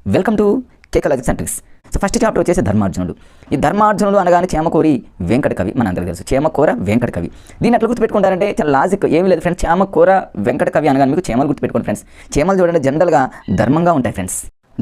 Welcome to కేక logics and tricks. So first chapter వచ్చేసి ధర్మార్జునుడు. ఈ ధర్మార్జునుడు అనగానే చేమకూరి వెంకట కవి మన అందరికీ తెలుసు. చేమకూర వెంకట కవి. దీన్ని ఎట్లా గుర్తుపెట్టుకుంటారంటే చాలా లాజిక్ ఏమీ లేదు ఫ్రెండ్స్. చేమకూర వెంకట కవి అనగానే మీకు చేమలు గుర్తుపెట్టుకోండి ఫ్రెండ్స్. చేమలు చూడండి జనరల్గా ధర్మంగా ఉంటాయి ఫ్రెండ్స్.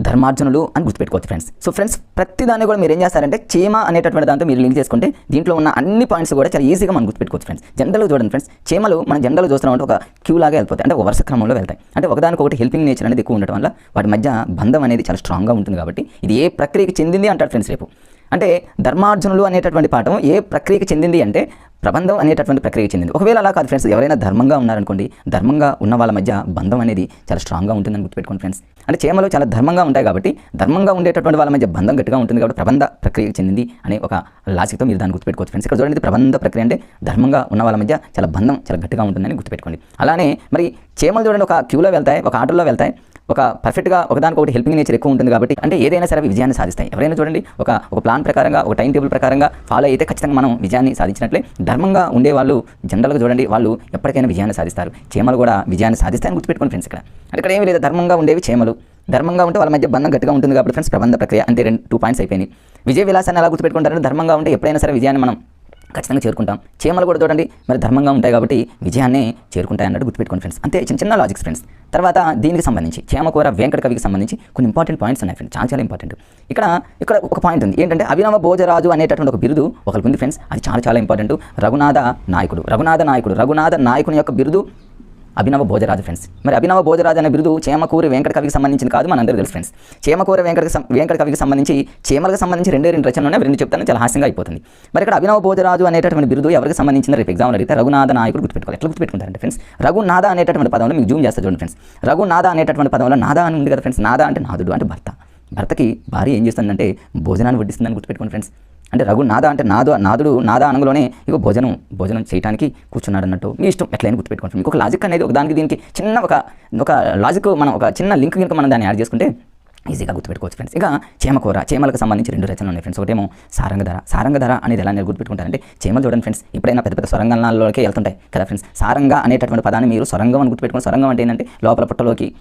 ధర్మార్జునులు అని గుర్తుపెట్టుకోవచ్చు ఫ్రెండ్స్. సో ఫ్రెండ్స్ ప్రతిదాన్ని కూడా మీరు ఏం చేస్తారంటే చీమ అనేటటువంటి దాంతో మీరు లింక్ చేసుకుంటే దీంట్లో ఉన్న అన్ని పాయింట్స్ కూడా చాలా ఈజీగా మనం గుర్తుపెట్టుకోవచ్చు ఫ్రెండ్స్. జనరల్గా చూడండి ఫ్రెండ్స్, చీమలు మనం జనరల్గా చూస్తున్నామంటే ఒక క్యూ లాగా వెళ్ళిపోతాయి, అంటే ఒక వరుస క్రమంలో వెళ్తాయి. అంటే ఒకదానికి ఒకటి హెల్పింగ్ నేచర్ అనేది ఎక్కువ ఉండటం వల్ల వాటి మధ్య బంధం అనేది చాలా స్ట్రాంగ్గా ఉంటుంది. కాబట్టి ఇది ఏ ప్రక్రియకి చెందింది అంటారు ఫ్రెండ్స్ రేపు. అంటే ధర్మార్జునులు అనేటటువంటి పాఠం ఏ ప్రక్రియకి చెందింది అంటే ప్రబంధం అనేటటువంటి ప్రక్రియకి చెందింది. ఒకవేళ అలా కాదు ఫ్రెండ్స్, ఎవరైనా ధర్మంగా ఉన్నారనుకోండి, ధర్మంగా ఉన్న వాళ్ళ మధ్య బంధం అనేది చాలా స్ట్రాంగ్గా ఉంటుందని గుర్తుపెట్టుకోండి ఫ్రెండ్స్. అంటే చేమలు చాలా ధర్మంగా ఉంటాయి కాబట్టి ధర్మంగా ఉండేటటువంటి వాళ్ళ మధ్య బంధం గట్టిగా ఉంటుంది కాబట్టి ప్రబంధ ప్రక్రియకి చెందింది అనే ఒక లాజిక్తో మీరు దాన్ని గుర్తుపెట్టుకోవచ్చు ఫ్రెండ్స్. ఇక్కడ చూడండి, ప్రబంధ ప్రక్రియ అంటే ధర్మంగా ఉన్న వాళ్ళ మధ్య చాలా బంధం చాలా గట్టిగా ఉంటుందని గుర్తుపెట్టుకోండి. అలానే మరి చేమలు చూడండి ఒక క్యూలో వెళ్తాయి, ఒక ఆర్డర్లో వెళ్తాయి, ఒక పర్ఫెక్ట్గా ఒకదానికి ఒకటి హెల్పింగ్ నేచర్ ఎక్కువ ఉంటుంది కాబట్టి అంటే ఏదైనా సరే విజయాన్ని సాధిస్తాయి. ఎవరైనా చూడండి ఒక ప్లాన్ ప్రకారంగా ఒక టైం టేబుల్ ప్రకారంగా ఫాలో అయితే ఖచ్చితంగా మనం విజయాన్ని సాధించినట్లే ధర్మంగా ఉండేవాళ్ళు జనరల్గా చూడండి వాళ్ళు ఎప్పటికైనా విజయాన్ని సాధిస్తారు. చేమలు కూడా విజయాన్ని సాధిస్తాయని గుర్తుపెట్టుకోండి ఫ్రెండ్స్. ఇక్కడ ఇక్కడ ఏమీ లేదు, ధర్మంగా ఉండేవి చేమలు. ధర్మంగా ఉంటే వాళ్ళ మధ్య బంధం గట్టిగా ఉంటుంది కాబట్టి ఫ్రెండ్స్ ప్రబంధ ప్రక్రియ అంటే 2 పాయింట్స్ అయిపోయినాయి. విజయ విలాసాన్ని ఎలా గుర్తుపెట్టుకుంటారంటే ధర్మంగా ఉంటే ఎప్పుడైనా సరే విజయాన్ని మనం ఖచ్చితంగా చేరుకుంటాం. చేమలు కూడా చూడండి మరి ధర్మంగా ఉంటాయి కాబట్టి విజయాన్ని చేరుకుంటాయి అన్నట్టు గుర్తుపెట్టుకోండి ఫ్రెండ్స్. అంతే చిన్న చిన్న లాజిక్స్ ఫ్రెండ్స్. తర్వాత దీనికి సంబంధించి చేమకూర వెంకట కవికి సంబంధించి కొన్ని ఇంపార్టెంట్ పాయింట్స్ ఉన్నాయి ఫ్రెండ్స్, చాలా ఇంపార్టెంట్. ఇక్కడ ఒక పాయింట్ ఉంది ఏంటంటే అభినవ భోజరాజు అనేటటువంటి ఒక బిరుదు ఒకరికి ఉంది ఫ్రెండ్స్. అది చాలా ఇంపార్టెంట్. రఘునాథ నాయకుని యొక్క బిరుదు అభినవ భోజరాజు ఫ్రెండ్స్. మరి అభినవ భోజరాజు అనే బిరుదు చేమకూరి వెంకట కవికి సంబంధించింది కాదు, మనందరూ తెలుసు ఫ్రెండ్స్. చేమకూర వెంకట కవికి సంబంధించి చేమలకు సంబంధించి 2 రచనలు ఉన్నాయి. 2 చెప్తాను, చాలా హాస్యంగా అయిపోతుంది. మరి ఇక్కడ అభినవ భోజరాజు అనేటటువంటి బిరుదు ఎవరికి సంబంధించింది రేపు ఎగ్జామ్లో అడిగితే రఘునాథ నాయకుడు గుర్తుపెట్టుకోవాలి. ఎట్లా గుర్తుపెట్టుకుంటారంటే ఫ్రెండ్స్, రఘునాథ అనేటటువంటి పదంలో మీకు జూమ్ చేస్తా చూడండి ఫ్రెండ్స్. రఘునాథ అనేటటువంటి పదంలో నాద అని ఉంది కదా ఫ్రెండ్స్. నాద అంటే నాదుడు అంటే భర్త. భర్తకి భార్య ఏం చేస్తుందంటే భోజనాన్ని వడ్డిస్తుందని గుర్తుపెట్టుకోండి ఫ్రెండ్స్. అంటే రఘునాథ అంటే నాదుడు నాద అనగలోనే ఇక భోజనం చేయడానికి కూర్చున్నాడు అన్నట్టు మీ ఇష్టం ఎట్లయినా గుర్తుపెట్టుకోండి. మీకు ఒక లాజిక్ అనేది ఒక దానికి దీనికి చిన్న ఒక లాజిక్ మనం ఒక చిన్న లింక్ కనుక మనం దాన్ని యాడ్ చేసుకుంటే ఈజీగా గుర్తుపెట్టుకోవచ్చు ఫ్రెండ్స్. ఇక చేమలకు సంబంధించి 2 రచనలు ఉన్నాయి ఫ్రెండ్స్. ఒకటేమో సారంగధర అనేది ఎలా గుర్తుపెట్టుకుంటారంటే చేమలు చూడండి ఫ్రెండ్స్, ఎప్పుడైనా పెద్ద సొరంగాల్లోకి వెళ్తుంటాయి కదా ఫ్రెండ్స్. సారంగ అనేటటువంటి పదాన్ని మీరు సొరంగం అని గుర్తుపెట్టుకోండి. సొరంగం అంటే ఏంటంటే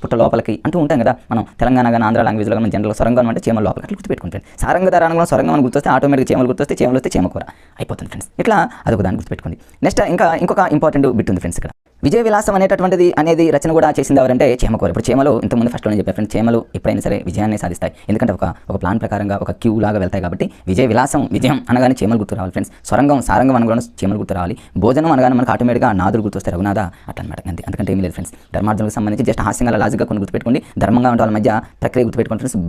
పుట్ట లోపలికి అంటూ ఉంటాం కదా మనం తెలంగాణ కానీ ఆంధ్ర లాంగ్వేజ్లో కానీ జనరల్ సొరంగం అంటే చేమల లోపలికి అట్లా గుర్తుపెట్టుకోండి ఫ్రెండ్స్. సారంగధర అనగా సొరంగం అని గుర్తొస్తే ఆటోమేటిక్గా చేమలు గుర్తొస్తే చేమలు వస్తే చేమకూర అయిపోతుంది ఫ్రెండ్స్. ఇట్లా అదొక దాన్ని గుర్తుపెట్టుకోండి. నెక్స్ట్ ఇంకొక ఇంపార్టెంట్ బిట్ ఉంది ఫ్రెండ్స్. ఇక్కడ విజయ విలాసం అనేది రచన కూడా చేసింది ఎవరంటే చేమకూర. ఇప్పుడు చేమలు ఇంతకుముందు ఫస్ట్లోనే చెప్పారు ఫ్రెండ్స్, చేమలు ఎప్పుడైనా సరే విజయాన్ని సాధిస్తాయి. ఎందుకంటే ఒక ప్లాన్ ప్రకారంగా ఒక క్యూ లాగా వెళ్తాయి కాబట్టి విజయం అనగానే చేమలు గుర్తు రావాలి ఫ్రెండ్స్. సారంగం అనగానే చేమలు గుర్తు రావాలి. భోజనం అనగానే మనకు ఆటోమేటిక్గా నాదుడు గుర్తొస్తే రఘునాథ అట్లా అనమాట. అంతకంటే ఏమీ లేదు ఫ్రెండ్స్. ధర్మార్జునులకు సంబంధించి జస్ట్ హాస్యంగా లాజిక్గా కొన్ని గుర్తుపెట్టుకోండి. ధర్మంగా ఉంటే వాళ్ళ మధ్య ప్రక్రియ గుర్తుపెట్టుకోండి ఫ్రెండ్స్.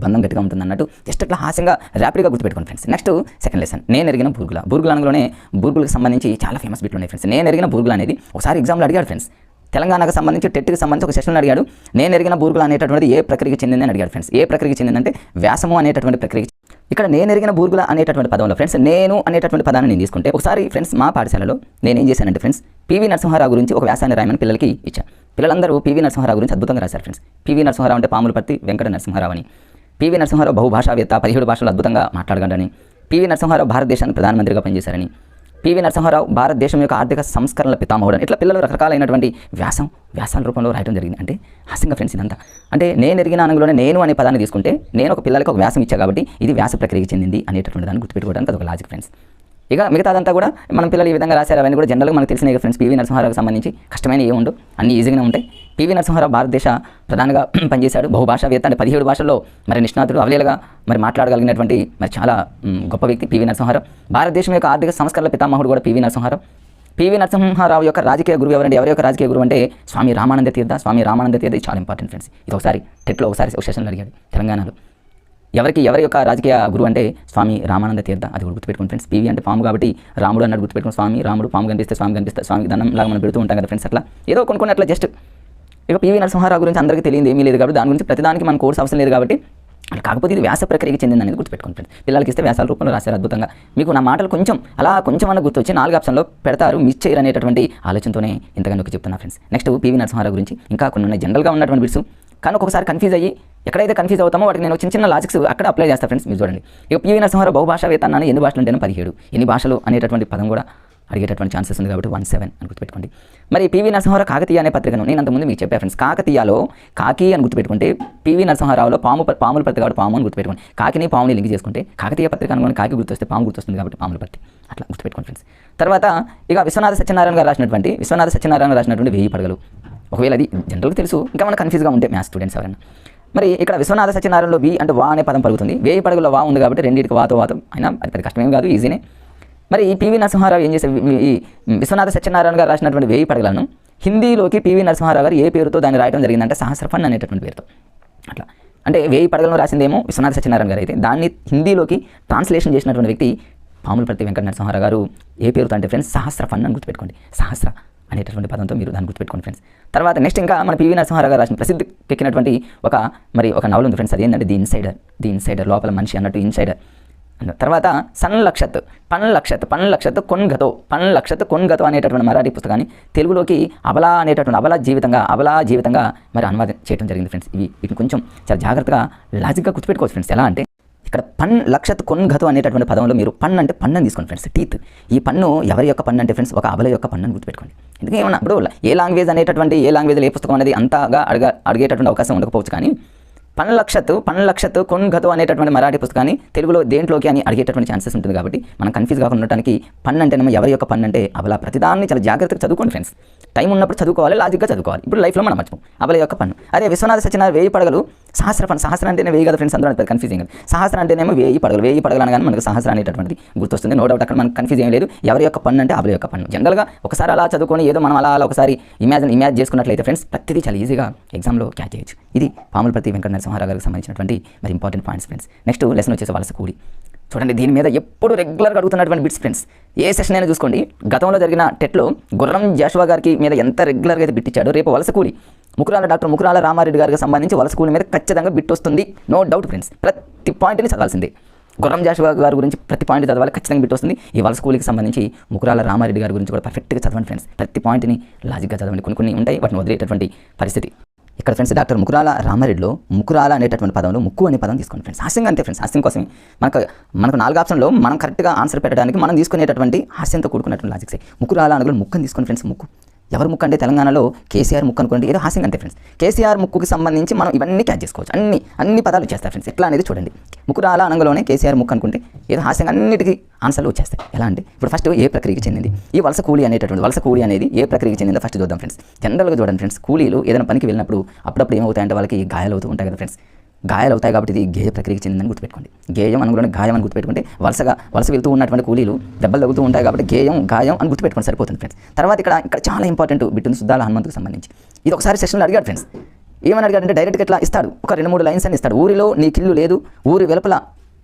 బంధం గట్టిగా ఉంటుంది అన్నట్టు జస్ట్ అట్లా హాస్యంగా ర్యాపిడ్గా గుర్తుపెట్టుకోండి ఫ్రెండ్స్. నెక్స్ట్ సెకండ్ లెసన్, నేను ఎరిగిన బూర్గుల అనగానే బూర్గులకు సంబంధించి చాలా ఫేమస్ బిట్లు ఉన్నాయి ఫ్రెండ్స్. నేను ఎరిగిన బూర్గుల అనేది ఒకసారి ఎగ్జామ్లో అడిగాడు ఫ్రెండ్స్. తెలంగాణకు సంబంధించి టెట్కి సంబంధించి ఒక సెషన్లో అడిగాడు. నేను ఎరిగిన బూర్గుల అనేటటువంటిది ఏ ప్రక్రియకి చెందిందని అడిగాడు ఫ్రెండ్స్. ఏ ప్రక్రియకి చెందిందంటే వ్యాసము అనేటటువంటి ప్రక్రియకి. ఇక్కడ నేను ఎరిగిన బూర్గుల అనేటటువంటి పదంలో ఫ్రెండ్స్ నేను అనేటటువంటి పదాన్ని నేను తీసుకుంటే ఒకసారి ఫ్రెండ్స్ మా పాఠశాలలో నేను ఏం చేశానంటే ఫ్రెండ్స్ పివి నరసింహారావు గురించి ఒక వ్యాసాన్ని రాయమని పిల్లలకి ఇచ్చాను. పిల్లలందరూ పివి నరసింహారావు గురించి అద్భుతంగా రాశారు ఫ్రెండ్స్. పివి నరసింహారావు అంటే పాములపర్తి వెంకట నరసింహారావు అని. పివి నరసింహారావు బహుభాషావేత్త, 17 భాషలు అద్భుతంగా మాట్లాడగలడని. పివి నరసింహారావు భారతదేశానికి ప్రధానమంత్రిగా పనిచేశారని. పివి నరసింహారావు భారతదేశం యొక్క ఆర్థిక సంస్కరణల పితామహుడు. ఇట్లా పిల్లలు రకరకాలైనటువంటి వ్యాసాల రూపంలో రాయడం జరిగింది. అంటే హాస్యంగా ఫ్రెండ్స్ ఇదంతా. అంటే నేను ఎరిగిన అనగానే నేను అనే పదాన్ని తీసుకుంటే నేను ఒక పిల్లలకి ఒక వ్యాసం ఇచ్చా కాబట్టి ఇది వ్యాస ప్రక్రియకి చెందింది అనేటటువంటి దాన్ని గుర్తుపెట్టుకోవడానికి అదొక లాజిక్ ఫ్రెండ్స్. ఇక మిగతాదంతా కూడా మనం పిల్లలు ఈ విధంగా రాశారు. అవన్నీ కూడా జనరల్గా మనకు తెలిసినాయి ఫ్రెండ్స్. పివి నరసింహారావుకి సంబంధించి కష్టమైన ఏముండు, అన్ని ఈజీగానే ఉంటాయి. పివి నరసింహారావు భారతదేశ ప్రధానిగా పనిచేశాడు. బహుభాషావేత్త అంటే 17 భాషల్లో మరి నిష్ణాతుడు, అవలీలగా మరి మాట్లాడగలిగినటువంటి మరి చాలా గొప్ప వ్యక్తి పివి నరసింహారావు. భారతదేశం యొక్క ఆర్థిక సంస్కరణల పితామహుడు కూడా పివి నరసింహారావు. పివి నరసింహారావు యొక్క రాజకీయ గురువు ఎవరంటే ఎవరి యొక్క రాజకీయ గురువు అంటే స్వామి రామానంద తీర్థ. ఇది చాలా ఇంపార్టెంట్ ఫ్రెండ్స్. ఇది ఒకసారి టెట్లో ఒక సెషన్లో అడిగాడు తెలంగాణలో. ఎవరి యొక్క రాజకీయ గురువు అంటే స్వామి రామానంద తీర్థ. అది గుర్తుపెట్టుకోండి ఫ్రెండ్స్. పివి అంటే పాము కాబట్టి రాముడు అన్నట్టు గుర్తుపెట్టుకుని స్వామి రాముడు, పాము కనిపిస్తే స్వామికి దండం లాగా మనం పెడుతూ ఉంటాం కదా ఫ్రెండ్స్. అట్లా ఏదో కొన్ని అట్లా జస్ట్. ఇక పివి నరసింహారావు గురించి అందరికీ తెలియదు ఏమీ లేదు కాబట్టి దాని గురించి ప్రతిదానికి మన కోర్స్ అవసరం లేదు కాబట్టి కాకపోతే ఇది వ్యాస ప్రక్రియకి చెందింది అనేది గుర్తుపెట్టుకోండి ఫ్రెండ్స్. పిల్లలకి ఇస్తే వ్యాసాల రూపంలో రాశారు అద్భుతంగా. మీకు నా మాటలు కొంచెం అన్న గుర్తొచ్చి 4 ఆప్షన్లో పెడతారు, మిస్ చేయరు అనేటటువంటి ఆలోచనతోనే ఇంతగా నొక్కి చెప్తున్నా ఫ్రెండ్స్. నెక్స్ట్ పివి నరసింహారావు గురించి ఇంకా కొన్ని ఉన్నాయి జనరల్గా ఉన్నటువంటి బిట్స్. కానీ ఒకసారి కన్ఫ్యూజ్ అయ్యి ఎక్కడైతే కన్ఫ్యూజ్ అవుతామో వాటికి నేను చిన్న లాజిక్స్ అక్కడ అప్లై చేస్తాను ఫ్రెండ్స్. మీరు చూడండి, ఇక పివి నరసింహారావు బహుభాషావేత్త అన్నాను. ఎన్ని భాషలు అంటేనే 17. ఎన్ని భాషలు అనేటటువంటి పదం కూడా అడిగేటటువంటి ఛాన్సెస్ ఉంది కాబట్టి 17 అని గుర్తుపెట్టుకోండి. మరి పివి నరసింహారావు కాకతీయ అనే పత్రికను నేను అంతకుముందు మీకు చెప్పా ఫ్రెండ్స్. కాకతీయలో కాకి అని గుర్తుపెట్టుకుంటే పివి నరసింహారావులో పాముల పత్తి కాబట్టి పాము అని గుర్తుపెట్టుకోండి. కాకిని పాముని లింక్ చేసుకుంటే కాకతీయ పత్రిక అనుకోని కాకి గుర్తొస్తే పాము గుర్తొస్తుంది కాబట్టి పాముల పత్తి అట్లా గుర్తుపెట్టుకోండి ఫ్రెండ్స్. తర్వాత ఇక విశ్వనాథ సత్యనారాయణ గారు రాసినటువంటి 1000 పడగలు. ఒకవేళ అది జనరల్గా తెలుసు, ఇంకా మనకు కన్ఫ్యూజ్గా ఉంటే మ్యాథ్స్ స్టూడెంట్స్ ఎవరైనా. మరి ఇక్కడ విశ్వనాథ సత్యనారాయణలో వి అంటే వా అనే పదం పలుకుతుంది. 1000 పడగల్లో వా ఉంది కాబట్టి రెండింటికి వాతో అయినా అది పెద్ద కష్టమేం కాదు, ఈజీనే. మరి ఈ పివి నరసింహారావు ఏం చేసే ఈ విశ్వనాథ సత్యనారాయణ గారు రాసినటువంటి 1000 పడగలను హిందీలోకి పివి నరసింహారావు గారు ఏ పేరుతో దాన్ని రాయడం జరిగిందంటే సహస్రఫన్ అనేటటువంటి పేరుతో. అట్లా అంటే 1000 పడగలను రాసిందేమో విశ్వనాథ సత్యనారాయణ గారు అయితే దాన్ని హిందీలోకి ట్రాన్స్లేషన్ చేసినటువంటి వ్యక్తి పాములపర్తి వెంకట నరసింహారావు గారు ఏ పేరుతో అంటే ఫ్రెండ్స్ సహస్రఫన్ అని గుర్తుపెట్టుకోండి. సహస్ర అనేటటువంటి పదంతో మీరు దాన్ని గుర్తుపెట్టుకోండి ఫ్రెండ్స్. తర్వాత నెక్స్ట్ ఇంకా మన పివి నరసింహారావు గారు రాసిన ప్రసిద్ధి ఎక్కినటువంటి ఒక నవల ఉంది ఫ్రెండ్స్. అది ఏంటంటే ది ఇన్సైడర్ లోపల మనిషి అన్నట్టు ఇన్సైడర్. తర్వాత సన్లక్షత్ పన్లక్షత్ కొన్గతో అనేటటువంటి మరాఠీ పుస్తకాన్ని తెలుగులోకి అబలా జీవితంగా మరి అనువాదం చేయడం జరిగింది ఫ్రెండ్స్. వీటిని కొంచెం చాలా జాగ్రత్తగా లాజిక్గా గుర్తుపెట్టుకోవచ్చు ఫ్రెండ్స్. ఎలా అంటే ఇక్కడ పన్లక్షత్ కొన్గతో అనేటటువంటి పదంలో మీరు పన్ను అంటే పన్నుని తీసుకోండి ఫ్రెండ్స్. టీత్. ఈ పన్ను ఎవరి యొక్క పన్ను అంటే ఫ్రెండ్స్ ఒక అబల యొక్క పన్ను అని గుర్తుపెట్టుకోండి. ఎందుకంటే ఏమన్నా ఇప్పుడు ఏ లాంగ్వేజ్లో ఏ పుస్తకం అనేది అంతగా అడిగేటటువంటి అవకాశం ఉండకపోవచ్చు, కానీ పన్లక్షత్ కొన్గతో అనేటటువంటి మరాఠీ పుస్తకాన్ని తెలుగులో దేంట్లోకి అని అడిగేటటువంటి ఛాన్సెస్ ఉంటుంది. కాబట్టి మనం కన్ఫ్యూజ్ కాకుండా ఉండడానికి పన్ను అంటేనేమో ఎవరి యొక్క పన్ను అంటే అబల. ప్రతిదాన్ని చాలా జాగ్రత్తగా చదువుకోండి ఫ్రెండ్స్. టైం ఉన్నప్పుడు చదువుకోవాలి, లాజిక్గా చదువుకోవాలి. ఇప్పుడు లైఫ్లో మనం మర్చిపోం అబల యొక్క పన్ను. అదే విశ్వనాథ సత్యనారాయణ 1000 పడగలు సహస్రఫన్. సహస్రం అంటేనే 1000 కదా ఫ్రెండ్స్, అందులో పెద్ద కన్ఫ్యూజింగ్. సహస్రం అంటేనేమో 1000 పడగలు అనగానే మనకు సహస్రం అనేటటువంటిది గుర్తొస్తుంది. నో డౌట్ అక్కడ మనకు కన్ఫ్యూజ్ ఏం లేదు. ఎవరి యొక్క పన్ను అంటే అబల యొక్క పన్ను. జనరల్గా ఒకసారి అలా చదువుకొని ఏదో మనం అలా ఒకసారి ఇమాజిన్ చేసుకున్నట్లయితే ఫ్రెండ్స్ ప్రతిదీ చాలా ఈజీగా ఎగ్జామ్లో క్యాచ్ చేయొచ్చు. ఇది పాములపర్తి వెంకట నరసింహారావు గారికి సంబంధించినటువంటి మరి important points friends. Next lesson వచ్చేసి వలస కూలి. చూడండి, దీని మీద ఎప్పుడు రెగ్యులర్గా అడుగుతున్నటువంటి బిట్స్ ఫ్రెండ్స్. ఏ సెషన్ అయినా చూసుకోండి, గతంలో జరిగిన టెట్లో గుర్రం జాషువా గారికి మీద ఎంత రెగ్యులర్గా అయితే బిట్ ఇచ్చాడో రేపు వలస కూలి డాక్టర్ ముకురాల రామారెడ్డి గారికి సంబంధించి వలస కూలి మీద ఖచ్చితంగా బిట్ వస్తుంది. No doubt friends. ప్రతి పాయింట్ని చదవాల్సిందే. గుర్రం జాషువా గారి గురించి ప్రతి పాయింట్ చదవాలి, ఖచ్చితంగా బిట్ వస్తుంది. ఈ వలస కూలికి సంబంధించి ముకురాల రామారెడ్డి గారి గురించి కూడా పర్ఫెక్ట్గా చదవండి ఫ్రెండ్స్. ప్రతి పాయింట్ని లాజిక్గా చదవండి. కొన్ని ఉంటాయి, వాటిని వదిలేటటువంటి పరిస్థితి. ఇక్కడ ఫ్రెండ్స్ డాక్టర్ ముకురాల రామారెడ్డిలో ముకురాల అనేటటువంటి పదంలో ముక్కు అనే పదం తీసుకోండి ఫ్రెండ్స్. హాస్యంగా అంతే ఫ్రెండ్స్. హాస్యం కోసమే మనకు 4 ఆప్షన్లో మనం కరెక్ట్గా ఆన్సర్ పెట్టడానికి మనం తీసుకునేటటువంటి హాస్యంతో కూడుకున్నటువంటి లాజిక్సే. ముకురాల అనగా ముక్కుని తీసుకోండి ఫ్రెండ్స్. ముక్కు ఎవరు ముక్కు అంటే తెలంగాణలో కేసీఆర్ ముక్కు అనుకోండి, ఏదో హాస్యంగా అంతే ఫ్రెండ్స్. కేసీఆర్ ముక్కుకి సంబంధించి మనం ఇవన్నీ క్యాచ్ చేసుకోవచ్చు. అన్ని పదాలు వచ్చేస్తాయి ఫ్రెండ్స్. ఎట్లా అనేది చూడండి. ముకురాల అనగలోనే కేసీఆర్ ముక్కు అనుకుంటే ఏదో హాస్యంగా అన్నిటికీ ఆన్సర్లు వచ్చేస్తాయి. ఎలా అంటే ఇప్పుడు ఫస్ట్ ఏ ప్రక్రియకి చెందింది ఈ వలస కూలి అనేది ఏ ప్రక్రియకి చెందిందో ఫస్ట్ చూద్దాం ఫ్రెండ్స్. జనరల్గా చూడండి ఫ్రెండ్స్, కూలీలు ఏదైనా పనికి వెళ్ళినప్పుడు అప్పుడప్పుడు ఏమవుతాయంటే వాళ్ళకి గాయాలు అవుతూ ఉంటాయి కదా ఫ్రెండ్స్. గాయాలు అవుతాయి కాబట్టి ఇది గేయ ప్రక్రియకి చెందిందని గుర్తుపెట్టుకోండి. గేయం అనుగుణ గాయం అని గుర్తుపెట్టుకుంటే వలస వెళ్తూ ఉన్నటువంటి కూలీలు దెబ్బలు తగ్గుతూ ఉంటాయి కాబట్టి గాయం అని గుర్తుపెట్టుకోండి, సరిపోతుంది ఫ్రెండ్స్. తర్వాత ఇక్కడ చాలా ఇంపార్టెంట్ బిట్ ఉంది సుద్దాల హనుమంతుకు సంబంధించి. ఇది ఒకసారి సెషన్లో అడిగాడు ఫ్రెండ్స్. ఏమని అడిగాడంటే డైరెక్ట్గా ఇట్లా ఇస్తాడు, ఒక 2-3 లైన్స్ అని ఇస్తాడు. ఊరిలో నీకిల్లు లేదు, ఊరి వెలుపల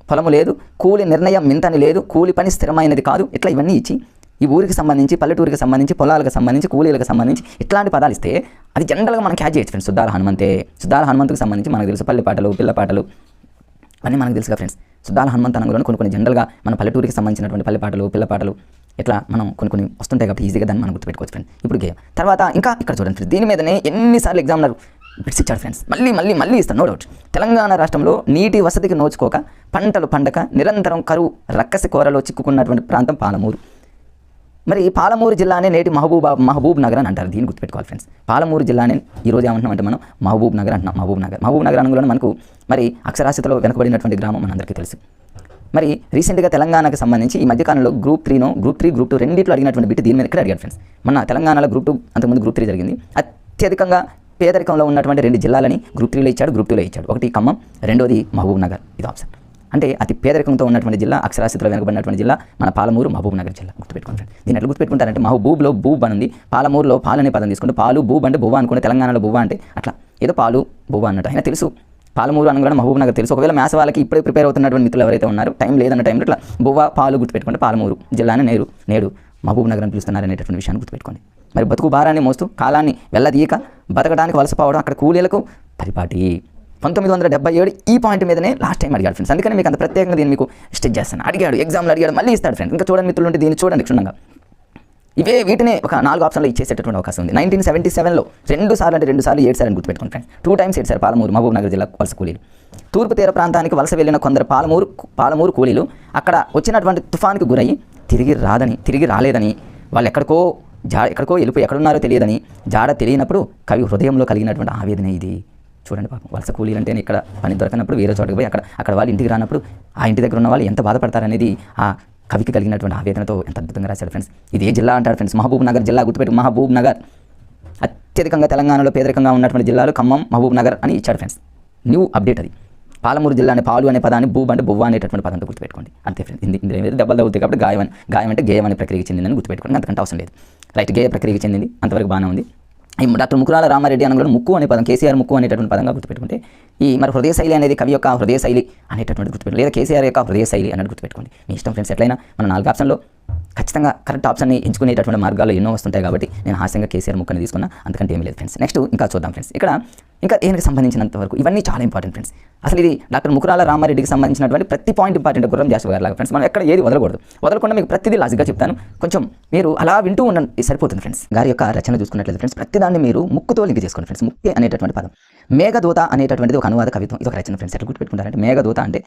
పొలము లేదు, కూలి నిర్ణయం మింతని లేదు, కూలి పని స్థిరమైనది కాదు, ఇట్లా ఇవన్నీ ఇచ్చి ఈ ఊరికి సంబంధించి పల్లెటూరికి సంబంధించి పొలాలకు సంబంధించి కూలీలకు సంబంధించి ఇట్లాంటి పదాలు ఇస్తే అది జనరల్గా మనం క్యాచ్ చేయొచ్చు ఫ్రెండ్స్. సుద్దాల హనుమంతుకు సంబంధించి మనకు తెలుసు పల్లె పాటలు పిల్ల పాటలు అన్నీ మనకు తెలుసుగా ఫ్రెండ్స్. సుద్దాల హనుమంతు అనగానే కొన్ని జనరల్గా మన పల్లెటూరికి సంబంధించినటువంటి పల్లె పాటలు పిల్ల పాటలు ఇట్లా మనం కొన్ని వస్తుంటాయి కాబట్టి ఈజీగా దాన్ని మనం గుర్తుపెట్టుకోవచ్చు ఫ్రెండ్స్. ఇప్పుడు గేయం తర్వాత ఇంకా ఇక్కడ చూడండి ఫ్రెండ్స్, దీని మీదనే ఎన్నిసార్లు ఎగ్జామినర్ బిట్స్ ఇచ్చాడు ఫ్రెండ్స్. మళ్ళీ ఇస్తాను, నో డౌట్. తెలంగాణ రాష్ట్రంలో నీటి వసతికి నోచుకోక పంటలు పండక నిరంతరం కరువు రక్కసి కోరలో చిక్కుకున్నటువంటి ప్రాంతం పాలమూరు. మరి పాలమూరు జిల్లానే నేటి మహబూబ్ నగర్ అని అంటారు. దీన్ని గుర్తుపెట్టుకోవాలి ఫ్రెండ్స్. పాలమూరు జిల్లానే ఈరోజు ఏమంటున్నాం అంటే మనం మహబూబ్ నగర్ అంటున్నాం. మహబూబ్ నగర్ అనగానే మనకు మరి అక్షరాస్యతలో వెనుకబడినటువంటి గ్రామం మనందరికీ తెలుసు. మరి రీసెంట్గా తెలంగాణకు సంబంధించి ఈ మధ్యకాలంలో గ్రూప్ 2 రెండింటిలో అడిగినటువంటి బిట్ దీని మీద ఇక్కడ అడిగాడు ఫ్రెండ్స్. మన తెలంగాణలో గ్రూప్ 2 అంతకుముందు గ్రూప్ 3 జరిగింది. అత్యధికంగా పేదరికంలో ఉన్నటువంటి 2 జిల్లాలని గ్రూప్ 3లో ఇచ్చాడు, గ్రూప్ 2లో ఇచ్చాడు. ఒకటి ఖమ్మం, రెండోది మహబూబ్ నగర్. ఇది ఆప్షన్. అంటే అతి పేదరికంతో ఉన్నటువంటి జిల్లా, అక్షరాస్యతలో వెనుకబడినటువంటి జిల్లా మన పాలమూరు మహబూబ్ నగర్ జిల్లా. గుర్తుపెట్టుకోండి. దీన్ని ఎట్లా గుర్తుపెట్టుకుంటారంటే మహబూబ్లో బూబ్ అని ఉంది, పాలమూరులో పాలు అనే పదం తీసుకుంటే పాలు బూబ్ అంటే బువ్వ అనుకుంటే తెలంగాణలో బువ్వ అంటే అట్లా ఏదో పాలు బువ్వ అన్నట్టు. అయినా తెలుసు పాలమూరు అనగానే మహబూబ్ నగర్ తెలుసు. ఒకవేళ మ్యాథ్స్ వాళ్ళకి ఇప్పుడే ప్రిపేర్ అవుతున్నటువంటి మిత్రులు ఎవరైతే ఉన్నారో టైం లేదన్న టైంలో ఇట్లా బువ్వ పాలు గుర్తుపెట్టుకుంటే పాలమూరు జిల్లాని నేడు మహబూబ్ నగర్ అని పిలుస్తున్నారు అనేటటువంటి విషయాన్ని గుర్తుపెట్టుకోండి. మరి బతుకు భారాన్ని మోస్తూ కాలాన్ని వెళ్ళదీయక బతకడానికి వలసపోవడం అక్కడ కూలీలకు పరిపాటి. 1977 ఈ పాయింట్ మీదనే లాస్ట్ టైం అడిగాడు ఫ్రెండ్స్. అందుకని మీకు అంత ప్రత్యేకంగా దీన్ని మీకు స్టెచ్ చేస్తాను. అడిగాడు, ఎగ్జామ్లో అడిగాడు, మళ్ళీ ఇస్తాడు ఫ్రెండ్స్. ఇంకా చూడండి మిత్రులు ఉంటే దీన్ని చూడండి క్షుణ్ణంగా. వీటినే ఒక 4 ఆప్షన్లో ఇచ్చేసేటటువంటి అవకాశం ఉంది. 1977లో 2 సార్లు 7 సార్లు అని గుర్తుపెట్టుకోండి ఫ్రెండ్స్. 2 times ఇచ్చారు పాలమూరు మహబూబ్ నగర్ జిల్లా వలస కూలీలు. తూర్పు తీర ప్రాంతానికి వలస వెళ్ళిన కొందరు పాలమూరు కూలీలు అక్కడ వచ్చినటువంటి తుఫాన్కి గురయ్యి తిరిగి రాలేదని వాళ్ళు ఎక్కడికో వెళ్ళిపోయి ఎక్కడున్నారో తెలియదని జాడ తెలియనప్పుడు కవి హృదయంలో కలిగినటువంటి ఆవేదన ఇది. చూడండి పాపం, వలస కూలీలు అంటే ఇక్కడ పని దొరకనప్పుడు వేరే చోటకి పోయి అక్కడ వాళ్ళు ఇంటికి రానప్పుడు ఆ ఇంటి దగ్గర ఉన్న వాళ్ళు ఎంత బాధపడతారనేది ఆ కవికి కలిగినటువంటి ఆవేదనతో ఎంత అద్భుతంగా రాశాడు ఫ్రెండ్స్. ఇది ఏ జిల్లా అంటాడు ఫ్రెండ్స్? మహబూబ్ నగర్ జిల్లా. గుర్తుపెట్టు, మహబూబ్ నగర్. అత్యధికంగా తెలంగాణలో పేదరికంగా ఉన్నటువంటి జిల్లాలు ఖమ్మం, మహబూబ్ నగర్ అని ఇచ్చాడు ఫ్రెండ్స్. న్యూ అప్డేట్ అది. పాలమూరు జిల్లా అనే పాలు అనే పదాన్ని బూబ్ అంటే బొవ్వ అనేటటువంటి పదంతో గుర్తుపెట్టుకోండి. అంతే ఫ్రెండ్స్. ఇందులో దెబ్బలు తగ్గుతాయి కాబట్టి గాయం అంటే గేయం అనే ప్రక్రియకి చెందిందని గుర్తుపెట్టుకోండి. అంతకంటే అవసరం లేదు. రైట్, గేయ ప్రక్రియకి చెందింది, అంతవరకు బాగానే ఉంది. ఈ డాక్టర్ ముకురాల రామారెడ్డి అనగా ముక్కు అనే పదం, కేసీఆర్ ముక్కు అనేటటువంటి పదంగా గుర్తుపెట్టుకుంటే, ఈ మరి హృదయ శైలి అనేది కవి యొక్క హృదయ శైలి అనేటటువంటి గుర్తుపెట్టుకోండి, లేదా కేసీఆర్ యొక్క హృదయ శైలి అన్నట్టు గుర్తుపెట్టుకోండి. మీ ఇష్టం ఫ్రెండ్స్. ఎట్లయినా మన 4 ఆప్షన్లో ఖచ్చితంగా కరెక్ట్ ఆప్షన్ని ఎంచుకునేటటువంటి మార్గాలు ఎన్నో వస్తుంటాయి కాబట్టి నేను హాస్యంగా కేసీఆర్ ముక్కని తీసుకున్నా, అంతకంటే ఏమీ లేదు ఫ్రెండ్స్. నెక్స్ట్ ఇంకా చూద్దాం ఫ్రెండ్స్. ఇక్కడ ఇంకా దీనికి సంబంధించినంత వరకు ఇవన్నీ చాలా ఇంపార్టెంట్ ఫ్రెండ్స్. అసలు ఇది డాక్టర్ ముకురాల రామారెడ్డికి సంబంధించినటువంటి ప్రతి పాయింట్ ఇంపార్టెంట్. గుర్రం జాషువా గారి లాగా ఫ్రెండ్స్, మనం ఎక్కడ ఏది వదలకుండా మీకు ప్రతిదీ లాజిక్గా చెప్తాను. కొంచెం మీరు అలా వింటూ ఉండండి, సరిపోతుంది ఫ్రెండ్స్. గారి యొక్క రచన చూసుకున్నట్లయితే ఫ్రెండ్స్, ప్రతిదాన్ని మీరు ముక్కుతో లింక్ చేసుకోండి ఫ్రెండ్స్. ముక్కే అనేటటువంటి పదం, మేఘదూత అనేటటువంటిది ఒక అనువాద కవిత్వం, ఇది ఒక రచన ఫ్రెండ్స్. ఎట్లా గుర్తుపెట్టుకుంటారంటే, మేఘదూత అంటే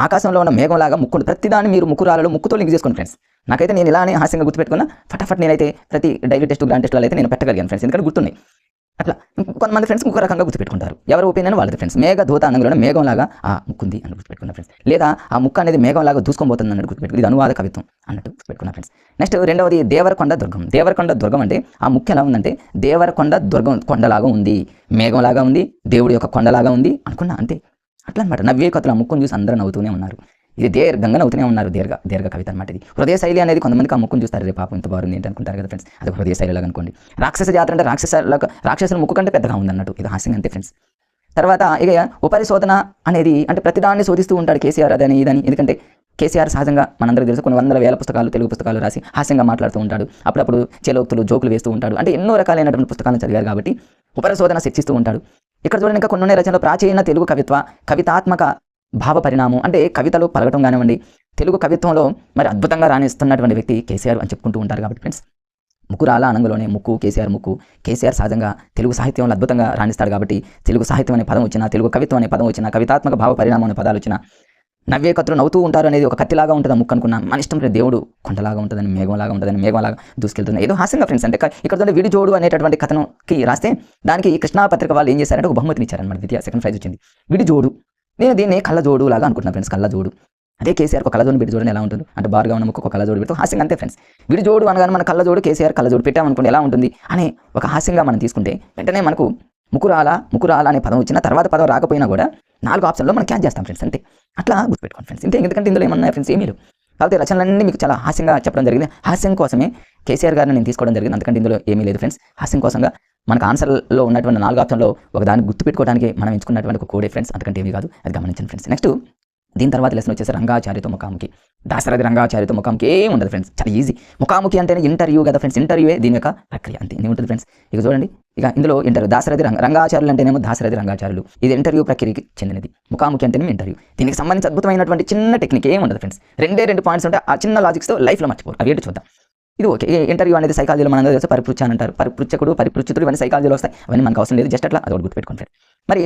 ఆకాశంలో ఉన్న మేఘంలాగా ముక్కు, ప్రతిదాన్ని మీరు ముక్కురాలలో ముక్కుతో లింక్ చేసుకోండి ఫ్రెండ్స్. నాకైతే నేను ఇలానే హాస్యంగా గుర్తుపెట్టుకున్నా, ఫటాఫట్ నేనైతే ప్రతి డైలీ టెస్ట్, గ్రాండ్ టెస్ట్లో అయితే నేను పెట్టగలిగాను ఫ్రెండ్స్, ఎందుకంటే గుర్తున్నాయి. అట్లా కొంతమంది ఫ్రెండ్స్ ఇంకొక రకంగా గుర్తుపెట్టుకుంటారు. ఎవరి ఒపీనియన్ వాళ్ళది ఫ్రెండ్స్. మేఘదూత అనగానే మేఘంలాగా ఆ ముక్కుంది అని గుర్తుపెట్టుకున్నా ఫ్రెండ్స్. లేదా ఆ ముక్క అనేది మేఘంలాగా దూసుకొని అన్నట్టు గుర్తుపెట్టుకుని, ఇది అనువాద కవిత్వం అన్నట్టు గుర్తుపెట్టుకున్నా ఫ్రెండ్స్. నెక్స్ట్ రెండవది దేవరకొండ దుర్గం. దేవరకొండ దుర్గం అంటే ఆ ముక్క ఎలా ఉందంటే దేవరకొండ దుర్గం కొండలాగా ఉంది, మేఘంలాగా ఉంది, దేవుడి యొక్క కొండలాగా ఉంది అనుకున్నా. అంతే, అట్లా అనమాట. నవ్వే కథలు ఆ ముక్కును చూసి అందరూ నవ్వుతూనే ఉన్నారు. ఇది దీర్ఘంగా నవ్వుతూనే ఉన్నారు. దీర్ఘ కవిత అనమాట ఇది. హృదయ శైలి అనేది కొంతమందికి ఆ ముక్కును చూస్తారు, రే పాపం ఇంత బాగుంది ఏంటి అనుకుంటారు కదా ఫ్రెండ్స్. అది హృదయ శైలిలాగా అనుకోండి. రాక్షస జాతర అంటే రాక్షసుల ముక్కు కంటే పెద్దగా ఉందన్నట్టు, ఇది హాస్యం అంతే ఫ్రెండ్స్. తర్వాత ఇక ఉపరిశోధన అనేది అంటే ప్రతిదాన్ని శోధిస్తూ ఉంటాడు కేసీఆర్, అదని ఇదని. ఎందుకంటే కేసీఆర్ సహజంగా మనందరికీ తెలుసు, కొన్ని వందల వేల పుస్తకాలు, తెలుగు పుస్తకాలు రాసి హాస్యంగా మాట్లాడుతూ ఉంటాడు. అప్పుడప్పుడు చేలోక్తులు, జోకులు వేస్తూ ఉంటాడు. అంటే ఎన్నో రకాలైనటువంటి పుస్తకాలను చదివారు కాబట్టి ఉపరిశోధన శిక్షిస్తూ ఉంటాడు. ఇక్కడ చూడండి, ఇంకా కొన్ని రచనలు ప్రాచీన తెలుగు కవితాత్మక భావ పరిణామం అంటే కవితలు పలకటం కానివ్వండి, తెలుగు కవిత్వంలో మరి అద్భుతంగా రాణిస్తున్నటువంటి వ్యక్తి కేసీఆర్ అని చెప్పుకుంటూ ఉంటారు కాబట్టి ఫ్రెండ్స్. ముకురాల అనంగలోనే ముక్కు, కేసీఆర్ సహజంగా తెలుగు సాహిత్యంలో అద్భుతంగా రాణిస్తాడు కాబట్టి తెలుగు సాహిత్యం అనే పదం వచ్చినా, తెలుగు కవిత్వం అనే పదం వచ్చినా, కవితాత్మక భావ పరిణామం అనే పదాలు వచ్చినా, నవ్వే కత్తులు నవ్వుతూ ఉంటారు అనేది ఒక కత్తిలాగా ఉంటుంది ముక్కు అనుకున్నా. మన ఇష్టం దేవుడు కొండలాగా ఉంటుందని, మేఘంలాగా దూసుకెళ్తుంది, ఏదో హాస్యంగా ఫ్రెండ్స్. అంటే ఇక్కడ విడిజోడు అనేటటువంటి కథనంకి రాస్తే దానికి కృష్ణా పత్రిక వాళ్ళు ఏం చేశారంటే ఒక బహుమతిని ఇచ్చారన్నమాట. ద్వితీయ సెకండ్ ప్రైజ్ వచ్చింది. విడిజోడు, నేను దీన్ని కళ్ళజోడు లాగా అనుకుంటున్నాను ఫ్రెండ్స్. కళ్ళజోడు అదే కేసీఆర్ ఒక కళ్ళజోడు, విడిజోడు ఎలా ఉంటుంది అంటే బారుగా ఉన్న ముక్కు ఒక కళ్ళజోడు పెడితే హాస్యంగా అంతే ఫ్రెండ్స్. విడిజోడు అనగానే మన కళ్ళజోడు, కేసీఆర్ కళ్ళజోడు పెట్టామనుకోండి ఎలా ఉంటుంది అని ఒక హాస్యంగా మనం తీసుకుంటే వెంటనే మనకు ముకురాల అనే పదం వచ్చిన తర్వాత పదం రాకపోయినా కూడా 4 ఆప్షన్లో మనం క్యాచ్ చేస్తాం ఫ్రెండ్స్. అంతే, అట్లా గుర్తుపెట్టుకోండి ఫ్రెండ్స్. ఇంతే, ఎందుకంటే ఇందులో ఏమన్నా ఫ్రెండ్స్ ఏమీ లేవు. కాబట్టి రచనలన్నీ మీకు చాలా హాస్యంగా చెప్పడం జరిగింది. హాస్యం కోసమే కేసీఆర్ గారిని నేను తీసుకోవడం జరిగింది, అందుకంటే ఇందులో ఏమీ లేదు ఫ్రెండ్స్. హాస్యం కోసంగా మనకు ఆన్సర్లో ఉన్నటువంటి 4 ఆప్షన్లో ఒక దాన్ని గుర్తుపెట్టుకోవడానికి మనం ఎంచుకున్నటువంటి ఒక కోడే ఫ్రెండ్స్, అంతకంటే ఏమీ కాదు. అది గమనించండి ఫ్రెండ్స్. నెక్స్ట్ దీని తర్వాత లెసన్ వచ్చేసి రంగాచార్యతో ముఖాముఖి. దాశరథి రంగాచార్యతో ముఖాముఖి ఏం ఉండదు ఫ్రెండ్స్, చాలా ఈజీ. ముఖాముఖి అంటేనే ఇంటర్వ్యూ కదా ఫ్రెండ్స్, ఇంటర్వ్యూవే దీని యొక్క ప్రక్రియ, అంతే ఉంటుంది ఫ్రెండ్స్. ఇక చూడండి, ఇక ఇందులో ఇంటర్వ్యూ దాశరథి రంగాచార్యులు అంటేనేమో దాశరథి రంగాచార్యులు, ఇది ఇంటర్వ్యూ ప్రక్రియకి చెందినది. ముఖాముఖి అంటేనే ఇంటర్వ్యూ. దీనికి సంబంధించి అద్భుతమైనటువంటి చిన్న టెక్నిక్ ఏం ఉండదు ఫ్రెండ్స్. 2 పాయింట్స్ ఉంటే ఆ చిన్న లాజిక్స్తో లైఫ్లో మర్చిపోరు. అవి ఏంటి చూద్దాం. ఇది ఓకే. ఇంటర్వ్యూ అనేది సైకాలజీలో మనందరూ తెలుసు, పరిపృచ్ఛ అని అంటారు. పరిపృచ్ఛితుడు ఇవన్నీ సైకాలజీలో వస్తాయి, అవన్నీ మనకు అవసరం లేదు, జస్ట్ అట్లా అది ఒకటి గుర్తుపెట్టుకోండి. మరి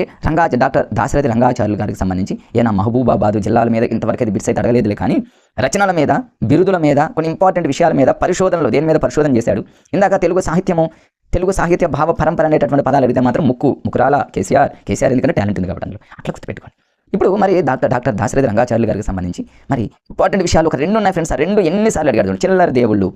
డాక్టర్ దాశరథి రంగాచార్యులు గారికి సంబంధించి ఏనా మహబూబాబాద్ జిల్లాల మీద ఇంతవరకు అది బిట్స్ అయితే అడగలేదులే, కానీ రచనల మీద, బిరుదుల మీద, కొన్ని ఇంపార్టెంట్ విషయాల మీద పరిశోధనలో దేని మీద పరిశోధన చేశాడు. ఇందాక తెలుగు సాహిత్య భావ పరంపర అనేటటువంటి పదాలు అడిగితే మాత్రం ముకురాల కేసీఆర్ ఎందుకంటే టాలెంట్ ఉంది కాబట్టి అట్లా గుర్తుపెట్టుకోండి. ఇప్పుడు మరి డాక్టర్ దాశరథి రంగాచార్యులు గారికి సంబంధించి మరి ఇంపార్టెంట్ విషయాలు ఒక 2 ఉన్నాయి ఫ్రెండ్స్. ఆ 2 ఎన్నిసార్లు అడిగాడు.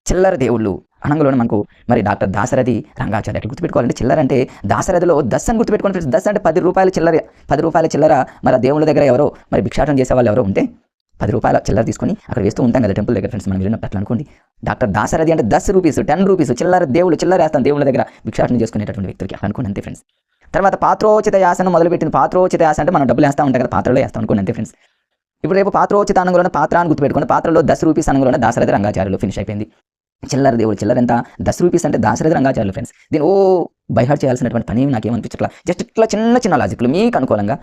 చిల్లర దేవుళ్ళు అనంగలోనే మనకు మరి డాక్టర్ దాశరథి రంగాచార్య ఎట్లా గుర్తుపెట్టుకోవాలంటే, చిల్లర అంటే దాశరథిలో దస్ అని గుర్తుపెట్టుకోండి ఫ్రెండ్స్. దస్ అంటే 10 రూపాయల చిల్లర. మరి ఆ దేవుళ్ళ దగ్గర ఎవరో మరి భిక్షాటం చేసే వాళ్ళు ఎవరో ఉంటే 10 రూపాయల చిల్లర తీసుకొని అక్కడ వేస్తూ ఉంటాం కదా టెంపుల్ దగ్గర ఫ్రెండ్స్, మనం వెళ్ళినప్పుడు అట్లా అనుకోండి. డాక్టర్ దాశరథి అంటే 10 రూపీస్ 10 రూపీస్ చిల్లర వేస్తాను దేవుళ్ళ దగ్గర భిక్షాటం చేసుకునేటటువంటి వ్యక్తికి అట్లా అనుకోండి, అంతే ఫ్రెండ్స్. తర్వాత పాత్రోచిత యాసను మొదలుపెట్టింది. పాత్రోచిత యాస అంటే మనం డబ్బులు వేస్తూ ఉంటాం కదా, పాత్రలో వేస్తాం అనుకోండి, అంతే ఫ్రెండ్స్. ఇప్పుడు రేపు పాత్రోచిత అనంగలోనే పాత్ర అని గుర్తుపెట్టుకోండి. పాత్రలో 10 రూపీస్ అనంగలోనే దాశరథి రంగాచార్యులు ఫినిష్ అయిపోయింది. చిల్లర దేవుడు, చిల్లర ఎంత 10 రూపీస్ అంటే దాశరథి రంగాచార్యులు ఫ్రెండ్స్. దీని బైహార్ట్ చేయాల్సినటువంటి పని నాకేమనిపించట్లా. జస్ట్ ఇట్లా చిన్న లాజిక్లు మీకు అనుకూలంగా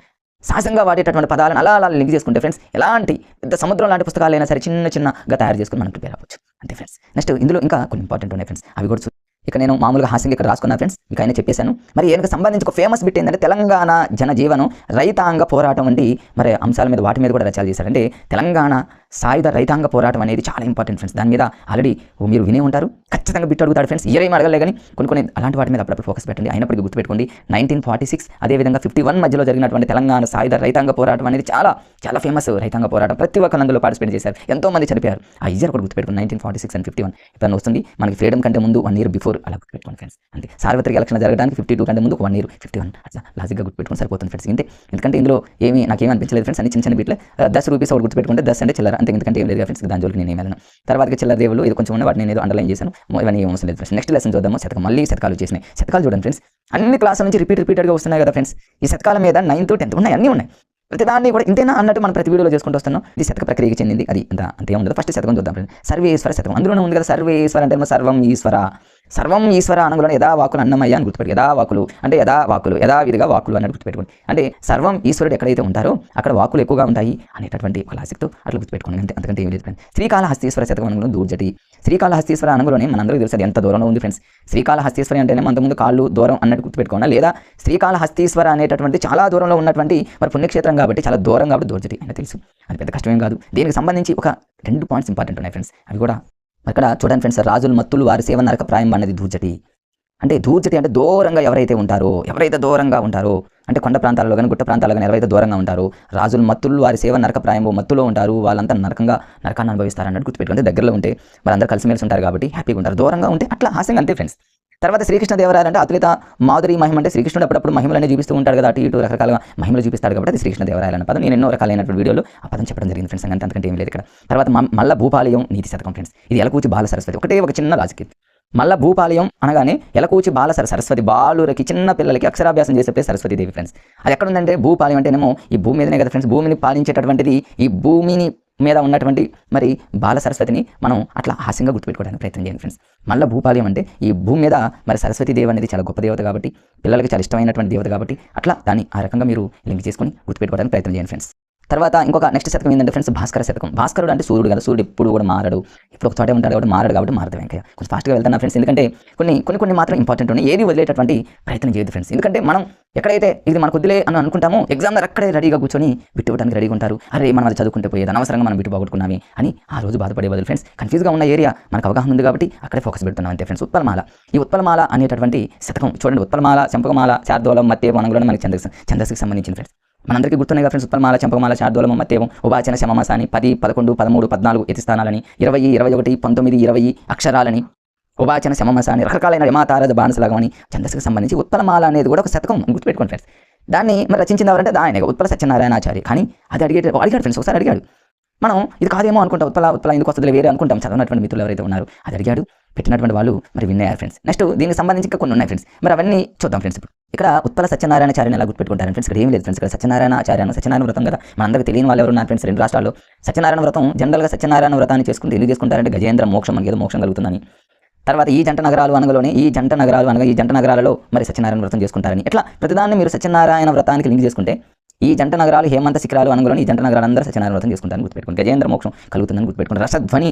సహజంగా వాడేటటువంటి పదాలను అలా లింక్ చేసుకుంటే ఫ్రెండ్స్, ఎలాంటి పెద్ద సముద్రం లాంటి పుస్తకాలైనా సరే చిన్నగా తయారు చేసుకుని మనం ప్రిపేర్ అవ్వచ్చు, అంతే ఫ్రెండ్స్. నెక్స్ట్ ఇందులో ఇంకా కొన్ని ఇంపార్టెంట్ ఉన్నాయి ఫ్రెండ్స్, అవి కూడా ఇక నేను మామూలుగా హాస్యంగా ఇక్కడ రాసుకున్నా ఫ్రెండ్స్, మీకు ఆయన చెప్పేశాను. మరి ఈయనకు సంబంధించి ఒక ఫేమస్ బిట్ ఏంటంటే తెలంగాణ జనజీవనం రైతాంగ పోరాటం వంటి మరి అంశాల మీద వాటి మీద కూడా రచనలు చేశారు. అంటే తెలంగాణ సాయుధ రైతాంగ పోరాటం అనేది చాలా ఇంపార్టెంట్ ఫ్రెండ్స్. దాని మీద ఆల్రెడీ మీరు వినే ఉంటారు, ఖచ్చితంగా బిట్ అడుగుతాడు ఫ్రెండ్స్. ఇయర్ ఏం అడగలే కానీ కొన్ని అలాంటి వాటి మీద అప్పుడప్పుడు ఫోకస్ పెట్టండి. అయినప్పటికీ గుర్తుపెట్టుకోండి 1946 అదేవిధంగా 51 మధ్యలో జరిగినటువంటి తెలంగాణ సాయుధ రైతాంగ పోరాటం అనేది చాలా చాలా ఫేమస్ రైతాంగ పోరాటం. ప్రతి ఒక్కరు అందులో పార్టిసిపేట్ చేశారు, ఎంతో మంది చనిపోయారు. ఆ ఇయర్ కూడా గుర్తుపెట్టుకుని 1946 and 51 ఇప్పుడు వస్తుంది మనకి ఫ్రీడమ్ కంటే ముందు 1 year బిఫోర్ అలా గుర్తుపెట్టుకోండి ఫ్రెండ్స్. అంటే సార్వత్రిక ఎలక్షన్ జరగడానికి 52 కంటే ముందు 1 year 51 అట్లా లాజిక్గా గుర్తుపెట్టుకుని సరిపోతుంది ఫ్రెండ్స్. ఇంతే, ఎందుకంటే ఇందులో నాకేమీ అనిపించలేదు ఫ్రెండ్స్. అన్ని చిన్న చిన్న బిట్లు 10 రూపీస్ ఒకటి గుర్తుపెట్టుకుంటే 10 అంటే చిల్లర అంతే, ఎందుకంటే ఏం లేదు ఫ్రెండ్స్. దాని జోలికి నేను ఏమైనా తర్వాతకి చిల్లర దేవుళ్ళు ఇది కొంచెం ఉన్న వాటిని నేను అండర్లైన్ చేశాను, ఇవన్నీ ఏం అవసరం లేదు ఫ్రెండ్స్. నెక్స్ట్ లెసన్ చూద్దాము. శతకం మళ్ళీ శతకాలు వచ్చేసినాయి. శతకాలు చూడండి ఫ్రెండ్స్, అన్ని క్లాసుల నుంచి రిపీటెడ్గా వస్తున్నాయి కదా ఫ్రెండ్స్. ఈ శతకాల మీద 9th 10th ఉన్నాయి, అన్నీ ఉన్నాయి. ప్రతి దాన్ని కూడా ఇంతేనా అన్నట్టు మనం ప్రతి వీడియోలో చేసుకుంటూ వస్తున్నాం. ఇది శతక ప్రక్రియకి చెందింది, అది అంతే ఉండదు. ఫస్ట్ శతకం చూద్దాం ఫ్రెండ్స్. సర్వేశ్వర శతకం అందులోనే ఉంది కదా. సర్వేశ్వర అంటే సర్వం ఈశ్వర, సర్వం ఈశ్వర అనగానే యథా వాకులు అన్నమయ్య అని గుర్తుపెట్టి, యథా వాకులు అంటే యథా వాకులు, యథావిధిగా వాకులు అన్నట్టు గుర్తుపెట్టుకోండి. అంటే సర్వం ఈశ్వరుడు ఎక్కడైతే ఉంటారో అక్కడ వాకులు ఎక్కువగా ఉంటాయి అనేటటువంటి ఒక లాజిక్తో అట్లా గుర్తుపెట్టుకోండి. అంతకంటే ఏం లేదు ఫ్రెండ్స్. శ్రీకాళహస్తీశ్వర శతకం అనగా దూర్జటి. శ్రీకాళహస్తీశ్వర అనగానే మనందరికీ తెలుసు అది ఎంత దూరంలో ఉంది ఫ్రెండ్స్. శ్రీకాళహస్తీశ్వరి అంటేనే అంతకుముందు కాళ్ళు దూరం అన్నట్టు గుర్తుపెట్టుకోండి. లేదా శ్రీకాళహస్తీశ్వర అనేటటువంటి చాలా దూరంలో ఉన్నటువంటి మరి పుణ్యక్షేత్రం కాబట్టి చాలా దూరం కాబట్టి దూర్జటి అని తెలుసు. అది పెద్ద కష్టమేం కాదు. దీనికి సంబంధించి ఒక 2 పాయింట్స్ ఇంపార్టెంట్ ఉన్నాయి ఫ్రెండ్స్. అవి కూడా అక్కడ చూడండి ఫ్రెండ్స్. రాజులు మత్తులు వారి సేవ నరక ప్రాయం అన్నది దూర్జటి. అంటే దూర్జటి అంటే దూరంగా ఎవరైతే దూరంగా ఉంటారో అంటే కొండ ప్రాంతాల్లో కానీ గుట్ట ప్రాంతాల్లో కానీ ఎవరైతే దూరంగా ఉంటారో రాజులు మత్తులు వారి సేవ నరక ప్రాయం మత్తులో ఉంటారు, వాళ్ళంతా నరకాన్ని అనుభవిస్తారు అన్నట్టు గుర్తుపెట్టుకుంటే దగ్గరలో ఉంటే వాళ్ళందరూ కలిసిమెలిసి ఉంటారు కాబట్టి హ్యాపీగా ఉంటారు. దూరంగా ఉంటే అట్లా హాస్యంగా అంతే ఫ్రెండ్స్. తర్వాత శ్రీకృష్ణదేవరాయలు అంటే అతులిత మాధురి మహిమ అంటే శ్రీకృష్ణుడు అప్పుడప్పుడు మహిమలనే చూపిస్తూ ఉంటాడు కదా, అటు ఇటు రకరకాలుగా మహిమలు చూపిస్తాడు కాబట్టి అది శ్రీకృష్ణదేవరాయలు అనే పదం నేను ఎన్నో రకాలైనటువంటి వీడియోలో ఆ పదం చెప్పడం జరిగింది ఫ్రెండ్స్. అంతకంటే ఏం లేదు ఇక్కడ. తర్వాత మల్ల భూపాలయం నీతి శతకం ఫ్రెండ్స్. ఇది ఎలకూచి బాల సరస్వతి, ఒకటే ఒక చిన్న లాజిక్. మల్ల భూపాలయం అనగానే ఎలకూచి బాల సరస్వతి, బాలురకి చిన్న పిల్లలకి అక్షరాభ్యాసం చేసే ప్లేస్ సరస్వతీదేవి ఫ్రెండ్స్. అది ఎక్కడ ఉందంటే భూపాలయం అంటేనేమో ఈ భూమి మీదనే కదా ఫ్రెండ్స్. భూమిని పాలించేటటువంటిది ఈ భూమిని మీద ఉన్నటువంటి మరి బాల సరస్వతిని మనం అట్లా హాస్యంగా గుర్తుపెట్టుకోవడానికి ప్రయత్నం చేయండి ఫ్రెండ్స్. మళ్ళీ భూపాలయం అంటే ఈ భూమి మీద మరి సరస్వతీదేవి అనేది చాలా గొప్ప దేవత కాబట్టి, పిల్లలకి చాలా ఇష్టమైనటువంటి దేవత కాబట్టి అట్లా దాన్ని ఆ రకంగా మీరు లింక్ చేసుకొని గుర్తుపెట్టుకోవడానికి ప్రయత్నం చేయండి ఫ్రెండ్స్. తర్వాత ఇంకొక నెక్స్ట్ శతకం ఏంటంటే ఫ్రెండ్స్ భాస్కర శతకం. భాస్కరుడు అంటే సూర్యుడు కదా, సూర్యుడు ఎప్పుడు కూడా మారడు, ఇప్పుడు ఒక చోటే ఉంటాడు కాబట్టి మారడు కాబట్టి మారదు వెంకయ్య. కొంచెం ఫాస్ట్గా వెళ్తాను ఫ్రెండ్స్, ఎందుకంటే కొన్ని మాత్రం ఇంపార్టెంట్ ఉన్నాయి. ఏది వదిలేటటువంటి ప్రయత్నం చేయదు ఫ్రెండ్స్. ఎందుకంటే మనం ఎక్కడైతే ఇది మనకు వద్దులే అని అనుకుంటామో ఎగ్జామ్లో అక్కడే రెడీగా కూర్చొని బిట్టు ఇవ్వడానికి రెడీగా ఉంటారు. అరే మనం అది చదువుకుంటే పోయేది, అనవసరంగా మనం బిట్టు పోగొట్టుకున్నామే అని ఆ రోజు బాధపడే బదులు ఫ్రెండ్స్ కన్ఫ్యూజ్గా ఉన్న ఏరియా మనకు అవగాహన ఉంది కాబట్టి అక్కడే ఫోకస్ పెడుతున్నాం అంతే ఫ్రెండ్స్. ఉత్పలమాల, ఈ ఉత్పలమాల అనేటటువంటి శతకం చూడండి. ఉత్పలమాల, చంపకమాల, శార్దూలం, మత్తేవం అనగానే మనకి ఛందస్సుకి సంబంధించిన ఫ్రెండ్స్. మనందరికీ గుర్తున్నాయి కదా ఫ్రెండ్స్. ఉత్పలమాల, చంపకమాల, శార్దూలము, మత్తేవం, ఉపాచన, శమమాసాని 10, 11, 13, 14 యతి స్థానాలని, 20, 21, 19, 20 అక్షరాలని, ఉపాచన, శమమాసాని రకరకాలైన యమాతారద బాణసలాగమని ఛందస్సుకు సంబంధించి ఉత్పలమాల అనేది కూడా ఒక శతకం గుర్తుపెట్టుకోండి ఫ్రెండ్స్. దాన్ని మరి రచించింది ఎవరంటే ఆయనగా ఉత్పల సత్యనారాయణాచారి. కానీ అది అడిగాడు ఫ్రెండ్స్, ఒకసారి అడిగాడు. మనం ఇది కాదేమో అనుకుంటాం, ఉత్పల ఎందుకు వస్తుంది వేరే అనుకుంటాం. చదివినటువంటి మిత్రులు ఎవరైతే ఉన్నారో అది అడిగాడు, పెట్టినటువంటి వాళ్ళు మరి విన్నారు ఫ్రెండ్స్. నెక్స్ట్ దీనికి సంబంధించి ఇంకా కొన్ని ఉన్నాయి ఫ్రెండ్స్, మరి అవన్నీ చూద్దాం ఫ్రెండ్స్. ఇప్పుడు ఇక్కడ ఉత్పల సత్యనారాయణాచార్యని ఎలా గుర్తుపెట్టుకుంటారు ఫ్రెండ్స్. ఇక్కడ ఏం లేదు ఫ్రెండ్స్. ఇక్కడ సత్యనారాయణ వ్రతం కదా, మనందరికీ తెలియని వాళ్ళు ఎవరు ఉన్నారు ఫ్రెండ్స్. 2 రాష్ట్రాల్లో సత్యనారాయణ వ్రతం జనరల్గా సత్యనారాయణ వ్రతాన్ని చేసుకుంటే ఎందుకు చేసుకుంటారంటే గజేంద్ర మోక్షం, మనకి ఏదో మోక్షం కలుగుతుందని. తర్వాత ఈ జంట నగరాలు అనగా ఈ జంట నగరాలలో మరి సత్యనారాయణ వ్రతం చేసుకుంటారని. ఇట్లా ప్రతిదాన్ని మీరు సత్యనారాయణ వ్రతానికి లింక్ చేసుకుంటే ఈ జంట నగరాలు హేమంత శిఖరాలు అనగానే ఈ జంట నగరాలు అందరూ సత్యనారాయణ వ్రతం చేసుకుంటారని గుర్తుపెట్టుకోండి. గజేంద్ర మోక్షం కలుగుతుందని గుర్తుపెట్టుకోండి. రసధ్వని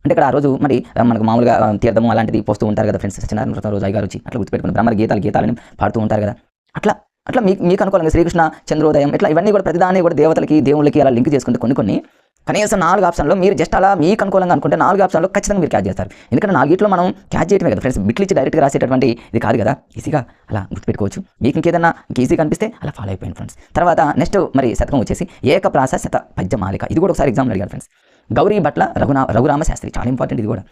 అంటే ఇక్కడ ఆ రోజు మరి మనకు మామూలుగా తీర్థము అలాంటిది పోస్తూ ఉంటారు కదా ఫ్రెండ్స్. సత్యనారాయణ వ్రతం రోజు అయ్యగారు వచ్చి అట్లా గుర్తుపెట్టుకుని బ్రహ్మ గీతాలని పాడుతూ ఉంటారు కదా. అట్లా మీకు అనుకూలంగా శ్రీకృష్ణ చంద్రోదయం ఇట్లా ఇవన్నీ కూడా ప్రతిదాన్ని కూడా దేవతలకి దేవుళ్ళకి అలా లింక్ చేసుకుంటే కొన్ని కనీసం 4 ఆప్షన్లో మీరు జస్ట్ అలా మీకు అనుకూలంగా అనుకుంటే 4 ఆప్షన్లో ఖచ్చితంగా మీరు క్యాచ్ చేస్తారు. ఎందుకంటే 4 మనం క్యాచ్ చేయటమే కదా ఫ్రెండ్స్. బిట్లు ఇచ్చి డైరెక్ట్గా రాసేటటువంటి ఇది కాదు కదా, ఈజీగా అలా గుర్తుపెట్టుకోవచ్చు. మీకు ఇంకేదన్నా ఈజీగా అనిపిస్తే అలా ఫాలో అయిపోయింది ఫ్రెండ్స్. తర్వాత నెక్స్ట్ మరి శతకం వచ్చేసి ఏకప్రాస శత పద్యమాలిక. ఇది కూడా ఒకసారి ఎగ్జామ్లో అడిగారు ఫ్రెండ్స్. గౌరీ భట్ల రఘురామ శాస్త్రి, చాలా ఇంపార్టెంట్ ఇది కూడా.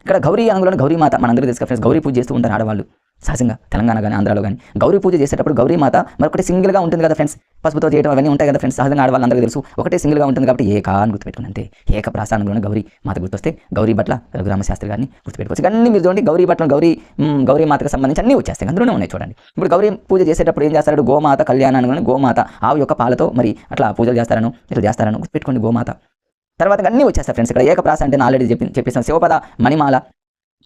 ఇక్కడ గౌరీ అనగానే గౌరీమాత మనందరికీ తెలుసు ఫ్రెండ్స్. గౌరీ పూజ చేస్తూ ఉంటారు ఆడవాళ్ళు సహజంగా, తెలంగాణ కానీ ఆంధ్రాలో కానీ. గౌరీ పూజ చేసేటప్పుడు గౌరీమాత మరొకటి సింగిల్గా ఉంటుంది కదా ఫ్రెండ్స్. పసుపుతో చేయడం అవన్నీ ఉంటాయి కదా ఫ్రెండ్స్. సహజంగా ఆడవాళ్ళందరికీ తెలుసు. ఒకటే సింగిల్గా ఉంటుంది కాబట్టి ఏక అని గుర్తుపెట్టుకుని అంతే. ఏకప్రాసానంలోనే గౌరీ మాత గుర్తొస్తే గౌరీ భట్ల రఘురామ శాస్త్రి గారిని గుర్తుపెట్టుకోవచ్చు. అన్నీ మీరు చూడండి, గౌరీ భట్ల గౌరీ మాతకు సంబంధించి అన్నీ వచ్చేస్తాయి, అందులోనే ఉన్నాయి చూడండి. ఇప్పుడు గౌరీ పూజ చేసేటప్పుడు ఏం చేస్తాడు, గోమాత కళ్యాణం అనగానే గోమాత ఆవు యొక్క పాలతో మరి అట్లా పూజలు చేస్తారను ఇట్లా చేస్తారను గుర్తుపెట్టుకోండి గోమాత. తర్వాత అన్నీ వచ్చేస్తాయి ఫ్రెండ్స్. ఇక్కడ ఏకప్రాస అంటే నేను ఆల్రెడీ చెప్పేసాను. శివపద మణిమాల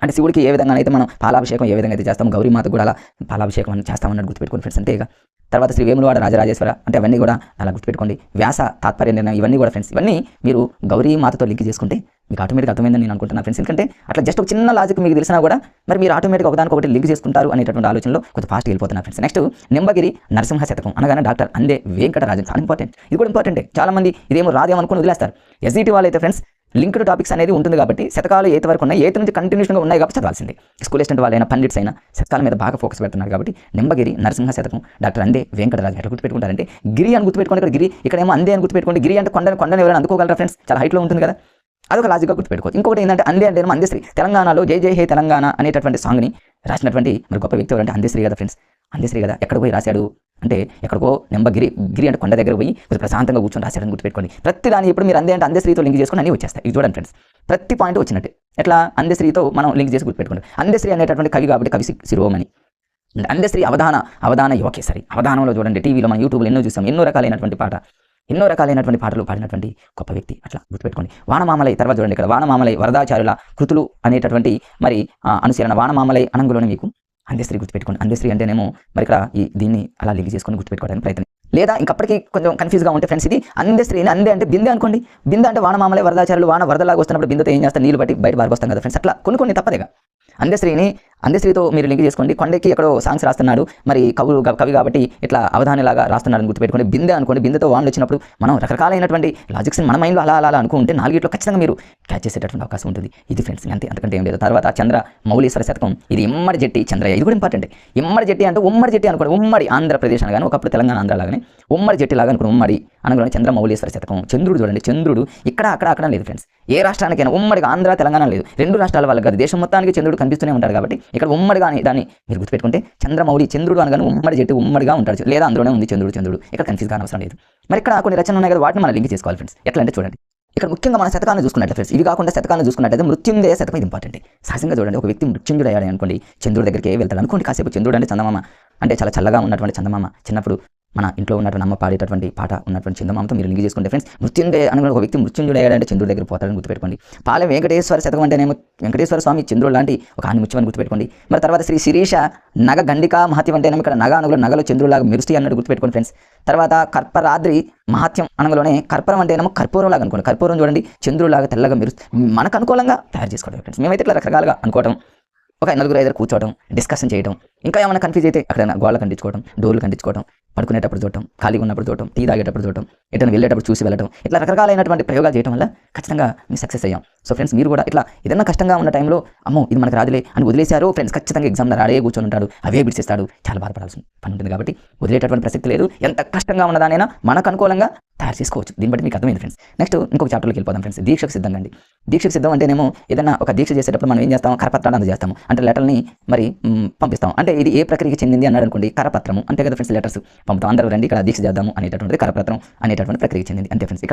అంటే శివుడికి ఏ విధంగా అయితే మనం పాలాభిషేకం ఏ విధంగా అయితే చేస్తాం, గౌరీమాత కూడా అలా పాలాభిషేకం అని చేస్తామన్నట్టు గుర్తుపెట్టుకోండి ఫ్రెండ్స్ అంతేగా. తర్వాత శ్రీ వేములవాడ రాజరాజేశ్వర అంటే అవన్నీ కూడా అలా గుర్తుపెట్టుకోండి. వ్యాస తాత్పర్య నిర్ణయం ఇవన్నీ కూడా ఫ్రెండ్స్. ఇవన్నీ మీరు గౌరీమాతతో లింక్ చేసుకుంటే మీకు ఆటోమేటిక్ అర్థమైందని నేను అనుకుంటున్నాను ఫ్రెండ్స్. ఎందుకంటే అట్లా జస్ట్ ఒక చిన్న లాజిక్ మీకు తెలిసినా కూడా మరి మీరు ఆటోమేటిక్ ఒకదానికొకటి లింక్ చేసుకుంటారు అనేటటువంటి ఆలోచనలో కొంచెం ఫాస్ట్ వెళ్ళిపోతున్నారు ఫ్రెండ్స్. నెక్స్ట్ నింబగిరి నరసింహ శతకం అనగానే డాక్టర్ అందే వెంకటరాజన్. చాలా ఇంపార్టెంట్, ఇది కూడా ఇంపార్టెంటే. చాలా మంది ఇదేమో రాదేమో అనుకుని వదిలేస్తారు. ఎస్జిటి వాళ్ళు అయితే ఫ్రెండ్స్ లింక్డ్ టాపిక్స్ అనేది ఉంటుంది కాబట్టి శతకాలు ఎయిత్ వరకు ఉన్నాయి, ఎయిత్ నుంచి కంటిన్యూషన్గా ఉన్నాయి కాబట్టి చదవాల్సిందే. స్కూల్ అసిస్టెంట్ వాళ్ళైనా పండిట్స్ అయినా శతకాల మీద బాగా ఫోకస్ పెడుతున్నారు కాబట్టి నింబగిరి నరసింహ శతకం డాక్టర్ అందే వెంకటరాజు. ఎట్లా గుర్తుపెట్టుకుంటారంటే గిరి అని గుర్తుపెట్టుకోండి, ఇక్కడ గిరి, ఇక్కడేమో అందే అని గుర్తుపెట్టుకోండి. గిరి అంటే కొండని ఎవరైనా అందుకోగలరా ఫ్రెండ్స్? చాలా హైట్లో ఉంటుంది కదా, అదొక లాజిక్గా గుర్తుపెట్టుకోవచ్చు. ఇంకొకటి ఏంటంటే అందే అంటే అందశ్రీ. తెలంగాణలో జై జై హే తెలంగాణ అనేటటువంటి సాంగ్ని రాసినటువంటి మరి గొప్ప వ్యక్తి ఎవరంటే అందశ్రీ కదా ఫ్రెండ్స్. అందశ్రీ కదా, ఎక్కడ పోయి రాశాడు అంటే ఎక్కడికో నింబగిరి, గిరి అంటే కొండ దగ్గర పోయి కొంచెం ప్రశాంతంగా కూర్చొని రాశాడని గుర్తుపెట్టుకోండి. ప్రతి దాన్ని ఇప్పుడు మీరు అందే అంటే అందశ్రీతో లింక్ చేసుకుని అన్నీ వచ్చేస్తాయి. ఇది చూడండి ఫ్రెండ్స్, ప్రతి పాయింట్ వచ్చినట్టే. ఎట్లా అందశ్రీతో మనం లింక్ చేసి గుర్తుపెట్టుకోండి. అందశ్రీ అనేటటువంటి కవి కాబట్టి కవి శిరోమణి. అందశ్రీ అవధాన యువకేసరి. అవధానంలో చూడండి, టీవీలో మన యూట్యూబ్లో ఎన్నో చూసాం, ఎన్నో రకాలైనటువంటి పాటలు పాడినటువంటి గొప్ప వ్యక్తి. అట్లా గుర్తుపెట్టుకోండి. వానమామలై తర్వాత చూడండి, ఇక్కడ వానమామలై వరదాచార్యుల కృతులు అనేటటువంటి మరి అనుశీలన వానమామలై అనంగులోనే మీకు అందశ్రీ గుర్తుపెట్టుకోండి. అందశ్రీ అంటేనేమో మరి ఇక్కడ దీన్ని అలా లింక్ చేసుకొని గుర్తుపెట్టుకోవడానికి ప్రయత్నం. లేదా ఇంకప్పటికీ కొంచెం కన్ఫ్యూజ్గా ఉంటే ఫ్రెండ్స్, ఇది అందశ్రీని అందే అంటే బిందె అనుకోండి. బిందె అంటే వానమామలై వరదాచార్యులు, వాన వరదలాగా వస్తున్నప్పుడు బిందెతో ఏం చేస్తారు? నీళ్ళు బట్టి బయట పారిపోస్తాం కదా ఫ్రెండ్స్. అట్లా కొన్ని తప్పదేగా. అందశ్రీతో మీరు లింక్ చేసుకోండి. కొండకి ఎక్కడో సాంగ్స్ రాస్తున్నాడు, మరి కవి కాబట్టి ఇట్లా అవధానిలాగా రాస్తున్నాడని గుర్తుపెట్టుకోండి. బిందె అనుకోండి, బిందెతో వానలు వచ్చినప్పుడు మనం రకరకాలైనటువంటి లాజిక్స్ని మన మైండ్లో అలా అనుకుంటే నాలుగిట్లో ఖచ్చితంగా మీరు క్యాచ్ చేసేటటువంటి అవకాశం ఉంటుంది. ఇది ఫ్రెండ్స్, అంతకంటే ఏం లేదు. తర్వాత చంద్ర మౌళీశ్వర శతకం, ఇది ఇమ్మడి జట్టి చంద్రయ్య. ఇది కూడా ఇంపార్టెంట్. ఇమ్మడి జట్టి అంటే ఉమ్మడి జట్టి అనుకోండి, ఉమ్మడి ఆంధ్రప్రదేశ్ అనగానే ఒకప్పుడు తెలంగాణ ఆంధ్ర లాగానే ఉమ్మడి జట్టి లాగా అనుకోండి. ఉమ్మడి అనగానే చంద్ర మౌళీశ్వర శతకం. చంద్రుడు చూడండి, చంద్రుడు ఇక్కడ అక్కడ లేదు ఫ్రెండ్స్. ఏ రాష్ట్రానికైనా ఉమ్మడిగా ఆంధ్ర తెలంగాణ లేదు, రెండు రాష్ట్రాల వాళ్ళకి కాదు, దేశం మొత్తానికి చంద్రుడు కనిపిస్తూనే ఉంటాడు కాబట్టి ఇక్కడ ఉమ్మడిగా దాన్ని మీరు గుర్తుపెట్టుకుంటే చంద్రమౌళి, చంద్రుడు అనగానే ఉమ్మడి జట్టు ఉమ్మడిగా ఉంటాడు, లేదా అందులోనే ఉంది చంద్రుడు. ఇక్కడ కన్ఫ్యూజ్ కాని అవసరం లేదు. మరి ఇక్కడ కొన్ని రచనలు ఉన్నాయి కదా, వాటిని మనం లింక్ చేసుకోవాలి ఫ్రెండ్స్. ఎట్లా అంటే చూడండి, ఇక్కడ ముఖ్యంగా మన శతకాలను చూసుకున్నట్టు ఫ్రెండ్స్, ఇవి కాకుండా శతకాలను చూసుకున్నట్టయితే మృత్యుంజయ శతకం ఇది ఇంపార్టెంట్. సహజంగా చూడండి, ఒక వ్యక్తి మృత్యుంజుడు అయ్యాడు అనుకోండి, చంద్రుడి దగ్గరికి వెళ్తాడు అనుకోండి. కాసేపు చంద్రుడు అంటే చందమామ, అంటే చాలా చల్లగా ఉన్నటువంటి చందమామ. చిన్నప్పుడు మన ఇంట్లో ఉన్నటువంటి అమ్మ పాడేటటువంటి పాట ఉన్నటువంటి చందమామతో మీరు లింక్ చేసుకుంటే ఫ్రెండ్స్, మృత్యుంజయ అనుకున్న ఒక వ్యక్తి మృత్యుంజుడు అయ్యాడంటే చంద్రుడి దగ్గర పోతాడని గుర్తుపెట్టుకోండి. పాలె వెంకటేశ్వర శతకం అంటేనేమో వెంకటేశ్వర స్వామి చంద్రుడు లాంటి ఒక ఆనిముత్యం అని గుర్తుపెట్టుకోండి. మరి తర్వాత శ్రీ శిరీష నగ గండికా మహత్యం అంటేనేమో ఇక్కడ నగ అనుగులో నగలో చంద్రులాగా మెరుస్తూ అన్నట్టు గుర్తుపెట్టుకోండి ఫ్రెండ్స్. తర్వాత కర్పరాద్రి మహత్యం అనగలోనే కర్పరం అంటేనేమో కర్పూరం లాగా అనుకోండి. కర్పూరం చూడండి చంద్రులాగా తెల్లగా మెరుస్తూ మనకు అనుకూలంగా తయారు చేసుకోవడం ఫ్రెండ్స్. మేమైతే ఇట్లా రకరకాలుగా అనుకోవడం, ఒక నలుగురు ఐదుగురు కూర్చోవడం, డిస్కషన్ చేయడం, ఇంకా ఏమైనా కన్ఫ్యూజ్ అయితే అక్కడ గోళ్ళ కంటించుకోవడం, డోర్లు కంటించుకోవడం, పడుకునేటప్పుడు చూడటం, ఖాళీగా ఉన్నప్పుడు చూడటం, టీ తాగేటప్పుడు చూడటం, ఎటైనా వెళ్ళేటప్పుడు చూసి వెళ్ళడం, ఇట్లా రకరకాలైనటువంటి ప్రయోగాలు చేయడం వల్ల ఖచ్చితంగా మేము సక్సెస్ అయ్యాం. సో ఫ్రెండ్స్, మీరు కూడా ఇట్లా ఏదైనా కష్టంగా ఉన్న టైంలో అమ్మో ఇది మనకు రాదులే అని వదిలేశారు ఫ్రెండ్స్, ఖచ్చితంగా ఎగ్జామ్లో రాడే కూర్చొని ఉంటాడు, అవే బిడిచేస్తాడు, చాలా బాధపడాల్సిన పని ఉంటుంది. కాబట్టి వదిలేటటువంటి ప్రసక్తి లేదు. ఎంత కష్టంగా ఉన్నదానైనా మనకు అనుకూలంగా తయారు చేసుకోవచ్చు. దీన్ని బట్టి మీకు అర్థమైంది ఫ్రెండ్స్. నెక్స్ట్ ఇంకొక చాప్టర్లోకి వెళ్ళిపోదాం ఫ్రెండ్స్. దీక్షకు సిద్ధంగా అండి. దీక్షకు సిద్ధం అంటేనేమో ఏదైనా ఒక దీక్ష చేసేటప్పుడు మనం ఏం చేస్తాం? కరపత్రాలు అందజేస్తాము, అంటే లెటర్ని మరి పంపిస్తాం. అంటే ఇది ఏ ప్రక్రియకి చెందింది అన్నాడు అనుకోండి, కరపత్రము అంతే కదా ఫ్రెండ్స్. లెటర్స్ పంపుతాం, అందరూ రండి ఇక్కడ దీక్ష చేద్దాము అనేటటువంటిది కరపత్రం అనేటటువంటి ప్రక్రియకి చెందింది అంతే ఫ్రెండ్స్.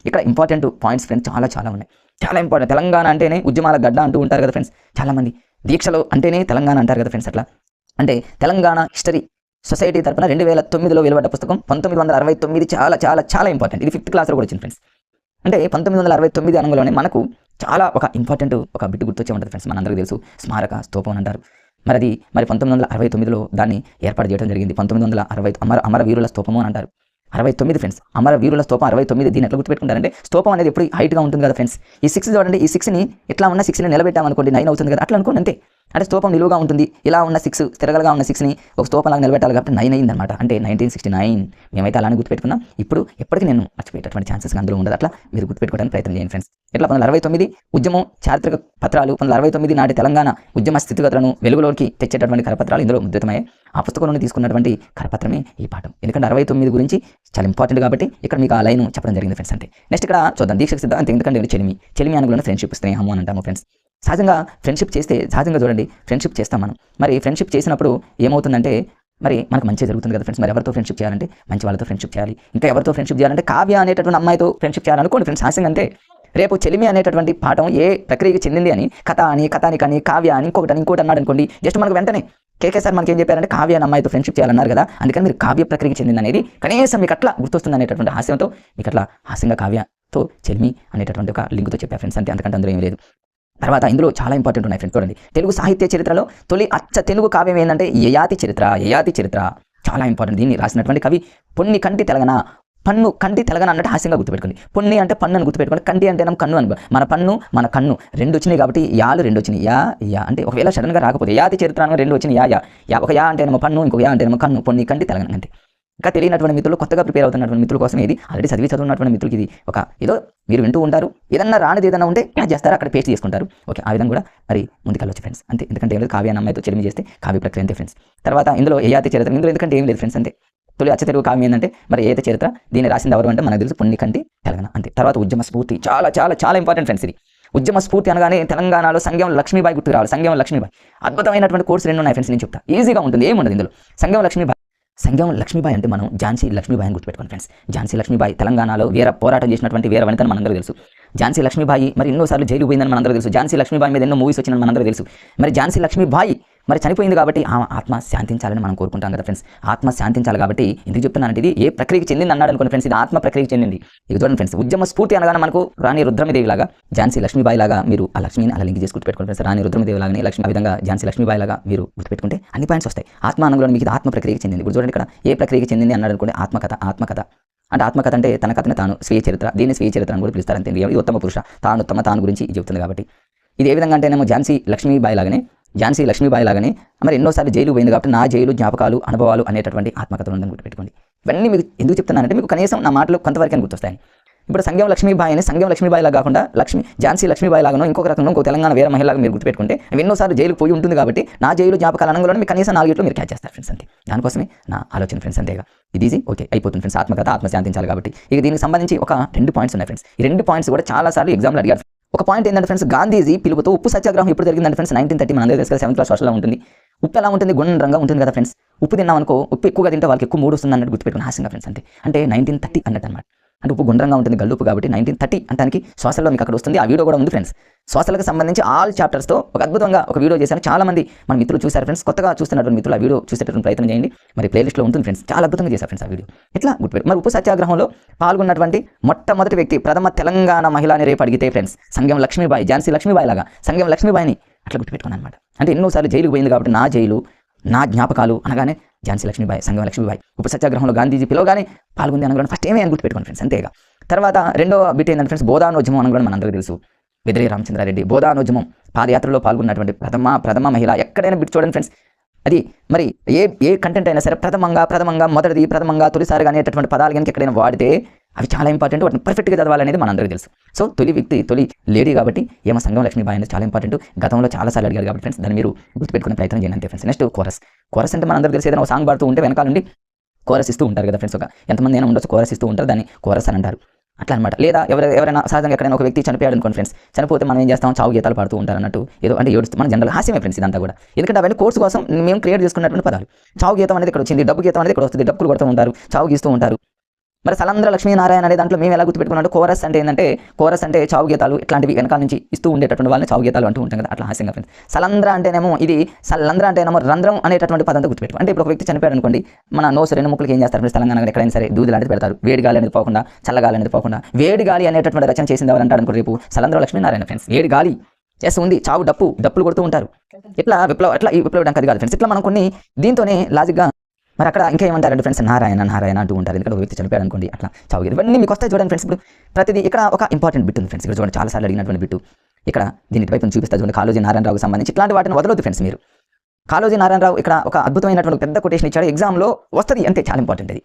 ఇక్కడ ఇంపార్టెంట్ పాయింట్స్ ఫ్రెండ్స్ చాలా ఉన్నాయి, చాలా ఇంపార్టెంట్. తెలంగాణ అంటేనే ఉద్యమాల గడ్డ అంటూ ఉంటారు కదా ఫ్రెండ్స్ చాలామంది. దీక్షలో అంటేనే తెలంగాణ అంటారు కదా ఫ్రెండ్స్. అట్లా అంటే తెలంగాణ హిస్టరీ సొసైటీ తరపున 2009లో వెలువడ్డ పుస్తకం 1969 చాలా ఇంపార్టెంట్. ఇది 5th క్లాస్లో కూడా వచ్చింది ఫ్రెండ్స్. అంటే 1969 అనగానే మనకు చాలా ఒక ఇంపార్టెంట్ ఒక బిట్ గుర్తొచ్చే ఉంటుంది ఫ్రెండ్స్. మనందరికీ తెలుసు స్మారక స్తూపం అని అంటారు. మరి 1969లో దాన్ని ఏర్పాటు చేయడం జరిగింది. 1960 అమరవీరుల స్తూపము అని అంటారు. 69 ఫ్రెండ్స్, అమరవీరుల స్తూపం 69. దీన్ని ఎట్లా గుర్తుపెట్టుకుంటారంటే స్తూపం అనేది ఎప్పుడు హైట్గా ఉంటుంది కదా ఫ్రెండ్స్. ఈ 6 చూడండి, ఈ 6ని ఇట్లా ఉన్న 6ని నిలబెట్టామనుకోండి 9 అవుతుంది కదా, అట్లా అనుకోండి అంతే. అంటే స్తూపం నిలువుగా ఉంటుంది, ఇలా ఉన్న 6 తిరగలుగా ఉన్న 6ని ఒక స్తూపంలాగా నిలబెట్టాలి కాబట్టి 9 అయిందనమాట. అంటే 1969 మేమైతే అలానే గుర్తుపెట్టుకున్నాం. ఇప్పుడు ఎప్పటికీ నేను మర్చిపోయేటటువంటి ఛాన్సెస్ అందులో ఉండదు. అట్లా మీరు గుర్తుపెట్టుకోవడానికి ప్రయత్నం చేయండి ఫ్రెండ్స్. ఇట్లా 1969 ఉద్యమం చారిత్రక పత్రాలు, 1969 నాటి తెలంగాణ ఉద్యమ స్థితిగతులను వెలుగులోకి తెచ్చేటటువంటి కరపత్రాలు ఇందులో ముద్రితమయ్యాయి. ఆ పుస్తకం నుండి తీసుకున్నటువంటి కరపత్రమే ఈ పాఠం. ఎందుకంటే 69 గురించి చాలా ఇంపార్టెంట్ కాబట్టి ఇక్కడ మీకు ఆ లైన్ చెప్పడం జరిగింది ఫ్రెండ్స్. అంతే. నెక్స్ట్ ఇక్కడ చూద్దాం దీక్షకు సిద్ధం అంతే. ఎందుకంటే చెలిమి అనగానే ఫ్రెండ్షిప్, స్నేహము అని అంటాము ఫ్రెండ్స్. సహజంగా ఫ్రెండ్షిప్ చేస్తే సహజంగా చూడండి ఫ్రెండ్షిప్ చేస్తాం మనం. మరి ఫ్రెండ్షిప్ చేసినప్పుడు ఏమవుతుందంటే మరి మనకు మంచి జరుగుతుంది కదా ఫ్రెండ్స్. మరి ఎవరితో ఫ్రెండ్షిప్ చేయాలంటే మంచి వాళ్ళతో ఫ్రెండ్షిప్ చేయాలి. ఇంకా ఎవరితో ఫ్రెండ్షిప్ చేయాలంటే కావ్య అనేటటువంటి అమ్మాయితో ఫ్రెండ్షిప్ చేయాలనుకోండి ఫ్రెండ్స్. సహజంగా అంటే రేపు చెలిమి అనేటటువంటి పాఠం ఏ ప్రక్రియకి చెందింది అని కథానిక్ అని కావ్య అని ఇంకోటి అన్నాడు అనుకోండి, జస్ట్ మనకు వెంటనే కేకే సార్ మనకి ఏం చెప్పారంటే కావ్య అనే అమ్మాయితో ఫ్రెండ్షిప్ చేయాలన్నారు కదా, అందుకని మీరు కావ్య ప్రక్రియకి చెందింది అనేది కనీసం మీకు అట్లా గుర్తొస్తుంది అనేటటువంటి హాస్యంతో మీకు అట్లా హాస్యంగా కావ్యతో చెలిమి అనేటటువంటి ఒక లింక్తో చెప్పా ఫ్రెండ్స్. అంతే, అంతకంటే అందులో ఏం లేదు. తర్వాత ఇందులో చాలా ఇంపార్టెంట్ ఉన్నాయి ఫ్రెండ్స్. చూడండి తెలుగు సాహిత్య చరిత్రలో తొలి అచ్చ తెలుగు కావ్యం ఏంటంటే యయాతి చరిత్ర చాలా ఇంపార్టెంట్. దీన్ని రాసినటువంటి కవి పొన్నికంటి తెలంగాణ పన్ను కంటి తెలంగాణ అన్నట్టు హాస్యంగా గుర్తుపెట్టుకోండి. పొన్ని అంటే పన్ను అని గుర్తుపెట్టుకోండి. కంటి అంటే కన్ను అని. మన పన్ను మన కన్ను రెండు వచ్చినాయి కాబట్టి యాలు రెండు వచ్చినాయి. యా అంటే ఒకవేళ సడన్గా రాకపోతే యాతి చరిత్ర రెండు వచ్చినాయి. యా ఒక యా అంటేనేమో పన్ను, ఇంకొక యా అంటేనేమో కన్ను. పొన్ని కంటి తెలంగాణ అంటే. ఇంకా తెలియనటువంటి మిత్రులు, కొత్తగా ప్రిపేర్ అవుతున్నటువంటి మిత్రుల కోసం ఇది ఆల్రెడీ చదువున్నటువంటి మిత్రులకి ఇది ఒక ఏదో మీరు వింటూ ఉంటారు, ఏదన్నా రానిది ఏదైనా ఉంటే క్యాచ్ చేస్తారు, అక్కడ పేస్ట్ చేసుకుంటారు. ఓకే, ఆ విధంగా కూడా మరి ముందుకెళ్ళొచ్చు ఫ్రెండ్స్. అంతే, ఎందుకంటే ఏం లేదు, కావ్య అన్న అమ్మాయితో చెలిమి చేస్తే కావ్య ప్రక్రియ అంతే ఫ్రెండ్స్. తర్వాత ఇందులో యయాతి చరిత్ర, ఇందులో ఎందుకంటే ఏం లేదు ఫ్రెండ్స్. అంతే, తొలి అచ్చ తెలుగు కావ్యం ఏంటంటే మరి ఏత చరిత్ర, దీన్ని రాసింది ఎవరు అంటే మనకు తెలుసు, పొన్ని కంటి తెలంగాణ అంతే. తర్వాత ఉద్యమ స్ఫూర్తి, చాలా చాలా చాలా ఇంపార్టెంట్ ఫ్రెండ్స్. ఇది ఉద్యమ స్ఫూర్తి అనగానే తెలంగాణలో సంగం లక్ష్మీబాయి గుర్తుకు రావాలి. సంగం లక్ష్మీబాయి అద్భుతమైనటువంటి కోర్సు రెండు ఉన్నాయి ఫ్రెండ్స్, నేను చెప్తా, ఈజీగా ఉంటుంది, ఏముండదు ఇందులో. సంగం లక్ష్మీబాయి అంటే మనం ఝాన్సీ లక్ష్మీబాయి అని గుర్తుపెట్టుకోండి ఫ్రెండ్స్. ఝాన్సీ లక్ష్మీబాయి తెలంగాణలో పోరాటం చేసినటువంటి వీర వనితని మనందరూ తెలుసు. ఝాన్సీ లక్ష్మీబాయి మరి ఎన్నోసార్లు జైలు పోయిందని మనందరూ తెలుసు. ఝాన్సీ లక్ష్మీబాయి మీద ఎన్నో మూవీస్ వచ్చిందని మనందరూ తెలుసు. మరి ఝాన్సీ లక్ష్మీబాయి మరి చనిపోయింది కాబట్టి ఆత్మ శాంతించాలని మనం కోరుకుంటాం కదా ఫ్రెండ్స్. ఆత్మ శాంతించాలి కాబట్టి ఎందుకు చెప్తున్నానంటే ఇది ఏ ప్రక్రియకి చెందింది అన్నాడు అనుకోండి ఫ్రెండ్స్, ఇది ఆత్మ ప్రక్రియకి చెందింది. ఇది చూడండి ఫ్రెండ్స్, ఉద్యమ స్ఫూర్తి అనగానే మనకు రాణి రుద్రమదేవి లాగా ఝాన్సీ లక్ష్మీబాయి లాగా మీరు ఆ లక్ష్మిని అలా లింక్ చేసి గుర్తుపెట్టుకోండి ఫ్రెండ్స్. రాణి రుద్రమదేవి లాగానే లక్ష్మి, ఆ విధంగా ఝాన్సీ లక్ష్మీబాయి లాగా మీరు గుర్తుపెట్టుకుంటే అన్ని పాయింట్స్ వస్తాయి. ఆత్మ అనగానే మీకు ఆత్మ ప్రక్రియకి చెందింది. ఇప్పుడు చూడండి ఇక్కడ ఏ ప్రక్రియకి చెందింది అన్నాడు అనుకోండి, ఆత్మకథ అంటే ఆత్మకథ అంటే తన కథని తాను స్వీయ చరిత్ర, దీన్ని స్వీయ చరిత్ర అని కూడా పిలుస్తారు. అంతే, ఇది ఉత్తమ పురుష తాను గురించి చెబుతుంది కాబట్టి. ఇది ఏ విధంగా అంటేనేమో ఝాన్సీ లక్ష్మీబాయి లాగానే మరి ఎన్నోసార్లు జైలు పోయింది కాబట్టి నా జైలు జ్ఞాపకాలు అనుభవాలు అనేటటువంటి ఆత్మకథ ఉందని గుర్తుపెట్టుకోండి. ఇవన్నీ మీకు ఎందుకు చెప్తున్నానంటే మీకు కనీసం నా మాటలు కొంతవరకు గుర్తొస్తాయి. ఇప్పుడు సంగం లక్ష్మీబాయి లాగా కాకుండా ఝాన్సీ లక్ష్మీబాయి లాగానో ఇంకొక రకంగా ఇంకో తెలంగాణ వేరే మహిళగా మీరు గుర్తుపెట్టుకుంటే ఎన్నోసార్లు జైలుకు పోయి ఉంటుంది కాబట్టి నా జైలు జ్ఞాపకాల అనంగా మీకు కనీసం 4 గంటలు మీరు క్యాచ్ చేస్తారు ఫ్రెండ్స్. అంతే, దానికోసమే నా ఆలోచన ఫ్రెండ్స్. అంతేగా, ఇది ఈజీ. ఓకే, అయిపోతుంది ఫ్రెండ్స్. ఆత్మకథ, ఆత్మ శాంతించాలి కాబట్టి ఇక దీనికి సంబంధించి ఒక 2 పాయింట్స్ ఉన్నాయి ఫ్రెండ్స్. ఈ 2 పాయింట్స్ కూడా చాలాసార్లు ఎగ్జామ్లో అడిగారు. ఒక పాయింట్ ఏంటంటే ఫ్రెండ్స్, గాంధీజీ పిలుపుతో ఉప్పు సత్యాగ్రహం ఎప్పుడు జరిగిందంటే ఫ్రెండ్స్ 1930. మన అందరూ తెలుసు, 7th క్లాస్ సోషల్లో ఉంటుంది. ఉప్పు ఎలా ఉంటుంది, గుండ్రంగా ఉంటుంది కదా ఫ్రెండ్స్. ఉప్పు తిన్నాం అనుకో, ఉప్పు ఎక్కువగా తింటే వాళ్ళకి ఎక్కువ మూడు వస్తుంది అన్నట్టు గుర్తుపెట్టుకుని హాస్యంగా ఫ్రెండ్స్. అంటే 1930 అన్నట్టు అనమాట. అంటే ఉప్పు గుండ్రంగా ఉంటుంది, గల్లుప్పు కాబట్టి 1930 అంటానికి సోషల్లో మీకు అక్కడ వస్తుంది. ఆ వీడియో కూడా ఉంది ఫ్రెండ్స్. సోషల్కి సంబంధించి ఆల్ చాప్టర్స్తో ఒక అద్భుతంగా ఒక వీడియో చేశాను. చాలా మంది మన మిత్రులు చూశారు ఫ్రెండ్స్. కొత్తగా చూస్తున్నటువంటి మిత్రులు ఆ వీడియో చూసేటటువంటి ప్రయత్నం చేయండి. మరి ప్లేలిస్ట్లో ఉంటుంది ఫ్రెండ్స్. చాలా అద్భుతంగా చేశారు ఫ్రెండ్స్ ఆ వీడియో. ఇట్లా గుర్తుపెట్టు. మరి ఉప్పు సత్యాగ్రహంలో పాల్గొన్నటువంటి మొట్టమొదటి వ్యక్తి, ప్రథమ తెలంగాణ మహిళ అని రేపు అడిగితే ఫ్రెండ్స్ సంగం లక్ష్మీబాయి, ఝాన్సీ లక్ష్మీబాయి లాగా సంగం లక్ష్మీబాయిని అట్లా గుర్తుపెట్టుకున్నాను అనమాట. అంటే ఎన్నోసార్లు జైలుకు పోయింది కాబట్టి నా జైలు నా జ్ఞాపకాలు అనగానే ఝాన్సీ లక్ష్మీబాయి, సంగం లక్ష్మీబాయి. ఉప్పు సత్యాగ్రహంలో గాంధీజీ పిలవగానే పాల్గొంది అనగానే ఫస్ట్ ఏమే అని గుర్తుపెట్టుకోండి ఫ్రెండ్స్. అంతేగా. తర్వాత రెండో బిట్ ఏంటంటే ఫ్రెండ్స్, బోధానోద్యమం అనగానే మనందరికీ తెలుసు. వెదిరి రామచంద్రారెడ్డి బోధానోద్యమం పాదయాత్రలో పాల్గొన్నటువంటి ప్రథమ మహిళ. ఎక్కడైనా బిట్ చూడండి ఫ్రెండ్స్, అది మరి ఏ కంటెంట్ అయినా సరే ప్రథమంగా మొదటిది, తొలిసారిగా అనేటటువంటి పదాలు కనుక ఎక్కడైనా వాడితే అవి చాలా ఇంపార్టెంట్. వాటిని పర్ఫెక్ట్గా చదవాలనేది మనందరికీ తెలుసు. సో తొలి లేడీ కాబట్టి ఏమో సంగం లక్ష్మీబాయి అనేది చాలా ఇంపార్టెంట్. గతంలో చాలాసార్లు అడిగారు కాబట్టి ఫ్రెండ్స్ దాన్ని మీరు గుర్తుపెట్టుకునే ప్రయత్నం చేయండి అంతే ఫ్రెండ్స్. నెక్స్ట్ కోరస్ అంటే మనందరికీ తెలిసి ఏదైనా ఒక సాంగ్ పాడుతూ ఉంటే వెనకాల నుండి కోరస్ ఇస్తూ ఉంటారు కదా ఫ్రెండ్స్. ఒక ఎంతమంది అయినా ఉండొచ్చు, కోరస్ ఇస్తూ ఉంటారు, దాన్ని కోరస్ అని అంటారు. అట్లా అనమాట. లేదా ఎవరైనా సహజంగా ఎక్కడైనా ఒక వ్యక్తి చనిపోయాడు అనుకోండి ఫ్రెండ్స్, చనిపోతే మనం ఏం చేస్తాం, చావు గీతాలు పాడుతూ ఉంటారు అన్నట్టు. ఏదో అంటే ఏడుస్తూ మన జనరల్ హాస్యమే ఫ్రెండ్స్ ఇదంతా కూడా. ఎందుకంటే అవన్నీ కోర్సు కోసం మేము క్రియేట్ చేసుకున్నటువంటి పదాలు. చావు గీతం అనేది ఇక్కడ వచ్చింది, డబ్బు గీతం అనేది ఇక్కడ వస్తుంది, డబ్బులు కొడుతూ ఉంటారు, చావు గీస్తూ ఉంటారు. మరి సలంద్ర లక్ష్మీనారాయణ అనే దాంట్లో మేము ఎలా గుర్తుపెట్టుకున్నాం, కోరస్ అంటే ఏంటంటే చావు గీతాలు ఇట్లాంటివి వెనకాల నుంచి ఇస్తూ ఉండేటటువంటి వాళ్ళని చావు గీతాలు అంటూ ఉంటాం కదా, అట్లా హాస్యంగా ఫ్రెండ్స్. సలంద్ర అంటేనేమో రంధ్రం అనేటటువంటి పదంతో గుర్తుపెట్టుకో. అంటే ఇప్పుడు ఒక వ్యక్తి చనిపోయాడు అనుకోండి, మన నోసు 2 ముక్కలకి ఏం చేస్తారు ఫ్రెండ్స్, తెలంగాణ ఎక్కడైనా సరే దూది లాంటిది పెడతారు. వేడి గాలి అనేది పోకుండా, చల్లగాలి అనేది పోకుండా వేడి గాలి అనేటటువంటి రచన చేసింది ఎవరు అంటాడు అనుకో రేపు సలంద్ర లక్ష్మీనారాయణ ఫ్రెండ్స్. వేడి గాలి చేస్తుంది, చావు డప్పులు కొడుతూ ఉంటారు. ఇట్లా ఈ విప్లవం అది కాదు ఫ్రెండ్స్. ఇట్లా మనం కొన్ని దీంతోనే లాజిక్గా మరి అక్కడ ఇంకా ఏమంటారంటే ఫ్రెండ్స్ నారాయణ అంటూ ఉంటారు. ఎందుకంటే ఒక వ్యక్తి చనిపోయాడు అనుకోండి, అట్లా చావు ఇవన్నీ మీకు వస్తాయి చూడండి ఫ్రెండ్స్. ఇప్పుడు ప్రతిదీ ఇక్కడ ఒక ఇంపార్టెంట్ బిట్ ఉంది ఫ్రెండ్స్. ఇక్కడ చూడండి చాలాసార్లు అడిగినటువంటి బిట్టు ఇక్కడ దీని వైపు చూపిస్తా చూడండి. కాళోజీ నారాయణరావుకి సంబంధించి ఇట్లాంటి వాటిని వదలొద్దు ఫ్రెండ్స్ మీరు. కాళోజీ నారాయణరావు ఇక్కడ ఒక అద్భుతమైనటువంటి పెద్ద కొటేషన్ ఇచ్చాడు, ఎగ్జామ్లో వస్తుంది అంతే, చాలా ఇంపార్టెంట్ ఇది.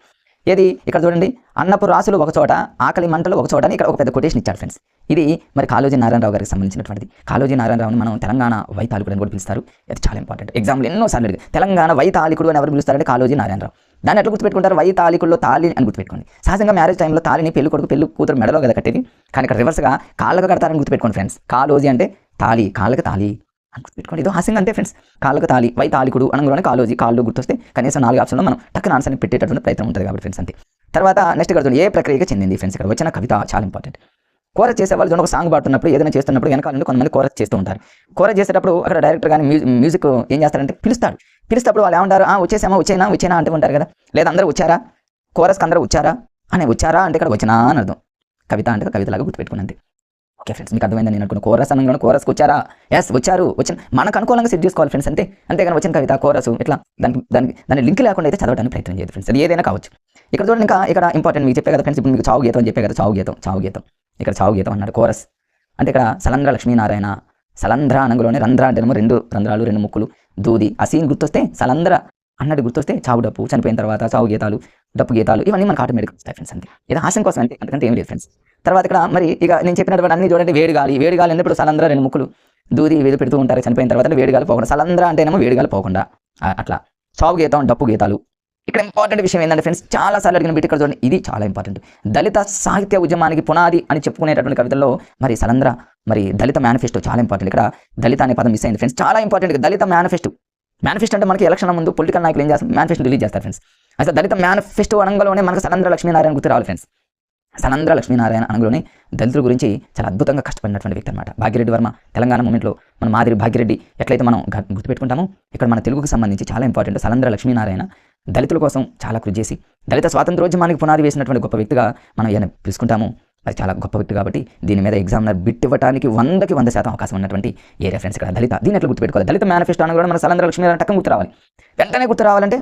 ఏది ఇక్కడ చూడండి, అన్నపు రాసులు ఒక చోట, ఆకలి మంటలు ఒక చోట అని ఇక్కడ ఒక పెద్ద కొటేషన్ ఇచ్చాడు ఫ్రెండ్స్. ఇది మరి కాళోజీ నారాయణరావు గారికి సంబంధించినటువంటిది. కాళోజీ నారాయణరావుని మనం తెలంగాణ వైతాళికుడు అని కూడా పిలుస్తారు. అది చాలా ఇంపార్టెంట్. ఎగ్జామ్లో ఎన్నోసార్లు అడిగారు తెలంగాణ వైతాళికుడు అని ఎవరు పిలుస్తారంటే కాళోజీ నారాయణరావు. దాన్ని ఎట్లా గుర్తుపెట్టుకుంటారు, వైతాళికుల్లో తాళి అని గుర్తుపెట్టుకోండి. సహజంగా మ్యారేజ్ టైంలో తాళిని పెళ్లి కొడుకు పెళ్లి కూతురు మెడలో కదా కట్టేది, కానీ ఇక్కడ రివర్స్గా కాళ్ళకు కడతారని గుర్తుపెట్టుకోండి ఫ్రెండ్స్. కాళోజీ అంటే తాళి, కాళ్ళకి తాళి అని గుర్తుపెట్టుకోండి. ఇది హాస్యంగా అంతే ఫ్రెండ్స్. కాళ్ళకు తాళి, వైతాళికుడు అనగానే కాళోజీ, కాళ్ళు గుర్తొస్తే కనీసం 4 ఆప్షన్లో మనం టక్కున ఆన్సర్ని పెట్టేటటువంటి ప్రయత్నం ఉంటుంది కాబట్టి ఫ్రెండ్స్ అంతే. తర్వాత నెక్స్ట్ ఇక్కడ ఏ ప్రక్రియకి చెందింది ఫ్రెండ్స్. ఇక్కడ వచ్చిన కవిత చాలా ఇంపార్టెంట్. కోరస్ చేసేవాళ్ళు ఒక సాంగ్ పాడుతున్నప్పుడు ఏదైనా చేస్తున్నప్పుడు వెనకాల నుండి కొంతమంది కోరస్ చేస్తూ ఉంటారు. కోరస్ చేసేటప్పుడు అక్కడ డైరెక్టర్ కానీ మ్యూజిక్ ఏం చేస్తారంటే పిలుస్తాడు వాళ్ళు ఏమంటారు, వచ్చేనా అంటూ ఉంటారు కదా. లేదా అందరూ వచ్చారా, కోరస్కి అందరూ వచ్చారా అంటే ఇక్కడ వచ్చినా అని అర్థం. కవిత అంటే కవితలాగా గుర్తుపెట్టుకున్నది. ఓకే ఫ్రెండ్స్, మీకు అర్థమైంది నేను అనుకున్న కోరస్ అనగానే కోరస్కి వచ్చారా, వచ్చారు మనకు అనుకూలంగా సెట్ చేసుకోవాలి ఫ్రెండ్స్ అంతే. అంతేగాని వచ్చిన కవిత కోరస్ ఇట్లా దాన్ని లింక్ లేకుండా అయితే చదవడానికి ప్రయత్నం చేయదు ఫ్రెండ్స్. అది ఏదైనా కావచ్చు. ఇక్కడ చూడండి, ఇంకా ఇక్కడ ఇంపార్టెంట్ మీకు చెప్పే కదా ఫ్రెండ్స్, ఇప్పుడు మీకు చావు గీతం అని చెప్పే కదా, చావు గీతం ఇక్కడ చావు గీతం అన్నాడు కోరస్. అంటే ఇక్కడ సలంధ్ర లక్ష్మీనారాయణ, సలంధ్ర అనగలోనే రంధ్ర అంటేనేమో 2 రంధ్రాలు 2 ముక్కులు, దూది, ఆ సీన్ గుర్తొస్తే సలంధ్ర అన్నట్టు గుర్తొస్తే చావు డప్పు, చనిపోయిన తర్వాత చావు గీతాలు, డప్పు గీతాలు ఇవన్నీ మనకు ఆటోమేటిక్ వస్తాయి ఫ్రెండ్స్. అంతే, ఇది హాస్యం కోసం అంతే, అంతకంటే ఏం లేదు ఫ్రెండ్స్. తర్వాత ఇక్కడ మరి ఇక నేను చెప్పినటువంటి అన్ని చూడండి, వేడిగాలి అన్నప్పుడు సలంధ్ర 2 ముక్కులు, దూది వేలు పెడుతూ ఉంటారు చనిపోయిన తర్వాత, వేడిగాలి పోకుండా, సలంధ్ర అంటేనేమో వేడిగాలి పోకుండా అట్లా, చావు గీతం, డప్పు గీతాలు. ఇక్కడ ఇంపార్టెంట్ విషయం ఏంటంటే ఫ్రెండ్స్, చాలా సార్లు అడిగిన బిట్ ఇక్కడ చూడండి, ఇది చాలా ఇంపార్టెంట్. దళిత సాహిత్య ఉద్యమానికి పునాది అని చెప్పుకునేటటువంటి కవితల్లో మరి సలంధ్ర, మరి దళిత మేనిఫెస్టో చాలా ఇంపార్టెంట్. ఇక్కడ దళిత అనే పదం మిస్ అయింది ఫ్రెండ్స్, చాలా ఇంపార్టెంట్. దళిత మేనిఫెస్టో అంటే మనకి ఎలక్షన్ ముందు పొలిటికల్ నాయకులు ఏం చేస్తారు, మేనిఫెస్టో రిలీజ్ చేస్తారు ఫ్రెండ్స్. అయితే దళిత మేనిఫెస్టో అనగానే మనకు సలంధ్ర లక్ష్మీనారాయణ గుర్తు రావాలి ఫ్రెండ్స్. సలంధ్ర లక్ష్మీనారాయణ అనగానే దళితుల గురించి చాలా అద్భుతంగా కష్టపడినటువంటి వ్యక్తి అనమాట. భాగ్యరెడ్డి వర్మ తెలంగాణ మూమెంట్లో మన మాదిరి భాగ్యరెడ్డి ఎట్లయితే మనం గుర్తుపెట్టుకుంటామో, ఇక్కడ మన తెలుగుకు సంబంధించి చాలా ఇంపార్టెంట్. సలంధ్ర లక్ష్మీనారాయణ దళితుల కోసం చాలా కృషి చేసి దళిత స్వాతంత్రోద్యమానికి పునాది వేసినటువంటి గొప్ప వ్యక్తిగా మనం ఈయన పిలుచుకుంటాము. అది చాలా గొప్ప వ్యక్తి కాబట్టి దీని మీద ఎగ్జామినర్ బిట్ ఇవ్వడానికి 100కి 100% అవకాశం ఉన్నటువంటి ఏ రెఫరెన్స్ ఇక్కడ దళిత. దీన్ని ఎట్లా గుర్తుపెట్టుకోవాలి, దళిత మేనిఫెస్టో అని కూడా మన సలంధ్ర లక్ష్మీనారాయణ టక్కన గుర్తు రావాలి. వెంటనే గుర్తు రావాలంటే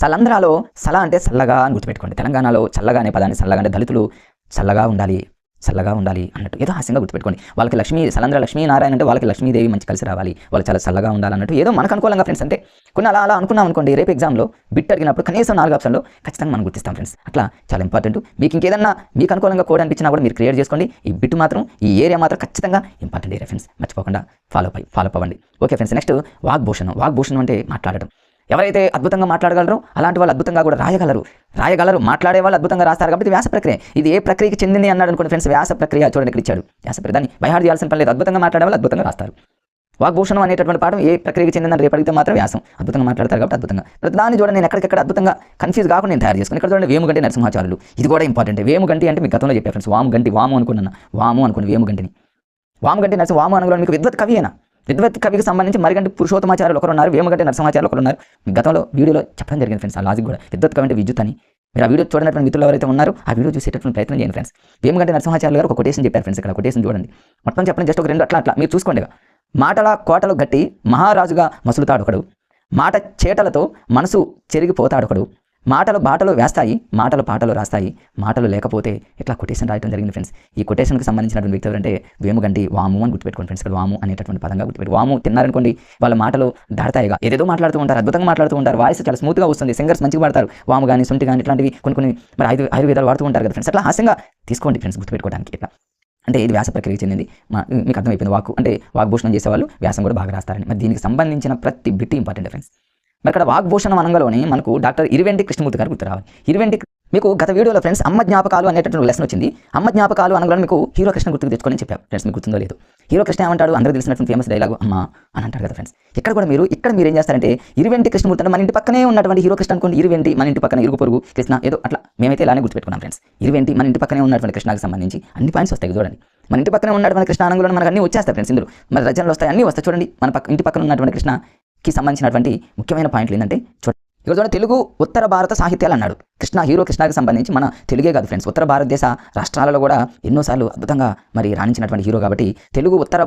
సలంధ్రాలో సల అంటే చల్లగా అని గుర్తుపెట్టుకోండి. తెలంగాణలో చల్లగా అనే పదాన్ని చల్లగా అంటే దళితులు చల్లగా ఉండాలి అన్నట్టు ఏదో హాస్యంగా గుర్తుపెట్టుకోండి. వాళ్ళకి సలంధ్ర లక్ష్మీనారాయణ అంటే వాళ్ళకి లక్ష్మీదేవి మంచి కలిసి రావాలి, వాళ్ళు చాలా చల్లగా ఉండాలన్నట్టు ఏదో మనకు అనుకూలంగా ఫ్రెండ్స్. అంతే కొన్ని అలా అనుకున్నాం అనుకోండి, రేపు ఎగ్జామ్లో బిట్ అడిగినప్పుడు కనీసం 4 ఆప్షన్లో ఖచ్చితంగా మనం గుర్తిస్తాం ఫ్రెండ్స్. అట్లా చాలా ఇంపార్టెంట్. మీకు ఇంకేదన్నా మీకు అనుకూలంగా కోడ్ అనిపించినా కూడా మీరు క్రియేట్ చేసుకోండి. ఈ బిట్ మాత్రం, ఈ ఏరియా మాత్రం ఖచ్చితంగా ఇంపార్టెంట్ ఏరియా ఫ్రెండ్స్, మర్చిపోకుండా ఫాలో అప్ అవ్వండి. ఓకే ఫ్రెండ్స్, నెక్స్ట్ వాగ్భూషణం అంటే మాట్లాడటం. ఎవరైతే అద్భుతంగా మాట్లాడగలరో అలాంటి వాళ్ళు అద్భుతంగా కూడా రాయగలరు. మాట్లాడే వాళ్ళు అద్భుతంగా రాస్తారు కాబట్టి వ్యాస ప్రక్రియ. ఇది ఏ ప్రక్రియకి చెందింది అన్నాడు అనుకోండి ఫ్రెండ్స్, వ్యాస ప్రక్రియ. చూడండి ఇక్కడ ఇచ్చాడు వ్యాస ప్రక్రియ, దాన్ని బైహార్డ్ చేయాల్సిన పని లేదు. అద్భుతంగా మాట్లాడే వాళ్ళు అద్భుతంగా రాస్తారు. వాగ్భూషణం అనేటటువంటి పాఠం ఏ ప్రక్రియకి చెందిందని రేపు అడిగితే మాత్రం వ్యాసం. అద్భుతంగా మాట్లాడతారు కాబట్టి అద్భుతంగా. దాన్ని చూడండి, నేను ఎక్కడికెక్కడ అద్భుతంగా కన్ఫ్యూజ్ కాకుండా నేను తయారు చేసుకుని. ఇక్కడ చూడండి, వేముగంటి నరసింహాచార్యులు, ఇది కూడా ఇంపార్టెంట్. వేముగంటి అంటే మీకు గతంలో చెప్పే ఫ్రెండ్స్, వాము అనుకుని వేముగంటిని. వాము అనగా మీకు విద్వత్ కవికి సంబంధించి మరిగంటి పురుషోత్తమాచార్యులు ఒకరు ఉన్నారు, వేముగంటి నరసింహాచార్యులు ఒకరు ఉన్నారు. గతంలో వీడియోలో చెప్పడం జరిగింది ఫ్రెండ్స్, ఆ లాజిక్ కూడా. విద్వత్ కవి అంటే విద్యుత్ అని. మీరు ఆ వీడియో చూడనటువంటి మిత్రులు ఎవరైతే ఉన్నారో ఆ వీడియో చూసేటటువంటి ప్రయత్నం చేయండి ఫ్రెండ్స్. వేముగంటి నరసింహాచార్యులు గారు ఒక కొటేషన్ చెప్పారు ఫ్రెండ్స్. ఇక్కడ కొటేషన్ చూడండి, మొత్తం చెప్పండి, జస్ట్ ఒక 2 అట్లా మీరు చూసుకోండి. మాటల కోటలు గట్టి మహారాజుగా మసులుతాడొకడు, మాట చేటలతో మనసు చెరిగిపోతాడొకడు, మాటలు బాటలు వేస్తాయి, మాటలు పాటలు రాస్తాయి, మాటలు లేకపోతే ఇట్లా కొటేషన్ రాయడం జరిగింది ఫ్రెండ్స్. ఈ కొటేషన్కి సంబంధించినటువంటి వ్యక్తి ఎవరంటే వేముగంటి వాము అని గుర్తుపెట్టుకోండి ఫ్రెండ్స్. ఇక్కడ వాము అనేటటువంటి పదంగా గుర్తుపెట్టి, వాము తిన్నారనుకోండి వాళ్ళ మాటలు దాడతాయిగా, ఏదేదో మాట్లాడుతూ ఉంటారు, అద్భుతంగా మాట్లాడుతూ ఉంటారు, వాయిస్ చాలా స్మూత్గా వస్తుంది, సింగర్స్ మంచిగా పాడతారు, వాము కానీ సొంటి కానీ ఇట్లాంటివి కొన్ని మరి ఆయుర్వేదాలు వాడుతూ ఉంటారు కదా ఫ్రెండ్స్. అట్లా హాస్యంగా తీసుకోండి ఫ్రెండ్స్ గుర్తుపెట్టుకోవడానికి. ఇట్లా అంటే ఇది వ్యాస ప్రక్రియకి చెందింది. మీకు అర్థమైపోయింది. అంటే వాగ్భూషణం చేసేవాళ్ళు వ్యాసం కూడా బాగా రాస్తారని. మరి దీనికి సంబంధించిన ప్రతి బిట్ ఇంపార్టెంట్ ఫ్రెండ్స్. మరి ఇక్కడ వాగ్భూషణం అనగానే మనకు డాక్టర్ ఇరివెంటి కృష్ణమూర్తి గారు గుర్తు రావాలి. మీకు గత వీడియోలో ఫ్రెండ్స్ అమ్మ జ్ఞాపకాలు అనేటటువంటి లెసన్ వచ్చింది. అమ్మ జ్ఞాపకాలు అనగానే మీకు హీరో కృష్ణ గుర్తుకు తెచ్చుకొని చెప్పారు ఫ్రెండ్స్. మీకు గుర్తుందో లేదు, హీరో కృష్ణ ఏమంటాడు, అందరూ తెలిసినటువంటి ఫేమస్ డైలాగు అమ్మ అని అంటారు కదా ఫ్రెండ్స్. ఇక్కడ మీరు ఏం చేస్తారంటే ఇరివెంటి కృష్ణమూర్తి అంటే మన ఇంటి పక్కనే ఉన్నటువంటి హీరో కృష్ణ అనుకోండి. ఇరివెంటి మన ఇంటి పక్కన, ఇరుగు పొరుగు కృష్ణ ఏదో అట్లా మేమైతే ఇలానే గుర్తుపెట్టుకున్నాం ఫ్రెండ్స్. ఇరివెంటి మన ఇంటి పక్కనే ఉన్నటువంటి కృష్ణకి సంబంధించి అన్ని పాయింట్స్ వస్తాయి చూడండి. మన ఇంటి పక్కనే ఉన్నటువంటి కృష్ణ అనగానే మనకు అన్ని వచ్చేస్తాయి ఫ్రెండ్స్. ఇందులో మన రచనలు వస్తాయి, అన్ని వస్తాయి చూడండి. మన ఇంటి పక్కన ఉన్నటువంటి కృష్ణకి సంబంధించినటువంటి ముఖ్యమైన పాయింట్లు ఏంటంటే ఇక్కడ చూడండి, తెలుగు ఉత్తర భారత సాహిత్యాలు అన్నాడు హీరో కృష్ణకి సంబంధించి. మన తెలుగే కాదు ఫ్రెండ్స్, ఉత్తర భారతదేశ రాష్ట్రాలలో కూడా ఎన్నోసార్లు అద్భుతంగా మరి రాణించినటువంటి హీరో కాబట్టి తెలుగు ఉత్తర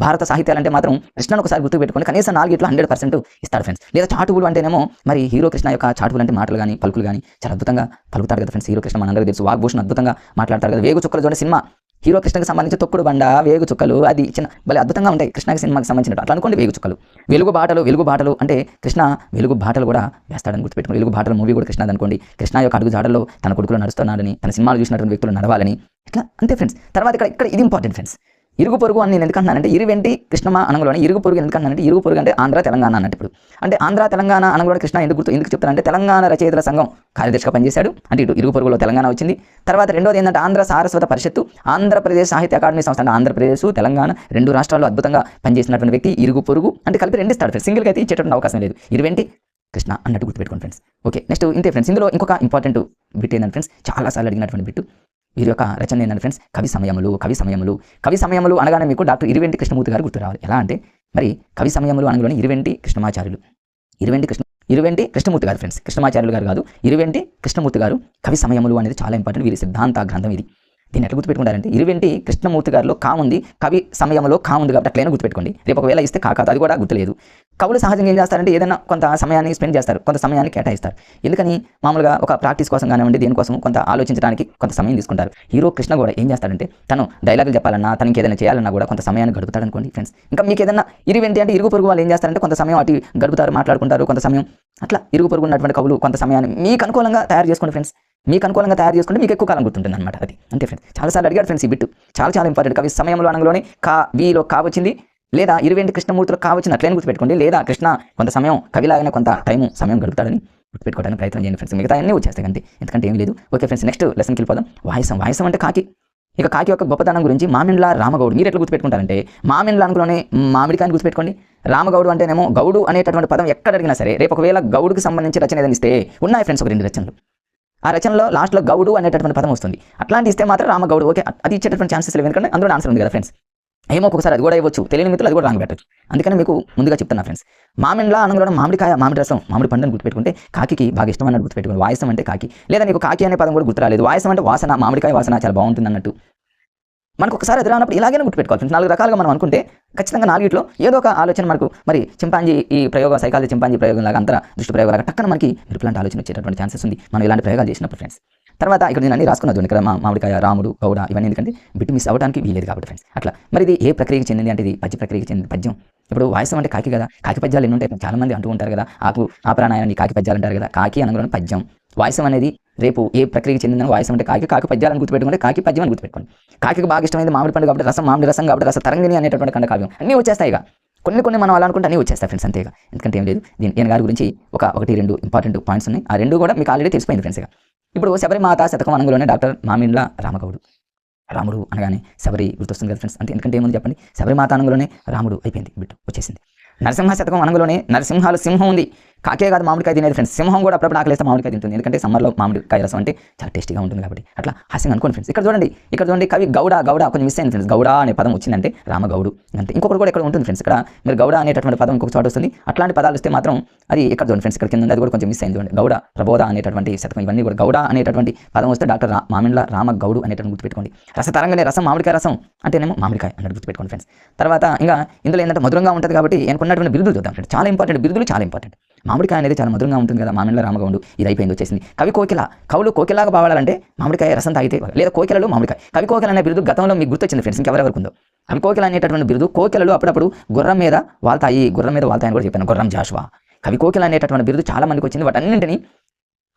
భారత సాహిత్యాలు అంటే మాత్రం కృష్ణను ఒకసారి గుర్తు పెట్టుకోండి. కనీసం 4 100% ఇస్తాడు ఫ్రెండ్స్. లేదా చాటువులు అంటేనేమో మరి హీరో కృష్ణ యొక్క చాటువులు అంటే మాటలు కానీ పలుకులు కానీ చాలా అద్భుతంగా పలుకుతాడు కదా ఫ్రెండ్స్. హీరో కృష్ణ మనందరికీ తెలుసు. వాగ్భూషణం అద్భుతంగా మాట్లాడతారు కదా. వేగు చుక్కలు చూడండి సినిమా, హీరో కృష్ణకి సంబంధించి తొక్కుడు బండ, వేగు చుక్కలు, అది చిన్న భలే అద్భుతంగా ఉంటాయి కృష్ణకి సినిమాకి సంబంధించినట్టు. అట్లా అనుకోండి వేగు చుక్కలు. వెలుగు బాటలు అంటే కృష్ణ వెలుగు బాటలు కూడా వేస్తాడని గుర్తుపెట్టుకోండి. వెలుగు బాటలు మూవీ కూడా కృష్ణది అనుకోండి. కృష్ణ యొక్క అడుగు జాడల్లో తన కొడుకులు నడుస్తున్నాడని, తన సినిమాలు చూసినటువంటి వ్యక్తులు నడవాలని, ఇట్లా అంతే ఫ్రెండ్స్. తర్వాత ఇక్కడ ఇది ఇంపార్టెంట్ ఫ్రెండ్స్. ఇరుగు పొరుగు అని నేను ఎందుకంటున్నానంటే ఇరువెంటి కృష్ణమా అనగానే ఇరుగు పొరుగు ఎందుకంటున్నానంటే ఇరుగు పొరుగు అంటే ఆంధ్ర తెలంగాణ అన్నట్టు. ఇప్పుడు అంటే ఆంధ్ర తెలంగాణ అనగానే కృష్ణ ఎందుకు చెప్తానంటే తెలంగాణ రచయితల సంఘం కార్యదర్శిగా పనిచేశాడు. అంటే ఇరుగు పొరుగులో తెలంగాణ వచ్చింది. తర్వాత రెండోది ఏంటంటే ఆంధ్ర సారస్వత పరిషత్తు, ఆంధ్రప్రదేశ్ సాహిత్య అకాడమీ సంస్థ అంటే ఆంధ్రప్రదేశ్ తెలంగాణ 2 రాష్ట్రాల్లో అద్భుతంగా పనిచేసినటువంటి వ్యక్తి ఇరుగు పొరుగు అంటే కలిపి 2 ఇస్తాడు ఫ్రెండ్స్. సింగిల్గా అయితే ఇచ్చేటువంటి అవకాశం లేదు. ఇరువెంటి కృష్ణ అన్నట్టు గుర్తుపెట్టుకోండి ఫ్రెండ్స్. ఓకే, నెక్స్ట్ ఇంతే ఫ్రెండ్స్. ఇందులో ఇంకొక ఇంపార్టెంట్ బిట్ ఏంటంటే ఫ్రెండ్స్, చాలాసార్లు అడిగినటువంటి బిట్టు వీరి యొక్క రచన ఏంటంటే ఫ్రెండ్స్, కవి సమయములు అనగానే మీకు డాక్టర్ ఇరివెంటి కృష్ణమూర్తి గారు గుర్తు రావాలి. ఎలా అంటే మరి కవి సమయములు అనగానే ఇరివెంటి కృష్ణమూర్తి గారు ఫ్రెండ్స్. కృష్ణమాచార్యులు గారు కాదు, ఇరివెంటి కృష్ణమూర్తి గారు. కవి సమయములు అనేది చాలా ఇంపార్టెంట్. వీరి సిద్ధాంత గ్రంథం ఇది. దీన్ని ఎట్లా గుర్తుపెట్టుకుంటారంటే ఇరువెంటి కృష్ణమూర్తి గారిలో కా ఉంది, కవి సమయంలో కా ఉంది కాబట్టి అట్లైనా గుర్తుపెట్టుకోండి. రేపు ఒకవేళ ఇస్తే కా కాదు, అది కూడా గుర్తులేదు. కవులు సహజంగా ఏం చేస్తారంటే ఏదైనా కొంత సమయాన్ని స్పెండ్ చేస్తారు, కొంత సమయాన్ని కేటాయిస్తారు. ఎందుకని మామూలుగా ఒక ప్రాక్టీస్ కోసం కానివ్వండి, దేనికోసం కొంత ఆలోచించడానికి కొంత సమయం తీసుకుంటారు. హీరో కృష్ణ కూడా ఏం చేస్తాడంటే తను డైలాగులు చెప్పాలన్నా, తనకి ఏదైనా చేయాలన్నా కూడా కొంత సమయాన్ని గడుపుతాడు అనుకోండి ఫ్రెండ్స్. ఇంకా మీకు ఏదైనా ఇరువెంటి అంటే ఇరుగు పొరుగు వాళ్ళు ఏం చేస్తారంటే కొంత సమయం అటు గడుపుతారు, మాట్లాడుకుంటారు కొంత సమయం. అట్లా ఇరుగు పొరుగు ఉన్నటువంటి కవులు కొంత సమయాన్ని మీకు అనుకూలంగా తయారు చేసుకోండి ఫ్రెండ్స్. మీకు అనుకూలంగా తయారు చేసుకుంటే మీకు ఎక్కువ కాలం గుర్తుంటుంది అనమాట. అది అంతే ఫ్రెండ్స్. చాలాసార్లు అడిగాడు ఫ్రెండ్స్ ఈ బిట్టు, చాలా ఇంపార్టెంట్. కవి సమయంలో అనగానే కా వీలో కా వచ్చింది, లేదా ఇరువెంటి కృష్ణమూర్తిలో కా వచ్చింది అట్లనే గుర్తుపెట్టుకోండి. లేదా కృష్ణ కొంత సమయం కవిలాగానే కొంత సమయం గడుపుతాడని గుర్తుపెట్టుకోవడానికి ప్రయత్నం చేయండి ఫ్రెండ్స్. మిగతా అన్నీ వచ్చేస్తాయి అంతే, ఎందుకంటే ఏం లేదు. ఓకే ఫ్రెండ్స్, నెక్స్ట్ లెసన్కి వెళ్ళిపోదాం. వాయసం అంటే కాకి. ఇక కాకి యొక్క గొప్పతనం గురించి మామిండ్ల రామగౌడ్ మీరు ఎట్లా గుర్తుపెట్టుకుంటారంటే మామిండ్ల అనుకునే మామిడికాయని గుర్తుపెట్టుకోండి. రామగౌడు అంటేనేమో గౌడు అనేటటువంటి పదం ఎక్కడ అడిగినా సరే రేపు ఒకవేళ గౌడుకి సంబంధించి రచన ఏదైనా ఇస్తే ఉన్నాయి ఫ్రెండ్స్ ఒక 2 రచనలు. ఆ రచనలో లాస్ట్లో గౌడు అనేటటువంటి పదం వస్తుంది. అట్లాంటి ఇస్తే మాత్రం రామగౌడు ఓకే, అది ఇచ్చేటటువంటి ఛాన్సెస్ లేవు, ఎందుకంటే అందులో ఆన్సర్ ఉంది కదా ఫ్రెండ్స్. ఏమో ఒక్కొక్కసారి అది కూడా ఇవ్వచ్చు, తెలియని మిత్రులు అది కూడా రాంగ్ పెట్టచ్చు. అందుకని మీకు ముందుగా చెప్తున్నా ఫ్రెండ్స్. మామిండ్ల అనగా మామిడికాయ, మామిడి రసం, మామిడి పండుని గుర్తుపెట్టుకుంటే కాకి బాగా ఇష్టం అన్నట్టు గుర్తుపెట్టుకోండి. వాయసం అంటే కాకి, లేదా నీకు కాకి అనే పదం కూడా గుర్తురాలేదు, వాయసం అంటే వాసన, మామిడికాయ వాసన చాలా బాగుంటుంది అన్నట్టు మనకు ఒకసారి ఎదురైనప్పుడు ఇలాగైనా గుర్తుపెట్టుకోవాలి ఫ్రెండ్స్. 4 రకాలుగా మనం అనుకుంటే ఖచ్చితంగా 4 ఏదో ఒక ఆలోచన మనకు మరి చింపాంజీ ఈ ప్రయోగం సైకాలజీ చింపాంజీ ప్రయోగం లాగా అంతర దృష్టి ప్రయోగం లాగా టక్కన మనకి విరుపులాంటి ఆలోచన వచ్చేటటువంటి ఛాన్సెస్ ఉంది మనం ఇలాంటి ప్రయోగాలు చేసినప్పుడు ఫ్రెండ్స్. తర్వాత ఇక్కడ నేను అన్ని రాసుకున్నది ఇక్కడ మామిడికాయ, రాముడు, గౌడ ఇవన్నీ ఎందుకంటే బిట్ మిస్ అవ్వడానికి వీలేదు కాబట్టి ఫ్రెండ్స్. అట్లా మరి ఇది ఏ ప్రక్రియకి చెందింది అంటే ఇది పద్య ప్రక్రియకి చెందింది. పద్యం. ఇప్పుడు వాయసం అంటే కాకి కదా, కాకి పద్యాలు ఎన్ని ఉంటాయి చాలా మంది అంటూ ఉంటారు కదా, ఆ ప్రాణాయాన్ని కాకి పద్యాలు అంటారు కదా. కాకి అనగానే పద్యం. వాయసం అనేది రేపు ఏ ప్రక్రియకి చెందిందని వాయసం అంటే కాకి పద్యాలను గుర్తుపెట్టుకుంటే కాకి పద్యం అని గుర్తుపెట్టుకోండి. కాకి బాగా ఇష్టమైంది మామిడి పండు కాబట్టి రసం, మామిడి రసం కాబట్టి రస తరంగిణి అనేటటువంటి ఖండకావ్యం అన్నీ వచ్చేస్తాయి. ఇక కొన్ని మనం అలా అనుకుంటే అన్నీ వచ్చేస్తాయి ఫ్రెండ్స్ అంతేగా. ఎందుకంటే ఏం లేదు, ఈయన గారి గురించి 1-2 ఇంపార్టెంట్ పాయింట్స్ ఉన్నాయి. ఆ 2 కూడా మీకు ఆల్రెడీ తెలిసిపోయింది ఫ్రెండ్స్. ఇక ఇప్పుడు శబరిమాత శతకం అనగానే డాక్టర్ మామిండ్ల రామగౌడు. రాముడు అనగానే శబరి గుర్తొస్తుంది కదా ఫ్రెండ్స్. అంతే, ఎందుకంటే ఏముంది చెప్పండి, శబరిమాత అనగానే రాముడు అయిపోయింది, బిట్టు వచ్చేసింది. నరసింహ శతకం అనగానే నరసింహాలు సింహం ఉంది. కాకే కాదు మామిడికాయ తినేది ఫ్రెండ్స్, సింహం కూడా అప్పుడప్పుడు ఆకలిస్తే మామిడికాయ తింటుంది, ఎందుకంటే సమ్మర్లో మామిడికాయ రసం అంటే చాలా టేస్టీగా ఉంటుంది కాబట్టి. అట్లా హాస్యంగా అనుకోండి ఫ్రెండ్స్. ఇక్కడ చూడండి కవి గౌడ కొంచెం మిస్ అయింది ఫ్రెండ్స్. గౌడ అనే పదం వచ్చిందంటే రామగౌడు అంతే. ఇంకొకటి కూడా ఇక్కడ ఉంటుంది ఫ్రెండ్స్. ఇక్కడ మీరు గౌడ అనేటటువంటి పదం ఇంకొక చోట వస్తుంది. అట్లాంటి పదాలు వస్తే మాత్రం అది ఇక్కడ చూడండి ఫ్రెండ్స్, ఇక్కడ కింద అది కూడా కొంచెం మిస్ అయింది చూడండి. గౌడ, ప్రబోధ అనేటటువంటి శతకం ఇవన్నీ కూడా గౌడ అనేటటువంటి పదం వస్తే డాక్టర్ మామిండ్ల రామగౌడు అనేటటువంటి గుర్తుపెట్టుకోండి. రసతరంగానే రసం, మామిడికాయ రసం అంటేనేమో మామిడికాయ అన్నట్టు గుర్తుపెట్టుకోండి ఫ్రెండ్స్. తర్వాత ఇంకా ఇందులో ఏంటంటే మధురంగా ఉంటుంది కాబట్టి అనుకున్నటువంటి బిరుదులు చూద్దాం ఫ్రెండ్స్. చాలా ఇంపార్టెంట్ బిరుదులు, చాలా ఇంపార్టెంట్. మామిడికాయ అనేది చాలా మధురంగా ఉంటుంది కదా, మామిండ్ల రామగౌడు ఇది అయిపోయింది వచ్చేసింది. కవి కోకిల, కవులు కోకిలాగా బావాలంటే మామిడికాయ రసం తాగితే, లేదా కోకిలలు మామిడికాయ. కవి కోకిల అనే బిరుదు గతంలో మీకు గుర్తొచ్చింది ఫ్రెండ్స్, ఇంకెవరెవరికి ఉందో. కవి కోకిల అనేటటువంటి బిరుదు, కోకిలలు అప్పుడప్పుడు గుర్రం మీద వాళ్తాయి అని కూడా చెప్పాను, గుర్రం జాషువా. కవి కోకిల అనేటటువంటి బిరుదు చాలా మందికి వచ్చింది. వాటన్నింటినీ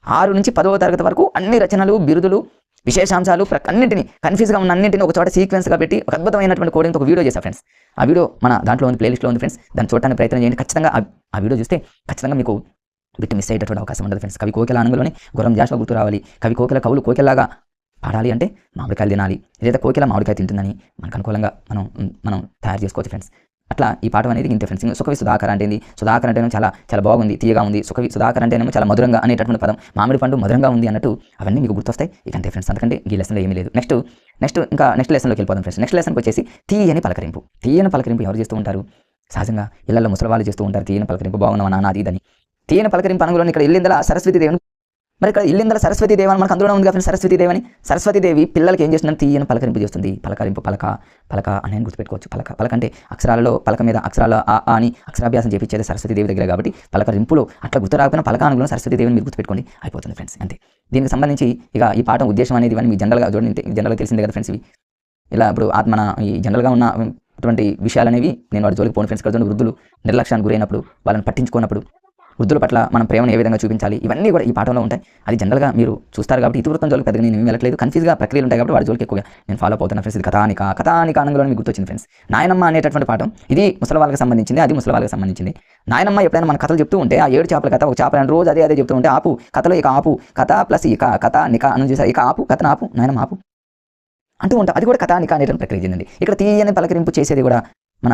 6 నుంచి 10వ తరగతి వరకు అన్ని రచనలు, బిరుదులు, విశేషాంశాలు అన్నింటినీ కన్ఫ్యూజ్గా ఉన్న అన్నింటినీ ఒక చోట సీక్వెన్స్గా పెట్టి ఒక అద్భుతమైనటువంటి కోడింగ్తో ఒక వీడియో చేశా ఫ్రెండ్స్. ఆ వీడియో మన దాంట్లో ఉంది, ప్లేలిస్ట్లో ఉంది ఫ్రెండ్స్. దాన్ని చూడటానికి ప్రయత్నం చేయండి. ఖచ్చితంగా ఆ వీడియో చూస్తే ఖచ్చితంగా మీకు బిట్ మిస్ అయ్యేటటువంటి అవకాశం ఉండదు ఫ్రెండ్స్. కవి కోకిల అనగానే గుర్రం జాషువా గుర్తు రావాలి. కవి కోకిల, కవులు కోకిలాగా పాడాలి అంటే మామిడికాయలు తినాలి, లేదా కోకిల మామిడికాయ తింటుందని మనకు అనుకూలంగా మనం తయారు చేసుకోవచ్చు ఫ్రెండ్స్. అట్లా ఈ పాఠం అనేది ఇంతే ఫ్రెండ్స్. సుకవి సుధాకర్ అంటే ఏంది? సుధాకర్ అంటేనే చాలా బాగుంది, తీయగా ఉంది. సుధాకర్ అంటేనేమో చాలా మధురంగా అనేటటువంటి పదం. మామిడి పండు మధురంగా ఉంది అన్నట్టు అవన్నీ మీకు గుర్తొస్తాయి. ఇక అంతే ఫ్రెండ్స్. అందుకంటే ఈ లెసన్లో ఏమీ లేదు. నెక్స్ట్ లెసన్లోకి వెళ్ళిపోదాం ఫ్రెండ్స్. నెక్స్ట్ లెసన్కి వచ్చేసి తీయని పలకరింపు. తీయని పలకరింపు ఎవరు చేస్తూ ఉంటారు? సహజంగా ఇళ్లలో ముసలి వాళ్ళు చేస్తూ ఉంటారు. తీయని పలకరింపు, బాగున్నావా నాన్న అది ఇదని. తీయని పలకరింపు అనగానే ఇక్కడ ఇల్లిందల సరస్వతీదేవిని, మరి ఇక్కడ ఇల్లిందల సరస్వతీదేవి అని మనకు అందులో ఉంది కదా సరస్వతీదేవి అని. సరస్వతీదేవి పిల్లలకి ఏం చేస్తుందని తీయని పలకరింపు చేస్తుంది. పలకరింపు, పలక అని నేను గుర్తుపెట్టుకోవచ్చు. పలక అంటే అక్షరాలలో, పలక మీద అక్షరాల అని అక్షరాభ్యాసం చేపించేది సరస్వతీదేవి దగ్గర కాబట్టి పలకరింపులో అట్లా గుర్తు రాకపోయినా పలక అనుగుణ సరస్వతీదేవిని మీరు గుర్తుపెట్టుకోండి, అయిపోతుంది ఫ్రెండ్స్ అంతే. దీనికి సంబంధించి ఇక ఈ పాఠం ఉద్దేశం అనేది ఇవన్నీ మీ జనరల్గా చూడండి, జనరల్గా తెలిసిందే కదా ఫ్రెండ్స్. ఇవి ఇలా ఇప్పుడు మన ఈ జనరల్గా ఉన్న అటువంటి విషయాలు అనేవి నేను వాటి జోలికి పోను ఫ్రెండ్స్. కదా వృద్ధులు నిర్లక్ష్యానికి గురైనప్పుడు, వాళ్ళని పట్టించుకున్నప్పుడు, వృద్ధుల పట్ల మనం ప్రేమను ఏ విధంగా చూపించాలి, ఇవన్నీ కూడా ఈ పాఠంలో ఉంటాయి. అది జనరల్గా మీరు చూస్తారు కాబట్టి ఇతివృత్తం జోలికి పెద్దగా నేను వెళ్ళట్లేదు. కన్ఫ్యూజ్గా ప్రక్రియలు ఉంటాయి కాబట్టి వాటి జోలికి ఎక్కువగా నేను ఫాలో అవుతున్నా ఫ్రెండ్స్. ఇది కథానిక అనగానే మీకు గుర్తొచ్చింది ఫ్రెండ్స్. నాయనమ్మ అనేటటువంటి పాఠం ఇది ముసలి వాళ్ళకి సంబంధించింది, అది ముసలి వాళ్ళకి సంబంధించింది. నాయనమ్మ ఎప్పుడైనా మన కథలు చెప్తూ ఉంటే ఆ 7 చేపల కథ, ఒక చేపల రోజు అదే చెప్తూ ఉంటే ఆపు కథలో ఇక ఆపు, కథ ప్లస్ ఇక కథానిక అని చూసారు. ఇక ఆపు, కథను ఆపు, నాయనమ్మ ఆపు అంటూ ఉంటాం. అది కూడా కథానిక అనేటువంటి ప్రక్రియ చెందింది. ఇక్కడ తీయని పలకరింపు చేసేది కూడా మన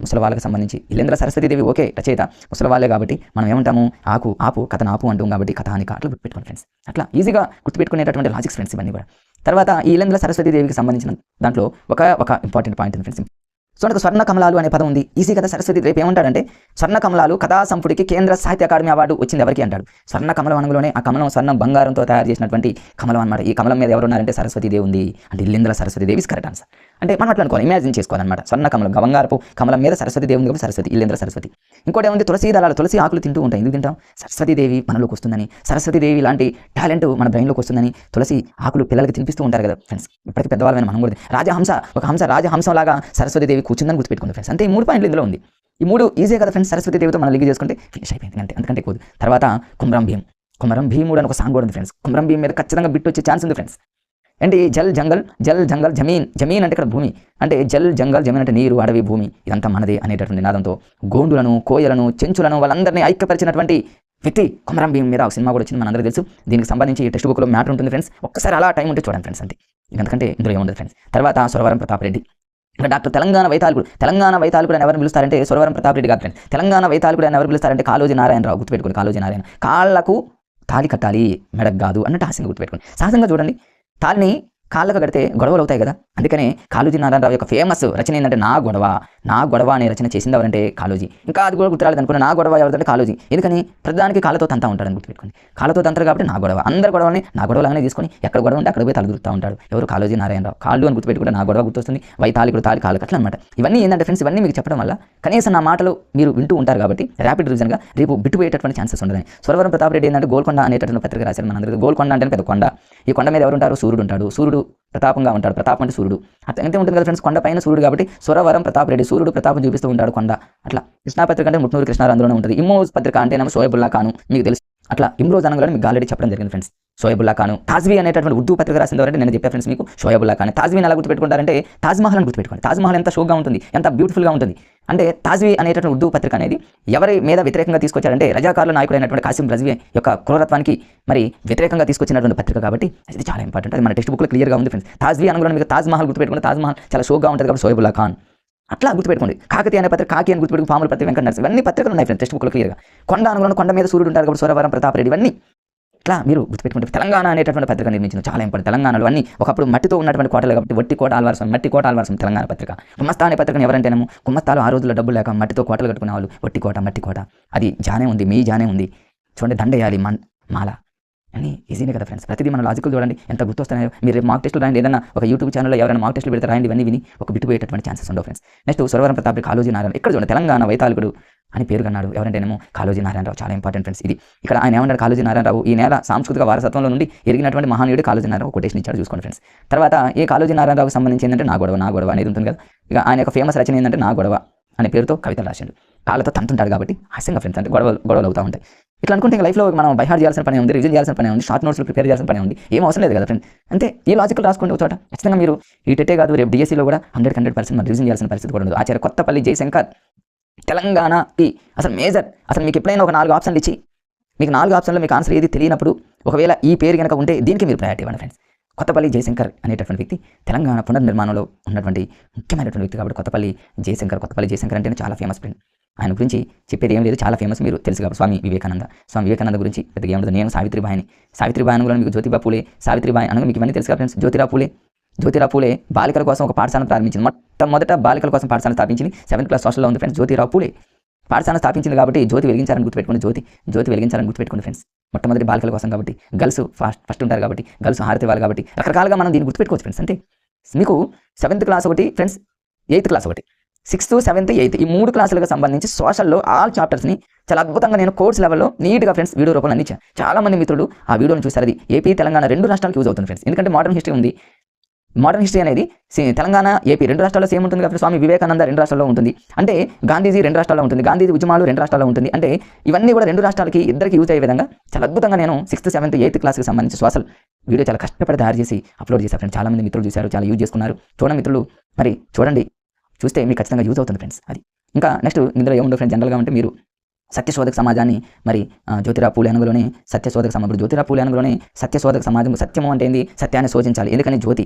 ముసలి వాళ్ళకి సంబంధించి. ఇల్లేంద్ర సరస్వతీదేవి ఓకే రచయిత, ముసలి వాళ్ళే కాబట్టి మనం ఏమంటాము, ఆపు కథను ఆపు అంటాం కాబట్టి కథానిక. అట్లా గుర్తుపెట్టుకోండి ఫ్రెండ్స్. అట్లా ఈజీగా గుర్తుపెట్టుకునేటటువంటి లాజిక్స్ ఫ్రెండ్స్ ఇవన్నీ కూడా. తర్వాత ఈ ఇల్లేంద్ర సరస్వతీదేవికి సంబంధించిన దాంట్లో ఒక ఇంపార్టెంట్ పాయింట్ ఉంది ఫ్రెండ్స్. సో స్వర్ణ కమలాలు అనే పదం ఉంది. ఈజీ కదా. సరస్వతి రేపు ఏమంటాడంటే స్వర్ణ కమలాలు కథా సంపుటికి కేంద్ర సాహిత్య అకాడమీ అవార్డు వచ్చింది ఎవరికి అంటాడు. స్వర్ణ కమలం అనగానే ఆ కమలం స్వర్ణం బంగారంతో తయారు చేసినటువంటి కమలం అనమాట. ఈ కమలం మీద ఎవరున్నారంటే సరస్వతీదేవి ఉంది. అంటే ఇల్లేంద్ర సరస్వతీదేవి కరెక్ట్ ఆన్సర్. అంటే మనం అట్లా అనుకోవాలి, ఇమాజిన్ చేసుకోవాలన్నమాట. స్వర్ణ కమలం బంగారపు కమలం మీద సరస్వతీదేవి ఉంది కాబట్టి సరస్వతి, ఇల్లేంద్ర సరస్వతి. ఇంకోటి ఏముంది, తులసి దళాలు, తులసి ఆకులు తింటూ ఉంటాయి. ఎందుకు తింటాం? సరస్వతీదేవి మనలోకి వస్తుందని, సరస్వతీదేవి లాంటి టాలెంట్ మన బ్రెయిన్లోకి వస్తుందని తులసి ఆకులు పిల్లలకి తినిపిస్తూ ఉంటారు కదా ఫ్రెండ్స్. ఇప్పటికీ పెద్దవాళ్ళని మనం కూడా రాజహంస, ఒక హంస రాజహంసం లాగా సరస్వతీదేవి కూర్చుందని గుర్తుపెట్టుకుంది ఫ్రెండ్స్. అంటే ఈ 3 పాయింట్లు ఇందులో ఉంది. ఈ 3 ఈజీ కదా ఫ్రెండ్స్. సరస్వతీదేవితో మనం లింక్ చేసుకుంటే ఫినిష్ అయిపోయింది అంతే, అంతకంటే ఎక్కువ. తర్వాత కుమరం భీమ్, కుమరం భీముడు అని ఒక సాంగ్ కూడా ఉంది ఫ్రెండ్స్. కుమరం భీమ్ మీద ఖచ్చితంగా బిట్ వచ్చే ఛాన్స్ ఉంది ఫ్రెండ్స్. అంటే జల్ జంగల్ జమీన్, జమీన్ అంటే ఇక్కడ భూమి, అంటే జల్ జంగల్ జమీన్ అంటే నీరు, అడవి, భూమి ఇదంతా మనదే అనేటటువంటి నినాదంతో గోండులను, కోయలను, చెంచులను వాళ్ళందరినీ ఐక్యపరిచినటువంటి వ్యక్తి కుమరం భీమ్ మీద ఒక సినిమా కూడా వచ్చింది, మనందరికీ తెలుసు. దీనికి సంబంధించి టెక్స్ట్ బుక్లో మ్యాటర్ ఉంటుంది ఫ్రెండ్స్. ఒక్కసారి అలా టైం ఉంటే చూడండి ఫ్రెండ్స్, అంతే. ఎందుకంటే ఇందులో ఏముండదు ఫ్రెండ్స్. తర్వాత సురవరం ప్రతాప్ రెడ్డి, డాక్టర్ తెలంగాణ వైతాళికుడు. తెలంగాణ వైతాళికుడు అని ఎవరిని పిలుస్తారంటే సురవరం ప్రతాప్ రెడ్డి కాదు ఫ్రెండ్స్. తెలంగాణ వైతాళికుడు అని ఎవరు పిలుస్తారంటే కాళోజీ నారాయణరావు. గుర్తుపెట్టుకోండి, కాళోజీ నారాయణ. కాళ్ళకు తాళి కట్టాలి, మెడకు కాదు అన్నట్టు హాస్యంగా గుర్తుపెట్టుకోండి. సహజంగా చూడండి, తాళిని కాళ్ళకు కడితే గొడవలు అవుతాయి కదా. అందుకనే కాళోజీ నారాయణరావు యొక్క ఫేమస్ రచన ఏంటంటే నా గొడవ అనే రచన చేసింది ఎవరంటే కాళోజీ. ఇంకా అది కూడా గుర్తురాలేదు అనుకున్న నా గొడవ ఎవరంటే కాళోజీ. ఎందుకని ప్రతిదానికి కాళ్ళతో తంతా ఉంటాడని గుర్తుపెట్టుకోండి. కాళ్ళతో తంతారు కాబట్టి నా గొడవ. అందరి గొడవని నా గొడవలాగానే తీసుకొని ఎక్కడ గొడవ ఉంటే అక్కడ పోయి తలదురుతూ ఉంటాడు. ఎవరు? కాళోజీ నారాయణరావు. కాళ్ళు అని గుర్తుపెట్టుకుంటే నా గొడవ గుర్తొస్తుంది, వైతాళికుడు తాళి కాళ్ళు కట్ల అనమాట. ఇవన్నీ ఏంటంటే ఫ్రెండ్స్, ఇవన్నీ మీకు చెప్పడం వల్ల కనీసం నా మాటలు మీరు వింటూ ఉంటారు కాబట్టి ర్యాపిడ్ రివిజన్గా రేపు బిట్టుపోయేటటువంటి ఛాన్సెస్ ఉండదు. సురవరం ప్రతాప్ రెడ్డి ఏంటంటే గోల్కొండ అనేటటువంటి పత్రిక రాశారు మనందరికీ. గోల్కొండ అంటే పెద్ద కొండ. ఈ కొండ మీద ఎవరు ఉంటారు? సూర్యుడు ఉంటాడు. సూర్యుడు ప్రతాపంగా ఉంటాడు. ప్రతాపం అంటే సూర్యుడు. అట్లా ఎంత ఉంటుంది కదా ఫ్రెండ్స్, కొండ పైన సూర్యుడు కాబట్టి సురవరం ప్రతాప్ రెడ్డి. సూర్యుడు ప్రతాపం చూపిస్తూ ఉంటాడు కొండ. అట్లా కృష్ణా పత్రిక అంటే ముట్నూరు కృష్ణారావు అందులోనే ఉంటుంది. ఇమ్మోజ్ పత్రిక అంటే షోయబుల్లా ఖాను, మీకు తెలుసు. అట్లా ఇమ్రోజ్ అనగానే మీకు ఆల్రెడీ చెప్పడం జరిగింది ఫ్రెండ్స్. షోయబుల్లా ఖాను. తాజ్వీ అనేటటువంటి ఉర్దూ పత్రిక రాసింది ఎవరంటే నేను చెప్పే ఫ్రెండ్స్ మీకు షోయబుల్లా ఖాన్. తాజ్వీని ఎలా గుర్తుపెట్టుకుంటారంటే తాజ్మహల్ అని గుర్తుపెట్టుకోండి. తాజ్మహల్ ఎంత షోగా ఉంటుంది, ఎంత బ్యూటిఫుల్గా ఉంటుంది. అంటే తాజ్వీ అనేటటువంటి ఉర్దూ పత్రిక అనేది ఎవరి మీద వ్యతిరేకంగా తీసుకొచ్చారంటే రజాకారుల నాయకుడైనటువంటి కాసిం రజ్వీ యొక్క క్రూరత్వానికి మరి వ్యతిరేకంగా తీసుకొచ్చినటువంటి పత్రిక కాబట్టి ఇది చాలా ఇంపార్టెంట్. అది మన టెక్స్ట్ బుక్లో క్లియర్గా ఉంది ఫ్రెండ్స్. తాజ్వీ అనగానే మీకు తాజ్మహల్ గుర్తుపెట్టుకుంటే తాజ్మహల్ చాలా షోగా ఉంటుంది కాబట్టి షోయబుల్లా ఖాన్. అట్లా గుర్తుపెట్టుకోండి. కాకతి అనే పత్రిక, కాకి అని గుర్తుపెట్టుకుని పాముల పత్రిక, వెంకట నరసింహ, ఇవన్నీ పత్రికలు ఉన్నాయి ఫ్రెండ్స్ టెక్స్ట్ బుక్లో క్లియర్గా. కొండ అనుగుణ కొండ మీద సూర్యుడు ఉంటారు కాబట్టి సురవరం ప్రతాప్ రెడ్డి. ఇవన్నీ ఇట్లా మీరు గుర్తుపెట్టుకుంటే తెలంగాణ అనేటటువంటి పత్రిక నిర్మించింది, చాలా ఇంపార్టెంట్. తెలంగాణలో అన్నీ ఒకప్పుడు మట్టితో ఉన్నటువంటి కోటలు కాబట్టి వట్టి కోట ఆల్వారసం, మట్టి కోట ఆల్వారసం తెలంగాణ పత్రిక. గుమ్మస్తా అనే పత్రికను ఎవరంటేనేమో గుమ్మస్తాలు ఆ రోజుల్లో డబ్బులు లేక మట్టితో కోటలు కట్టుకునే వాళ్ళు. వట్టి కోట, మట్టి కోట. అది జానే ఉంది, మీ జానే ఉంది. చూడండి, దండేయాలి మాల అని ఈజీనే కదా ఫ్రెండ్స్. ప్రతిదీ మన లాజికల్ చూడండి ఎంత గుర్తొస్తున్నాయో. మీరు రేపు మాక్ టెస్టులు రాయండి, ఏదైనా ఒక యూట్యూబ్ ఛానల్లో ఎవరైనా మాక్ టెస్టులు పెడితే రాయండి, ఇవన్నీ విని ఒక బిట్టుపోయేటటువంటి ఛాన్సెస్ ఉండవు ఫ్రెండ్స్. నెక్స్ట్ సురవరం ప్రతాప్ కాళోజీ నారాయణ. ఇక్కడ చూడండి, తెలంగాణ వైతాళికుడు అని పేరు కన్నాడు ఎవరంటేనేమో కాళోజీ నారాయణరావు. చాలా ఇంపార్టెంట్ ఫ్రెండ్స్ ఇది. ఇక్కడ ఆయన ఏమన్నాడు? కాళోజీ నారాయణరావు ఈ నేల సాంస్కృతిక వారసత్వంలో నుండి ఎరిగినటువంటి మహానీయుడు కాళోజీ నారాయణరావు. కొటేషన్ ఇచ్చాడు, చూసుకోండి ఫ్రెండ్స్. తర్వాత ఈ కాళోజీ నారాయణరావుకి సంబంధించి ఏంటంటే నా గొడవ అనేది ఉంటుంది కదా. ఇక ఆయన యొక్క ఫేమస్ రచన ఏంటంటే నా గొడవ అనే పేరుతో కవితలు రాశాడు. కాళ్ళతో తంతుంటాడు కాబట్టి హాస్యంగా ఫ్రెండ్స్, అంటే గొడవలు అవుతూ ఉంటాయి. ఇట్లా అనుకుంటే ఇంకా లైఫ్లో మనం బైహార్డ్ చేయాల్సిన పని ఉంది, రివిజన్ చేయాల్సిన పని ఉంది, షార్ట్ నోట్స్లో ప్రిపేర్ చేయాల్సిన పని ఉంది. ఏం అవసరం లేదు కదా ఫ్రెండ్. అంతే, ఈ లాజికల్ రాసుకోండి ఒక చోట. ఖచ్చితంగా మీరు ఈ టెట్టే కాదు, రేపు డిఎస్సీలో కూడా 100% మనం రివిజన్ చేయాల్సిన పరిస్థితి కూడా ఉండదు. ఆచార్య కొత్తపల్లి జయశంకర్ తెలంగాణకి అసలు మేజర్. అసలు మీకు ఎప్పుడైనా ఒక 4 ఆప్షన్లు ఇచ్చి మీకు 4 ఆప్షన్లో మీకు ఆన్సర్ ఏది తెలియనప్పుడు ఒకవేళ ఈ పేరు కనుక ఉంటే దీనికి మీరు ప్రయారిటీ ఇవ్వండి ఫ్రెండ్స్. కొత్తపల్లి జయశంకర్ అనేటటువంటి వ్యక్తి తెలంగాణ పునర్నిర్మాణంలో ఉన్నటువంటి ముఖ్యమైనటువంటి వ్యక్తి కాబట్టి కొత్తపల్లి జయశంకర్ అంటే చాలా ఫేమస్ ఫ్రెండ్. ఆయన గురించి చెప్పేది ఏం లేదు, చాలా ఫేమస్, మీరు తెలుసు కాబట్టి. స్వామి వివేకానంద గురించి పెద్దగా ఏముండదు. నేను సావిత్రిబాయిని అనగా మీకు జ్యోతిబా పూలే, సావిత్రిబాయి అనగా మీకు ఇవన్నీ తెలుసు కదా ఫ్రెండ్స్. జ్యోతిరావు పూలే బాలికల కోసం ఒక పాఠశాలను ప్రారంభించింది. మొట్టమొదట బాలికల కోసం పాఠశాల స్థాపించింది 7th క్లాస్ సోషల్లో ఉంది ఫ్రెండ్స్. జ్యోతిరావు పూలే పాఠశాల స్థాపించింది కాబట్టి జ్యోతి వెలిగించాలని గుర్తుపెట్టుకోండి. జ్యోతి వెలిగించాలని గుర్తుపెట్టుకోండి ఫ్రెండ్స్. మొట్టమొదటి బాలికల కోసం కాబట్టి, గర్ల్స్ ఫస్ట్ ఉంటారు కాబట్టి, గర్ల్స్ హారతి ఇవ్వాలి కాబట్టి రకరకాలుగా మనం దీన్ని గుర్తుపెట్టుకోవచ్చు ఫ్రెండ్స్. అంటే మీకు 7th క్లాస్ ఒకటి ఫ్రెండ్స్, 8th క్లాస్ ఒకటి, 6th, 7th, 8th ఈ 3 క్లాసులకు సంబంధించి సోషల్లో ఆల్ చాప్టర్స్ని చాలా అద్భుతంగా నేను కోర్స్ లెవెల్లో నీట్గా ఫ్రెండ్స్ వీడియో రూపంలో అందించాను. చాలా మంది మిత్రులు ఆ వీడియోని చూసారు. అది ఏపీ, తెలంగాణ 2 రాష్ట్రాలకు యూజ్ అవుతుంది ఫ్రెండ్స్. ఎందుకంటే మోడర్న్ హిస్టరీ ఉంది. మోడర్న్ హిస్టరీ అనేది తెలంగాణ, ఏపీ 2 రాష్ట్రాల్లో సేమ్ ఉంటుంది కాబట్టి స్వామి వివేకానంద 2 రాష్ట్రాల్లో ఉంటుంది. అంటే గాంధీజీ 2 రాష్ట్రాల్లో ఉంటుంది. గాంధీజీ ఉద్యమాలు 2 రాష్ట్రాల్లో ఉంటుంది. అంటే ఇవన్నీ కూడా 2 రాష్ట్రాలకి ఇద్దరికి యూజ్ అయ్యే విధంగా చాలా అద్భుతంగా నేను 6th, 7th, 8th క్లాస్కి సంబంధించి సోషల్ వీడియో చాలా కష్టపడి తయారు చేసి అప్లోడ్ చేశాను ఫ్రెండ్స్. చాలా మంది మిత్రులు చూశారు, చాలా యూజ్ చేసుకున్నారు. చూడండి మిత్రులు, మరి చూడండి, చూస్తే మీకు ఖచ్చితంగా యూజ్ అవుతుంది ఫ్రెండ్స్. అది ఇంకా నెక్స్ట్ ఇందులో ఏముండదు ఫ్రెండ్స్. జనరల్గా అంటే మీరు సత్యశోధక సమాజాన్ని మరి జ్యోతిరావు పూలే అనగలోనే సత్యశోధక సమాజం. జ్యోతిరావు పూలే అనగలోనే సత్యశోధక సమాజం. సత్యము అంటే ఏంది? సత్యాన్ని శోధించాలి. ఎందుకని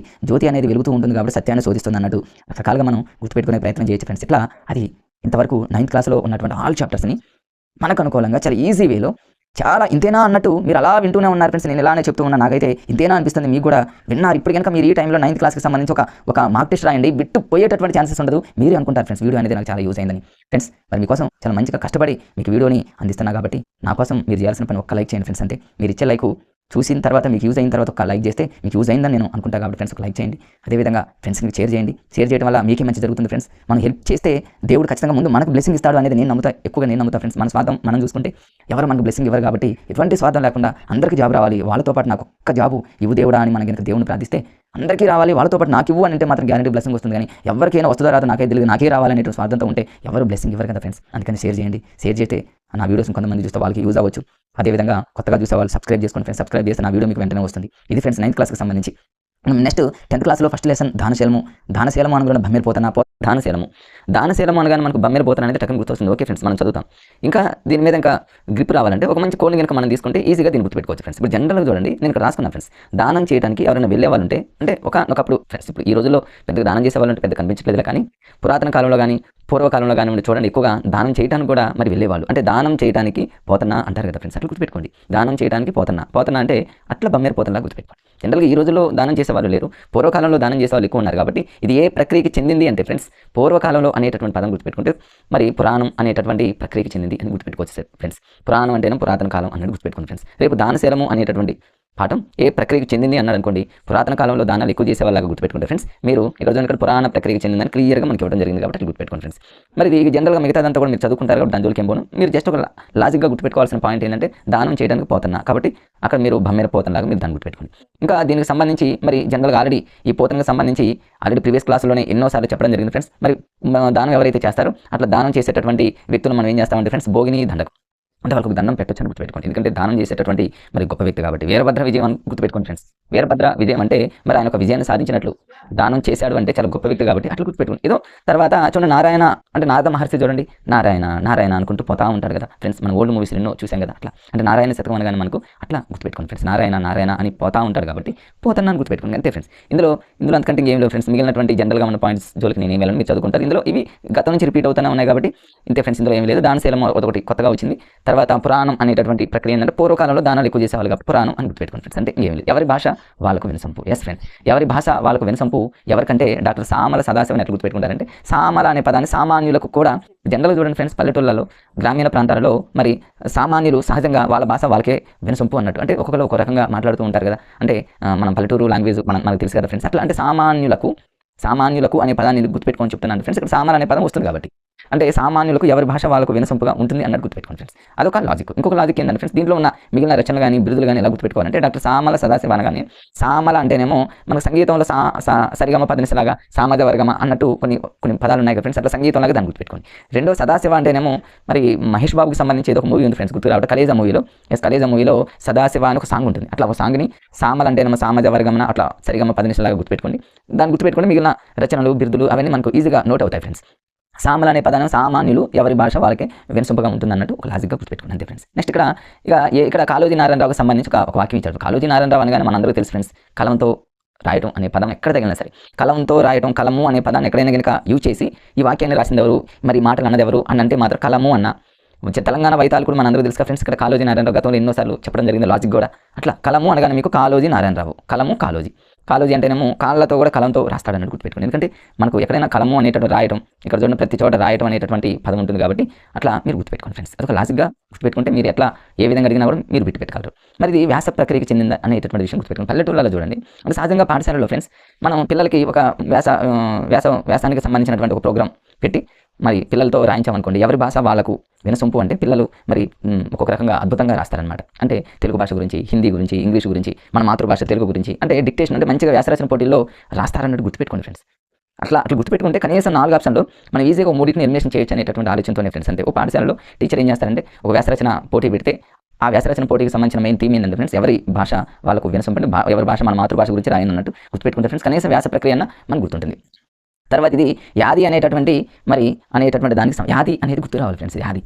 జ్యోతి అనేది వెలుగుతూ ఉంటుంది కాబట్టి సత్యాన్ని శోధిస్తుంది అన్నట్టు రకరకాలుగా మనం గుర్తుపెట్టుకునే ప్రయత్నం చేయొచ్చు ఫ్రెండ్స్. ఇట్లా అది ఇంతవరకు 9th క్లాస్లో ఉన్నటువంటి ఆల్ చాప్టర్స్ని మనకు అనుకూలంగా చాలా ఈజీ వేలో చాలా ఇంతేనా అన్నట్టు మీరు అలా వింటూనే ఉన్నారు ఫ్రెండ్స్. నేను ఇలానే చెప్తూ ఉన్నా, నాకైతే ఇంతేనా అనిపిస్తుంది. మీకు కూడా విన్నారు. ఇప్పుడు కనుక మీరు ఈ టైంలో 9th క్లాస్కి సంబంధించి ఒక మార్క్ టెస్ట్ రాయండి, బిట్టు పోయేటటువంటి ఛాన్సెస్ ఉండదు. మీరే అనుకుంటారు ఫ్రెండ్స్ వీడియో అనేది నాకు చాలా యూజ్ అయిందని. ఫ్రెండ్స్ మరి మీకోసం చాలా మంచిగా కష్టపడి మీకు వీడియోని అందిస్తున్నా కాబట్టి నా కోసం మీరు చేయాల్సిన పని ఒక్క లైక్ చేయండి ఫ్రెండ్స్. అంటే మీరు ఇచ్చే లైక్ చూసిన తర్వాత మీకు యూజ్ అయిన తర్వాత ఒక లైక్ చేస్తే మీకు యూజ్ అయిందని నేను అనుకుంటా కాబట్టి ఫ్రెండ్స్ ఒక లైక్ చేయండి. అదేవిధంగా ఫ్రెండ్స్కి షేర్ చేయండి. షేర్ చేయడం వల్ల మీకే మంచి జరుగుతుంది ఫ్రెండ్స్. మనం హెల్ప్ చేస్తే దేవుడు ఖచ్చితంగా ముందు మనకు బ్లెస్సింగ్ ఇస్తాడు అనేది నేను నమ్ముతా, ఎక్కువగా నేను నమ్ముతా ఫ్రెండ్స్. మన స్వార్థం మనం చూసుకుంటే ఎవరు మనకు బ్లెస్సింగ్ ఇవ్వరు కాబట్టి ఎటువంటి స్వార్థం లేకుండా అందరికీ జాబ్ రావాలి, వాళ్ళతో పాటు నాకు ఒక్క జాబు ఇవ్వు దేవుడా అని మనం కనుక దేవుని ప్రార్థిస్తే అందరికీ రావాలి, వాళ్ళతో పాటు నాకు ఇవ్వు అని అంటే మాత్రం గ్యారెంటీ బ్లెస్సింగ్ వస్తుంది. కానీ ఎవరికైనా వస్తుందో రాదో నాకే తెలియదు, నాకే రావాలనేటువంటి స్వార్థంతో ఉంటే ఎవరు బ్లెస్సింగ్ ఇవ్వరు కదా ఫ్రెండ్స్. అందుకని షేర్ చేయండి. షేర్ చేస్తే నా వీడియోస్ కొంతమంది చూస్తే వాళ్ళకి యూజ్ అవ్వచ్చు. అదేవిధంగా కొత్తగా చూసే వాళ్ళు సబ్స్క్రైబ్ చేసుకోండి ఫ్రెండ్స్. సబ్స్క్రైబ్ చేస్తే నా వీడియో మీకు వెంటనే వస్తుంది. ఇది ఫ్రెండ్స్ 9th క్లాస్కి సంబంధించి. నెక్స్ట్ 10th క్లాస్లో ఫస్ట్ లెసన్ దానశీలము. దానశీలము అనగానే బమ్మెరిపోతానా, దానశీలము అనగానే మనకు బమ్మెరిపోతాను అనేది టక్కన గుర్తొస్తుంది. ఓకే ఫ్రెండ్స్, మనం చదువుతాం. ఇంకా దీని మీద ఇంకా గ్రిప్ రావాలంటే ఒక మంచి కోడ్ని కనుక మనం తీసుకుంటే ఈజీగా దీన్ని గుర్తుపెట్టుకోవచ్చు ఫ్రెండ్స్. ఇప్పుడు జనరల్గా చూడండి, నేను ఇక్కడ రాసుకున్నాను ఫ్రెండ్స్. దానం చేయడానికి ఎవరైనా వెళ్ళే వాళ్ళు ఉంటే, అంటే ఒకప్పుడు ఫ్రెండ్స్, ఇప్పుడు ఈ రోజుల్లో పెద్దగా దానం చేసే వాళ్ళు పెద్ద కనిపించట్లేదు, కానీ పురాతన కాలంలో కానీ పూర్వకాలంలో కానివ్వండి చూడండి, ఎక్కువగా దానం చేయడానికి కూడా మరి వెళ్ళేవాళ్ళు. అంటే దానం చేయడానికి పోతన్నా అంటారు కదా ఫ్రెండ్స్, అట్లా గుర్తుపెట్టుకోండి. దానం చేయడానికి పోతన్నా అంటే అట్లా బమ్మెరిపోతన్నా గుర్తుపెట్టుకోండి. జనరల్గా ఈ రోజుల్లో దానం చేసేవాళ్ళు లేరు, పూర్వకాలంలో దానం చేసేవాళ్ళు ఎక్కువ ఉన్నారు. కాబట్టి ఇది ఏ ప్రక్రియకి చెందింది అంటే ఫ్రెండ్స్, పూర్వకాలంలో అనేటటువంటి పదం గుర్తుపెట్టుకుంటే మరి పురాణం అనేటటువంటి ప్రక్రియకి చెందింది అని గుర్తుపెట్టుకోవచ్చు ఫ్రెండ్స్. పురాణం అంటేనే పురాతన కాలం అన్నట్టు గుర్తుపెట్టుకోండి ఫ్రెండ్స్. రేపు దానశీలము అనేటటువంటి పాఠం ఏ ప్రక్రియకి చెందింది అన్నారు అనుకోండి, పురాతన కాలంలో దానాలు ఎక్కువ చేసేవాళ్ళగా గుర్తుపెట్టుకుంటే ఫ్రెండ్స్. మీరు ఈరోజు ఇక్కడ పురాణ ప్రక్రియకి చెందిందని క్లియర్గా మనకి ఇవ్వడం జరిగింది కాబట్టి గుర్తుపెట్టుకోండి ఫ్రెండ్స్. మరి ఇది జనరల్గా మిగతాదంతా కూడా మీరు చదువుకుంటారు కాబట్టి దాని జోలికి ఏం పోను. మీరు జస్ట్ ఒక లాజిక్గా గుర్తుపెట్టుకోవాల్సిన పాయింట్ ఏంటంటే దానం చేయడానికి పోతున్నా కాబట్టి అక్కడ మీరు బమ్మెరిపోతనలాగా మీరు దాన్ని గుర్తుపెట్టుకోండి. ఇంకా దీనికి సంబంధించి మరి జనరల్గా ఆల్రెడీ ఈ పోతనకు సంబంధించి ఆల్రెడీ ప్రీవియస్ క్లాసులోనే ఎన్నోసార్లు చెప్పడం జరిగింది ఫ్రెండ్స్. మరి దానం ఎవరైతే చేస్తారో అట్లా దానం చేసేటటువంటి వ్యక్తులు మనం ఏం చేస్తామంటే ఫ్రెండ్స్, భోగిని దండకు అంటే వాళ్ళకి దండం పెట్టొచ్చు అని గుర్తుపెట్టుకోండి. ఎందుకంటే దానం చేసేటటువంటి మరి గొప్ప వ్యక్తి కాబట్టి. వీరభద్ర విజయం అని గుర్తుపెట్టుకోండి ఫ్రెండ్స్. వీరభద్ర విజయం అంటే మరి ఆయన ఒక విజయాన్ని సాధించినట్లు, దానం చేశాడు అంటే చాలా గొప్ప వ్యక్తి కాబట్టి అట్లా గుర్తుపెట్టుకోండి. ఏదో తర్వాత చూడండి, నారాయణ అంటే నారద మహర్షి చూడండి, నారాయణ అనుకుంటూ పోతా ఉంటాడు కదా ఫ్రెండ్స్. మనం ఓల్డ్ మూవీస్ ఎన్నో చూసాం కదా. అట్లా అంటే నారాయణ శతకం అనగానే మనకు అట్లా గుర్తుపెట్టుకోండి ఫ్రెండ్స్. నారాయణ అని పోతా ఉంటాడు కాబట్టి పోతున్నాను గుర్తుపెట్టుకోండి అంతే ఫ్రెండ్స్. ఇందులో అంతకంటే ఏం లేవు ఫ్రెండ్స్. మిగిలినటువంటి జనరల్గా మన పాయింట్స్ జోలికి నేను ఏం వెళ్ళను, మీరు చదువుకుంటారు. ఇందులో ఇవి గతం నుంచి రిపీట్ అవుతూనే ఉన్నాయి కాబట్టి ఇంతే ఫ్రెండ్స్. ఇందులో ఏం లేదు. దానశీలం ఒకటి కొత్తగా వచ్చింది. తర్వాత పురాణం అనేటటువంటి ప్రక్రియ ఏంటంటే పూర్వకాలంలో దానాలు ఎక్కువ చేసేవాళ్ళు కాబట్టి పురాణం అని గుర్తుపెట్టుకోండి ఫ్రెండ్స్. అంటే ఏం లేదు. ఎవరి భాష వాళ్ళకు వినసొంపు. ఎస్ ఫ్రెండ్స్, ఎవరి భాష వాళ్ళకు వినసొంపు. ఎవరికంటే డాక్టర్ సామల సదాశివని ఎట్లా గుర్తుపెట్టుకుంటారంటే, సామల అనే పదాన్ని సామాన్యులకు కూడా జనరల్గా చూడండి ఫ్రెండ్స్, పల్లెటూళ్ళలో గ్రామీణ ప్రాంతాలలో మరి సామాన్యులు సహజంగా వాళ్ళ భాష వాళ్ళకే వినసొంపు అన్నట్టు. అంటే ఒక్కొక్కరు ఒక రకంగా మాట్లాడుతూ ఉంటారు కదా. అంటే మనం పల్లెటూరు లాంగ్వేజ్ మనకు తెలుసు కదా ఫ్రెండ్స్. అట్లా అంటే సామాన్యులకు అనే పదాన్ని గుర్తుపెట్టుకొని చెప్తున్నాను ఫ్రెండ్స్. ఇక్కడ సామాన్య అనే పదం వస్తుంది కాబట్టి అంటే సామాన్యులకు ఎవరి భాష వాళ్ళకు వినసొంపుగా ఉంటుంది అన్నట్టు గుర్తుపెట్టుకోండి ఫ్రెండ్స్. అదొక లాజిక్. ఇంకొక లాజిక్ ఏంటంటే ఫ్రెండ్స్, దీంట్లో ఉన్న మిగిలిన రచనలు కానీ బిరుదులు కానీ ఎలా గుర్తుపెట్టుకోవాలంటే, డాక్టర్ సామల సదాశివ అనగానే సామల అంటేనేమో మనకు సంగీతంలో సరిగమ పదనిసలాగా సామజ వర్గమ అన్నట్టు కొన్ని పదాలు ఉన్నాయి కదా ఫ్రెండ్స్. అట్లా సంగీతంలాగా దాన్ని గుర్తుపెట్టుకోండి. రెండో సదాశివ అంటేనేమో మరి మహేష్ బాబుకి సంబంధించి ఏదో ఒక మూవీ ఉంది ఫ్రెండ్స్, గుర్తు రావడం కలేజా మూవీలో సదాశివ అని ఒక సాంగ్ ఉంటుంది. అట్లా ఒక సాంగ్ని సామల అంటేనేమో సామజ వర్గమన అట్లా సరిగమ పదనిసలాగా గుర్తుపెట్టుకోండి. దాన్ని గుర్తుపెట్టుకోండి. మిగిలిన రచనలు బిరుదులు అవన్నీ మనకు ఈజీగా నోట్ అవుతాయి ఫ్రెండ్స్. సామల అనే పదాన్ని సామాన్యులు ఎవరి భాష వాళ్ళకే వినసొంపుగా ఉంటుంది అన్నట్టు ఒక లాజిక్గా గుర్తుపెట్టుకోండి అంతే ఫ్రెండ్స్. నెక్స్ట్ ఇక్కడ కాళోజీ నారాయణరావుకి సంబంధించి ఒక వాక్యం ఇచ్చాడు. కాళోజీ నారాయణరావు అనగానే మనందరికీ తెలుసు ఫ్రెండ్స్, కలంతో రాయటం అనే పదం ఎక్కడ తగిలినా సరే కలంతో రాయటం, కలము అనే పదాన్ని ఎక్కడైనా కనుక యూజ్ చేసి ఈ వాక్యాన్ని రాసింది ఎవరు, మరి మాటలు అన్నది ఎవరు అని అంటే మాత్రం కలము అన్న. తెలంగాణ వైతాలు కూడా మనందరూ తెలుసు ఫ్రెండ్స్. ఇక్కడ కాళోజీ నారాయణరావు గతంలో ఎన్నోసార్లు చెప్పడం జరిగింది లాజిక్ కూడా. అట్లా కలము అనగానే మీకు కాళోజీ నారాయణరావు, కలము కాళోజీ అంటేనేమో కాళ్ళతో కూడా కలంతో రాస్తాడన్నట్టు గుర్తుపెట్టుకోండి. ఎందుకంటే మనకు ఎక్కడైనా కలము అనేటటువంటి రాయటం, ఇక్కడ చూడండి ప్రతి చోట రాయటం అనేటటువంటి పదం ఉంటుంది కాబట్టి అట్లా మీరు గుర్తుపెట్టుకోండి ఫ్రెండ్స్. అదొక లాజిక్గా గుర్తుపెట్టుకుంటే మీరు ఎట్లా ఏ విధంగా అడిగినా కూడా మీరు గుర్తుపెట్టగలరు. మరి ఇది వ్యాస ప్రక్రియకి చెందిందా అనేటటువంటి విషయం గుర్తుపెట్టుకోండి. పల్లెటూళ్ళలో చూడండి, అంటే సహజంగా పాఠశాలలో ఫ్రెండ్స్ మనం పిల్లలకి ఒక వ్యాసానికి సంబంధించినటువంటి ఒక ప్రోగ్రామ్ పెట్టి మరి పిల్లలతో రాయించామనుకోండి, ఎవరి భాష వాళ్ళకు వినసొంపు అంటే పిల్లలు మరి ఒక్కొక్క రకంగా అద్భుతంగా రాస్తారనమాట. అంటే తెలుగు భాష గురించి, హిందీ గురించి, ఇంగ్లీష్ గురించి, మన మాతృభాష తెలుగు గురించి, అంటే డిక్టేషన్ అంటే మంచిగా వ్యాసరచన పోటీల్లో రాస్తారన్నట్టు గుర్తుపెట్టుకోండి ఫ్రెండ్స్. అట్లా గుర్తుపెట్టుకుంటే కనీసం 4 ఆప్షన్లు మనం ఈజీగా 3ని ఎలిమినేషన్ చేయొచ్చు అనేటటువంటి ఆలోచనతోనే ఫ్రెండ్స్. అంటే ఒక పాఠశాలలో టీచర్ ఏం చేస్తారంటే ఒక వ్యాసరచన పోటీ పెడితే ఆ వ్యాసరచన పోటీకి సంబంధించిన మెయిన్ థీమ్ ఏంటంటే ఫ్రెండ్స్, ఎవరి భాష వాళ్ళకు వినసొంపు, ఎవరి భాష మన మాతృభాష గురించి రాయనన్నట్టు గుర్తుపెట్టుకుంటే ఫ్రెండ్స్ కనీసం వ్యాస ప్రక్రియ అన్న మనకు గుర్తుంటుంది. తర్వాత ఇది యాది అనేటటువంటి దానికి యాది అనేది గుర్తు రావాలి ఫ్రెండ్స్. యాది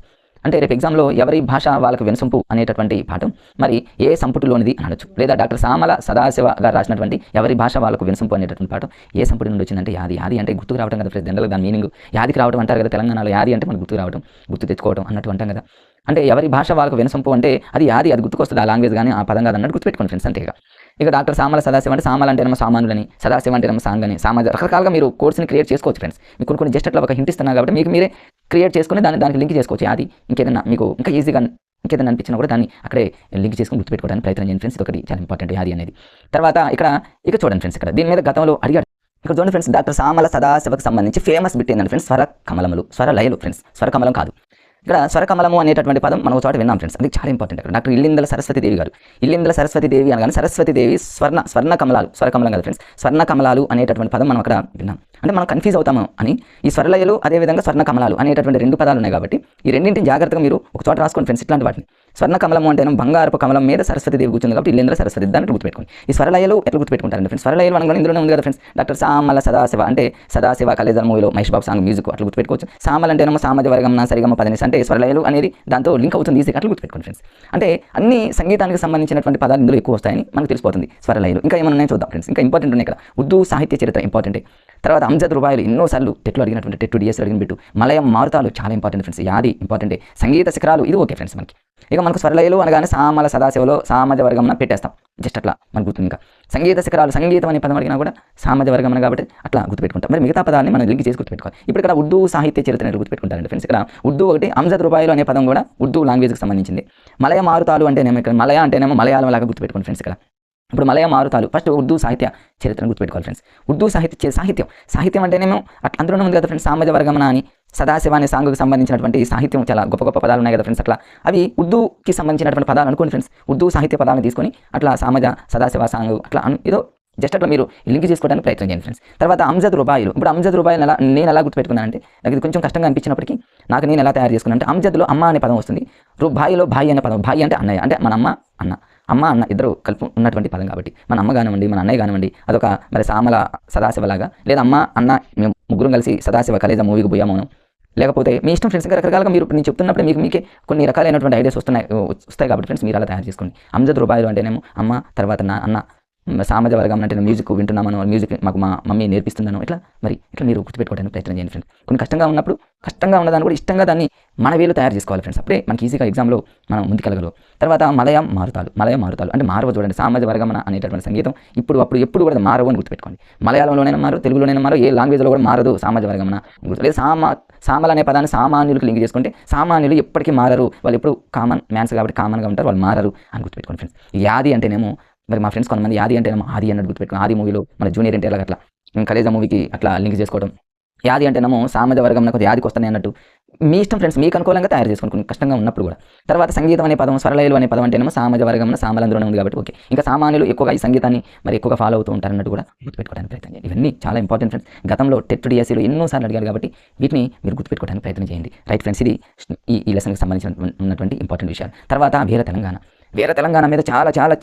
అంటే రేపు ఎగ్జామ్లో ఎవరి భాష వాళ్ళకు వినసొంపు అనేటటువంటి పాఠం మరి ఏ సంపుటిలోనిది అనొచ్చు, లేదా డాక్టర్ సామల సదాశివ గారు రాసినటువంటి ఎవరి భాష వాళ్ళకు వినసొంపు అనేటటువంటి పాఠం ఏ సంపుటి నుండి వచ్చిందంటే యాది. యాది అంటే గుర్తుకు రావడం కదా ఫ్రెండ్స్, జనరల్గా దాని మీనింగ్ యాదికి రావడం అంటారు కదా, తెలంగాణలో యాది అంటే మనకు గుర్తుకు రావడం, గుర్తు తెచ్చుకోవడం అన్నట్టు అంటాం కదా. అంటే ఎవరి భాష వాళ్ళకు వినసొంపు అంటే అది యాది, అది గుర్తుకొస్తుంది ఆ లాంగ్వేజ్ కానీ ఆ పదం కాదు అన్నట్టు గుర్తుపెట్టుకోండి ఫ్రెండ్స్. అంతేగా ఇక డాక్టర్ సామల సదాశివ అంటే సామల అంటేనేమో సామాన్యులని, సదాశివ అంటేనేమో సాంగని, సామాజిక రకరకాలుగా మీరు కోర్స్ని క్రియేట్ చేసుకోవచ్చు ఫ్రెండ్స్. మీకు కొన్ని జస్ట్ అట్లా ఒక హింట్ ఇస్తున్నారు కాబట్టి మీకు మీరే క్రియేట్ చేసుకుని దానికి లింక్ చేసుకోవచ్చు. అది ఇంకేదన్నా మీకు ఇంకా ఈజీగా ఇంకేదైనా అనిపించినా కూడా దాన్ని అక్కడే లింక్ చేసుకుని గుర్తుపెట్టుకోవడానికి ప్రయత్నం చేయండి ఫ్రెండ్స్. ఇది ఒకటి చాలా ఇంపార్టెంట్ యాది అనేది. తర్వాత ఇక చూడండి ఫ్రెండ్స్, ఇక్కడ దీని మీద గతంలో అడిగాడు. ఇక్కడ చూడండి ఫ్రెండ్స్, డాక్టర్ సామల సదాశివకు సంబంధించి ఫేమస్ బిట్ ఏంటంటే ఫ్రెండ్స్ స్వర కమలములు, స్వర లయలు ఫ్రెండ్స్, స్వర కమలం కాదు. ఇక్కడ స్వరకమలము అనేటటువంటి పదం మనం ఒక చోట విన్నాం ఫ్రెండ్స్, అది చాలా ఇంపార్టెంట్. అక్కడ డాక్టర్ ఇల్లిందల సరస్వతీదేవి గారు, ఇల్లిందల సరస్వతీదేవి అనగానే సరస్వతీదేవి స్వర్ణ కమలాలు, స్వరకమలం కదా ఫ్రెండ్స్, స్వర్ణ కమలాలు అనేటటువంటి పదం మనం అక్కడ విన్నాం. అంటే మనం కన్ఫ్యూజ్ అవుతాము అని ఈ స్వరలయలు అదేవిధంగా స్వర్ణ కమలాలు అనేటటువంటి రెండు పదాలు ఉన్నాయి కాబట్టి ఈ రెండింటిని జాగ్రత్తగా మీరు ఒక చోట రాసుకోండి ఫ్రెండ్స్. ఇట్లాంటి వాటిని స్వర్ణ కమలము అంటే బంగారపు కమలం మీద సరస్వతీదేవి కూర్చుంది కాబట్టి ఇల్లిందల సరస్వతి దాన్ని గుర్తుపెట్టుకోండి. ఈ స్వరలయలు ఎట్లా గుర్తుపెట్టుకుంటారండి ఫ్రెండ్స్, స్వరలయలు అనగా ఇందులోనే ఉంది కదా ఫ్రెండ్స్, డాక్టర్ సామల సదాశివ అంటే సదాశివ కలేజర్ మూవీలో మహేష్ బాబు సాంగ్ మ్యూజిక్ అట్లా గుర్తుపెట్టుకోవచ్చు. సామల అంటేనేమో సామాజ వర్గం సరిగమ పదనిస అంటే స్వరలయలు అనేది దాంతో లింక్ అవుతుంది, ఈజీగా అట్లా గుర్తుపెట్టుకోండి ఫ్రెండ్స్. అంటే అన్ని సంగీతానికి సంబంధించినటువంటి పదాలు ఇందులో ఎక్కువ వస్తాయని మనకు తెలిసిపోతుంది స్వరలయలు. ఇంకా ఏమైనా ఉన్నాయో చూద్దాం ఫ్రెండ్స్. ఇంకా ఇంపార్టెంట్ ఉన్నాయి ఇక్కడ ఉర్దూ సాహిత్య చరిత్ర ఇంపార్టెంట్. తర్వాత అంజద్ రుబాయిలు ఎన్నోసార్లు టెట్లు అడిగినటువంటి టెట్టు డిఎస్ అడిగిన బిట్టు. మలయం మారుతాలు చాలా ఇంపార్టెంట్ ఫ్రెండ్స్, యాది ఇంపార్టెంటే. సంగీత శిఖరాలు ఇది ఓకే ఫ్రెండ్స్ మనకి. ఇక మనకు స్వరలయలు అనగానే సామల సదాశివలో సామాజ వర్గం పెట్టేస్తాం జస్ట్ అట్లా మనకు గుర్తుంది. ఇంకా సంగీత శిఖరాలు సంగీతం అనే పదం అడిగినా కూడా సామాజ వర్గం కాబట్టి అట్లా గుర్తుపెట్టుకుంటాం. మరి మిగతా పదాన్ని మనం లింక్ చేసి గుర్తుపెట్టుకోవాలి. ఇప్పుడు ఇక్కడ ఉర్దూ సాహిత్య చరిత్ర గుర్తుపెట్టుకుంటారండి ఫ్రెండ్స్. ఇక్కడ ఉర్దూ ఒకటి, అంజద్ రుబాయిలు అనే పదం కూడా ఉర్దూ లాంగ్వేజ్కి సంబంధించింది. మలయ మారుతాలు అంటేనేమో ఇక్కడ మలయ అంటేనేమో మలయాళం లాగా గుర్తుపెట్టుకోండి ఫ్రెండ్స్. ఇక్కడ ఇప్పుడు మలయ మారుతాలు ఫస్ట్ ఉర్దూ సాహిత్య చరిత్రను గుర్తుపెట్టుకోవాలి ఫ్రెండ్స్. ఉర్దూ సాహిత్యం అంటేనేమో అట్లా అందులోనే ఉంది కదా ఫ్రెండ్స్, సామాజ వర్గమన అని సదాశివ అనే సాంగుకి సంబంధించినటువంటి సాహిత్యం చాలా గొప్ప గొప్ప పదాలు ఉన్నాయి కదా ఫ్రెండ్స్. అట్లా అవి ఉర్దూకి సంబంధించినటువంటి పదాలు అనుకోండి ఫ్రెండ్స్. ఉర్దూ సాహిత్య పదాలను తీసుకొని అట్లా సదాశివ సాంగ్ అట్లా ఏదో జస్ట్ అట్లా మీరు లింక్ చేసుకోవడానికి ప్రయత్నం చేయండి ఫ్రెండ్స్. తర్వాత అంజద్ రుబాయిలు, ఇప్పుడు అంజద్ రుబాయిలు నేను ఎలా గుర్తుపెట్టుకున్నాను అంటే నాకు ఇది కొంచెం కష్టంగా అనిపించినప్పటికీ నేను ఎలా తయారు చేసుకున్నాను అంటే అంజద్లో అమ్మ అనే పదం వస్తుంది, రుబాయిలో భాయి అనే పదం, భాయి అంటే అన్నయ్య, అంటే మన అమ్మ అన్న ఇద్దరు కలిపి ఉన్నటువంటి పదం కాబట్టి మన అమ్మ కానివ్వండి మన అన్నయ్య కానివ్వండి అదొక మరి సామల సదాశివలాగా, లేదా అమ్మ అన్న మేము ముగ్గురం కలిసి సదాశివ కలేజ మూవీకి పోయాము. లేకపోతే మీ ఇష్టం ఫ్రెండ్స్, ఇంకా రకరకాలుగా మీరు నేను చెప్తున్నప్పుడు మీకే కొన్ని రకాలైనటువంటి ఐడియాస్ వస్తాయి కాబట్టి ఫ్రెండ్స్ మీరు అలా తయారు చేసుకోండి. అంజద్ రుబాయిలు అంటేనేమో అమ్మ, తర్వాత నా అన్న, సామాజ వర్గం అంటే మ్యూజిక్ వింటున్నామను, మ్యూజిక్ మాకు మా మమ్మీ నేర్పిస్తున్నాను, ఇట్లా మీరు గుర్తుపెట్టుకోవడానికి ప్రయత్నం చేయండి ఫ్రెండ్స్. కొన్ని కష్టంగా ఉన్నదాన్ని కూడా ఇష్టంగా దాన్ని మన వేలు తయారు చేసుకోవాలి ఫ్రెండ్స్, అప్పుడే మనకి ఈజీగా ఎగ్జామ్లో మనం ముందుకెళ్ళగలరు. తర్వాత మలయం మారుతాలు అంటే మారవ చూడండి, సామాజ వర్గమన అనేటటువంటి సంగీతం ఎప్పుడు కూడా మారవు అని గుర్తుపెట్టుకోండి. మలయాళంలోనైనా మారు, తెలుగులోనైనా మారు, ఏ లాంగ్వేజ్లో కూడా మారదు సామాజ వర్గమన. లేదా సామల అనే పదాన్ని సామాన్యులకు లింక్ చేసుకుంటే సామాన్యులు ఎప్పటికీ మారరు, వాళ్ళు ఎప్పుడు కామన్ మ్యాన్స్ కాబట్టి కామన్గా ఉంటారు, వాళ్ళు మారరు అని గుర్తుపెట్టుకోండి ఫ్రెండ్స్. యాది అంటేనేమో మరి మా ఫ్రెండ్స్ కొంతమంది యాది అంటేనేమో ఆది అన్నట్టు గుర్తుపెట్టుకుని, ఆది మూవీలో మన జూనియర్ ఎన్టీఆర్ అట్లా కలేజా మూవీకి అట్లా లింక్ చేసుకోవడం. యాది అంటేనేమో సామాజ వర్గం నాకు యాదికి వస్తాయి అన్నట్టు మీ ఇష్టం ఫ్రెండ్స్, మీకు అనుకూలంగా తయారు చేసుకుని కష్టంగా ఉన్నప్పుడు కూడా. తర్వాత సంగీతం అనే పదం, స్వరలయలు అనే పదం అంటేనేమో సామాజ వర్గం సామలందరూనే ఉంది కాబట్టి ఓకే. ఇంకా సామాన్యులు ఎక్కువగా ఈ సంగీతాన్ని మరి ఎక్కువగా ఫాలో అవుతూ ఉంటారన్నట్టు కూడా గుర్తుపెట్టుకోవడానికి ప్రయత్నం చేయండి. ఇవన్నీ చాలా ఇంపార్టెంట్ ఫ్రెండ్స్. గతంలో టెట్ డిఎస్సీలో ఎన్నోసార్లు అడిగారు కాబట్టి వీటిని మీరు గుర్తుపెట్టుకోవడానికి ప్రయత్నం చేయండి. రైట్ ఫ్రెండ్స్, ఇది ఈ లెసన్కి సంబంధించిన ఉన్నటువంటి ఇంపార్టెంట్ విషయాలు. తర్వాత వేరే తెలంగాణ మీద చాలా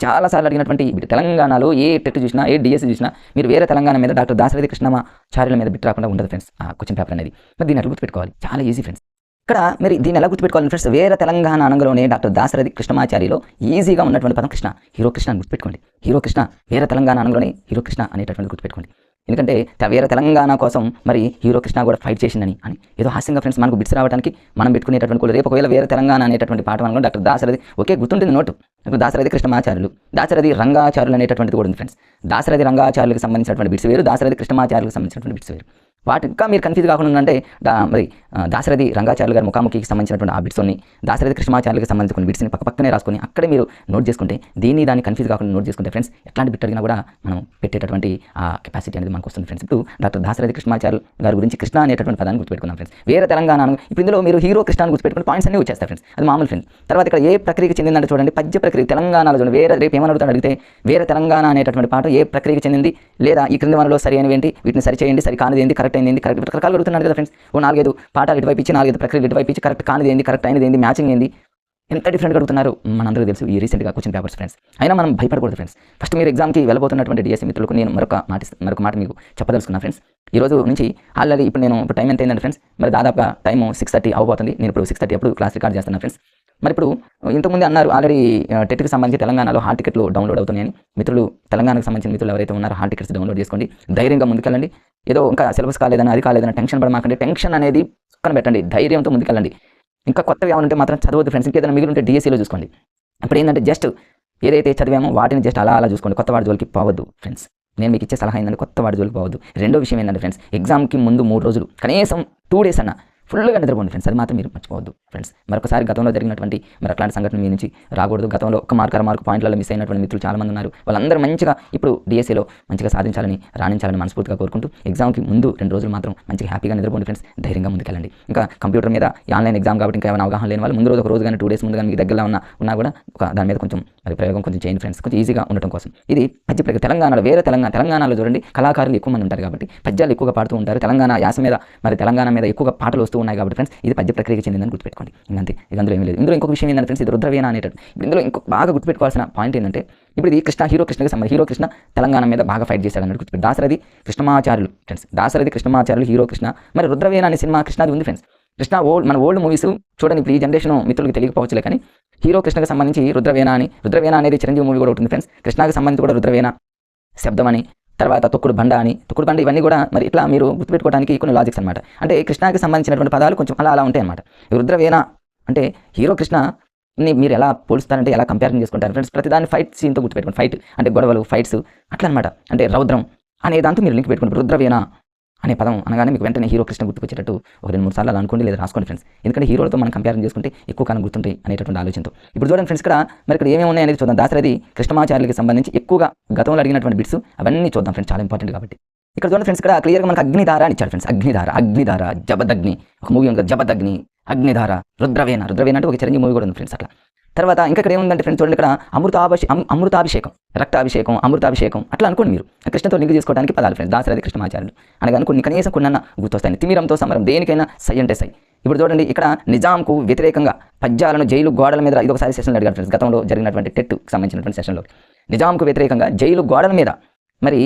సార్లు అడిగినటువంటి తెలంగాణలో ఏ టెట్ చూసినా ఏ డిఎస్సీ చూసినా మీరు వేరే తెలంగాణ మీద డాక్టర్ దాశరథి కృష్ణమాచార్యుల మీద బిట్ రాకుండా ఉండదు ఫ్రెండ్స్ ఆ క్వశ్చన్ పేపర్ అనేది. మరి దీన్ని ఎలా గుర్తుపెట్టుకోవాలి, చాలా ఈజీ ఫ్రెండ్స్. ఇక్కడ మరి దీన్ని ఎలా గుర్తుపెట్టుకోవాలి ఫ్రెండ్స్, వేరే తెలంగాణ అనగానే డాక్టర్ దాశరథి కృష్ణమాచార్యలో ఈజీగా ఉన్నటువంటి పదం కృష్ణ, హీరో కృష్ణ అని గుర్తుపెట్టుకోండి. హీరో కృష్ణ వేరే తెలంగాణ అనగానే హీరో కృష్ణ అనేటటువంటి గుర్తుపెట్టుకోండి. ఎందుకంటే వేరే తెలంగాణ కోసం మరి హీరో కృష్ణ కూడా ఫైట్ చేసిందని అని ఏదో హాస్యంగా ఫ్రెండ్స్ మనకు బిట్స్ రావడానికి మనం పెట్టుకునేటటువంటి కూడా. రేపు ఒకవేళ వేరే తెలంగాణ అనేటటువంటి పాఠం అనగా డాక్టర్ దాశరథి ఒకే గుర్తుంటుంది నోటు, దాశరథి కృష్ణమాచార్యులు, దాశరథి రంగాచార్యులు అనేటటువంటిది కూడా ఉంది ఫ్రెండ్స్. దాశరథి రంగాచార్యులకు సంబంధించినటువంటి బిట్స్ వేరు, దాశరథి కృష్ణమాచార్యులకు సంబంధించినటువంటి బిట్స్ వేరు. వాటి ఇంకా మీరు కన్ఫ్యూజ్ కాకుండా అంటే మరి దాశరథి రంగాచార్యులు గారి ముఖాముఖికి సంబంధించినటువంటి ఆ బిట్స్ని, దాశరథి కృష్ణమాచార్యులకు సంబంధించిన బిట్స్ని పక్కనే రాసుకొని అక్కడే మీరు నోట్ చేసుకుంటే దాన్ని కన్ఫ్యూజ్ కాకుండా నోట్ చేసుకుంటే ఫ్రెండ్స్ ఎట్లాంటి బిట్ అడిగినా కూడా మనం పెట్టేటటువంటి ఆ కెపాసిటీ అనేది మనకు వస్తుంది ఫ్రెండ్స్. ఇప్పుడు డాక్టర్ దాశరథి కృష్ణమాచార్యులు గారి గురించి కృష్ణ అనేటటువంటి పదాన్ని గుర్తుపెట్టుకున్నాం ఫ్రెండ్స్. వేరే తెలంగాణ ఇప్పుడు ఇందులో మీరు హీరో కృష్ణ గుర్తుపెట్టుకుని పాయింట్స్ అన్ని వచ్చేస్తాయి ఫ్రెండ్స్, అది మామూలు ఫ్రెండ్స్. తర్వాత ఇక్కడ ఏ ప్రక్రియకి చెందిందంటే చూడండి, పద్య ప్రక్రియ తెలంగాణలో చూడండి. రేపు ఏమని అడుగుతాడు అడిగితే వేరే తెలంగాణ అనేటటువంటి పాట ఏ ప్రక్రియకి చెందింది, లేదా ఈ క్రింది వనలో సరి అయినవి ఏంటి, వీటిని సరి చేయండి, సరి కానిది ఏంటి, కరెక్ట్ అయింది ఏంటి, కరెక్ట్ రకరకాలు అడుగుతున్నాడు కదా ఫ్రెండ్స్. 4-5 పాఠాలు ఇటువైపు ఇచ్చి 4-5 ప్రక్రియలు ఇటువైపు ఇచ్చి కరెక్ట్ కానిది ఏంది, కరెక్ట్ అయినది ఏంది, మ్యాచింగ్ ఏంది, ఎంత డిఫరెంట్గా అడుగుతున్నారు మనందరికీ తెలుసు ఈ రీసెంట్గా క్వశ్చన్ పేపర్స్ ఫ్రెండ్స్. అయినా మనం భయపడకూడదు ఫ్రెండ్స్. ఫస్ట్ మీరు ఎగ్జామ్కి వెళ్ళబోతున్నటువంటి డిఎస్సీ మిత్రులకు నేను మరొక మాట మీకు చెప్పదలుచుకున్నా ఫ్రెండ్స్. ఈ రోజు నుంచి ఆల్రెడీ ఇప్పుడు టైం ఎంత అయిందండి ఫ్రెండ్స్, మరి దాదాపుగా టైం 6:30 అవ్వబోతుంది. నేను ఇప్పుడు 6:30 అప్పుడు క్లాస్ రికార్డ్ చేస్తున్నాను ఫ్రెండ్స్. మరి ఇప్పుడు ఇంతకుముందు అన్నారు ఆల్రెడీ టెట్కి సంబంధించి తెలంగాణలో హాల్ టికెట్లు డౌన్లోడ్ అవుతున్నాయని. మిత్రులు, తెలంగాణకు సంబంధించిన మిత్రులు ఎవరైతే ఉన్నారో హాల్ టికెట్స్ డౌన్లోడ్ చేసుకోండి, ధైర్యంగా ముందుకెళ్ళండి. ఏదో ఇంకా సిలబస్ కాలేదని అది కాలేదని టెన్షన్ పడమాకండి. టెన్షన్ అనేది పక్కన పెట్టండి, ధైర్యంతో ముందుకెళ్ళండి. ఇంకా కొత్తవి ఏమంటే మాత్రం చదవద్దు ఫ్రెండ్స్. ఇంకేదైనా మిగిలి ఉంటే డిఎస్సీలో చూసుకోండి. ఇప్పుడు ఏంటంటే జస్ట్ ఏదైతే చదివామో వాటిని జస్ట్ అలా చూసుకోండి. కొత్త వాడి జోలికి పోవద్దు ఫ్రెండ్స్. నేను మీకు ఇచ్చే సలహా ఏంటంటే కొత్త వాడి జోలికి పోవద్దు. రెండో విషయం ఏంటంటే ఫ్రెండ్స్, ఎగ్జామ్కి ముందు 3 రోజులు కనీసం 2 డేస్ అన్న ఫుల్గా నిద్రపోండి ఫ్రెండ్స్. అది మాత్రం మీరు మర్చిపోవద్దు ఫ్రెండ్స్. మరొకసారి గతంలో జరిగినటువంటి అట్లాంటి సంఘటన మీ నుంచి రాకూడదు. గతంలో ఒక మార్కు పాయింట్లలో మిస్ అయినటువంటి మిత్రులు చాలామంది ఉన్నారు. వాళ్ళందరూ మంచిగా ఇప్పుడు డిఎస్సీలో మంచిగా సాధించాలని, రాణించాలని మనస్ఫూర్తిగా కోరుకుంటూ ఎగ్జామ్కి ముందు 2 రోజులు మాత్రం మంచిగా హ్యాపీగా నిద్రపోండి ఫ్రెండ్స్. ధైర్యంగా ముందుకెళ్ళండి. ఇంకా కంప్యూటర్ మీద ఆన్లైన్ ఎగ్జామ్ కాబట్టి ఇంకా ఏమైనా అవగాహన లేని వాళ్ళు ముందు రోజు ఒక రోజు కానీ 2 డేస్ ముందు కానీ మీకు దగ్గరలో ఉన్నా కూడా దాని మీద కొంచెం ప్రయోగం కొంచెం చేయండి ఫ్రెండ్స్, కొంచెం ఈజీగా ఉండటం కోసం. ఇది పద్య ప్రక్రియ. తెలంగాణలో చూడండి కళాకారులు ఎక్కువ మంది ఉంటారు కాబట్టి పద్యాలు ఎక్కువగా పాడుతూ ఉంటారు. తెలంగాణ యాస మీద తెలంగాణ మీద ఎక్కువగా పాటలు వస్తూ ఉన్నాయి కాబట్టి ఫ్రెండ్స్ ఇది పద్య ప్రక్రియకి చెందిందని గుర్తుపెట్టుకోండి. ఇంకంతే, ఇది అందులో ఏమీ లేదు. ఇందులో ఇంకొక విషయం ఏంటంటే ఫ్రెండ్స్, ఇది రుద్రవీణ అనేటట్టు. ఇందులో ఇంకొక బాగా గుర్తుపెట్టుకోవాల్సిన పాయింట్ ఏంటంటే, ఇప్పుడు ఇది హీరో కృష్ణ తెలంగాణ మీద బాగా ఫైట్ చేశాడు అన్నట్టు గుర్తుపెట్టు. Dasarathi Krishnamacharyulu friends, Dasarathi Krishnamacharyulu hero Krishna. మరి రుద్రవీణ అనే సినిమా కృష్ణది ఉంది ఫ్రెండ్స్. కృష్ణ మన ఓల్డ్ మూవీస్ చూడండి. ఇప్పుడు ఈ జనరేషన్ మిత్రులకు తెలియకపోవచ్చులే కానీ హీరో కృష్ణకి సంబంధించి రుద్రవీణ అనేది చిరంజీవి మూవీ కూడా ఉంటుంది ఫ్రెండ్స్. కృష్ణకి సంబంధించి కూడా రుద్రవీణ శబ్దం అని, తర్వాత తొక్కుడు బండ ఇవన్నీ కూడా మరి ఇట్లా మీరు గుర్తుపెట్టుకోవడానికి కొన్ని లాజిక్స్ అనమాట. అంటే కృష్ణకి సంబంధించినటువంటి పదాలు కొంచెం అలా ఉంటాయి అనమాట. రుద్రవీణ అంటే హీరో కృష్ణని మీరు ఎలా పోలుస్తారంటే, ఎలా కంపేర్ చేసుకుంటారు ఫ్రెండ్స్. ప్రతిదాన్ని ఫైట్ సీన్తో గుర్తుపెట్టుకోండి. ఫైట్ అంటే గొడవలు, ఫైట్స్ అట్లా అనమాట. అంటే రౌద్రం అనే దాంతో మీరు లింక్ పెట్టుకోండి. రుద్రవీణ అనే పదం అనగానే మీకు వెంటనే హీరో కృష్ణ గుర్తుకొచ్చేటట్టు ఒక 2-3 సార్లు అలా అనుకోండి, లేదా రాసుకోండి ఫ్రెండ్స్. ఎందుకంటే హీరోలతో మనం కంపేర్ చేసుకుంటే ఎక్కువ కాలం గుర్తుంటాయి అనేటటువంటి ఆలోచనతో. ఇప్పుడు చూడండి ఫ్రెండ్స్, ఇక్కడ ఏమేమి ఉన్నాయి అనేది చూద్దాం. దాశరథి కృష్ణమాచార్యులకి సంబంధించి ఎక్కువగా గతంలో అడిగినటువంటి బిట్స్ అవన్నీ చూద్దాం ఫ్రెండ్స్, చాలా ఇంపార్టెంట్ కాబట్టి. ఇక్కడ చూడండి ఫ్రెండ్స్, ఇక్కడ క్లియర్గా మనకు అగ్నిధార అని ఇచ్చాడు ఫ్రెండ్స్. అగ్నిధార, జబదగ్ని, ఒక మూవీ ఉంది జబదగ్ని, అగ్నిధార, రుద్రవీణ అంటే ఒక చిరంజీవి మూవీ కూడా ఉంది ఫ్రెండ్స్. అట్లా తర్వాత ఇంకా ఇక్కడ ఏముందంటే ఫ్రెండ్స్ చూడండి, ఇక్కడ అమృతాభిషేకం, రక్తాభిషేకం, అమృతాభిషేకం అట్లా అనుకోండి మీరు. కృష్ణతో లింక్ చేసుకోవడానికి పదాలు ఫ్రెండ్స్. దాశరథి కృష్ణమాచార్యులు అనగానే కనీసం కొన్న గుర్తొస్తాయి. తిమిరంతో సమరం, దేనికైనా సై అంటే సై. ఇప్పుడు చూడండి, ఇక్కడ నిజాంకు వ్యతిరేకంగా పద్యాలను జైలు గోడల మీద, ఇది ఒకసారి సెషన్లో అడిగారు ఫ్రెండ్స్, గతంలో జరిగినటువంటి టెట్కి సంబంధించినటువంటి సెషన్లో. నిజాంకు వ్యతిరేకంగా జైలు గోడల మీద మరి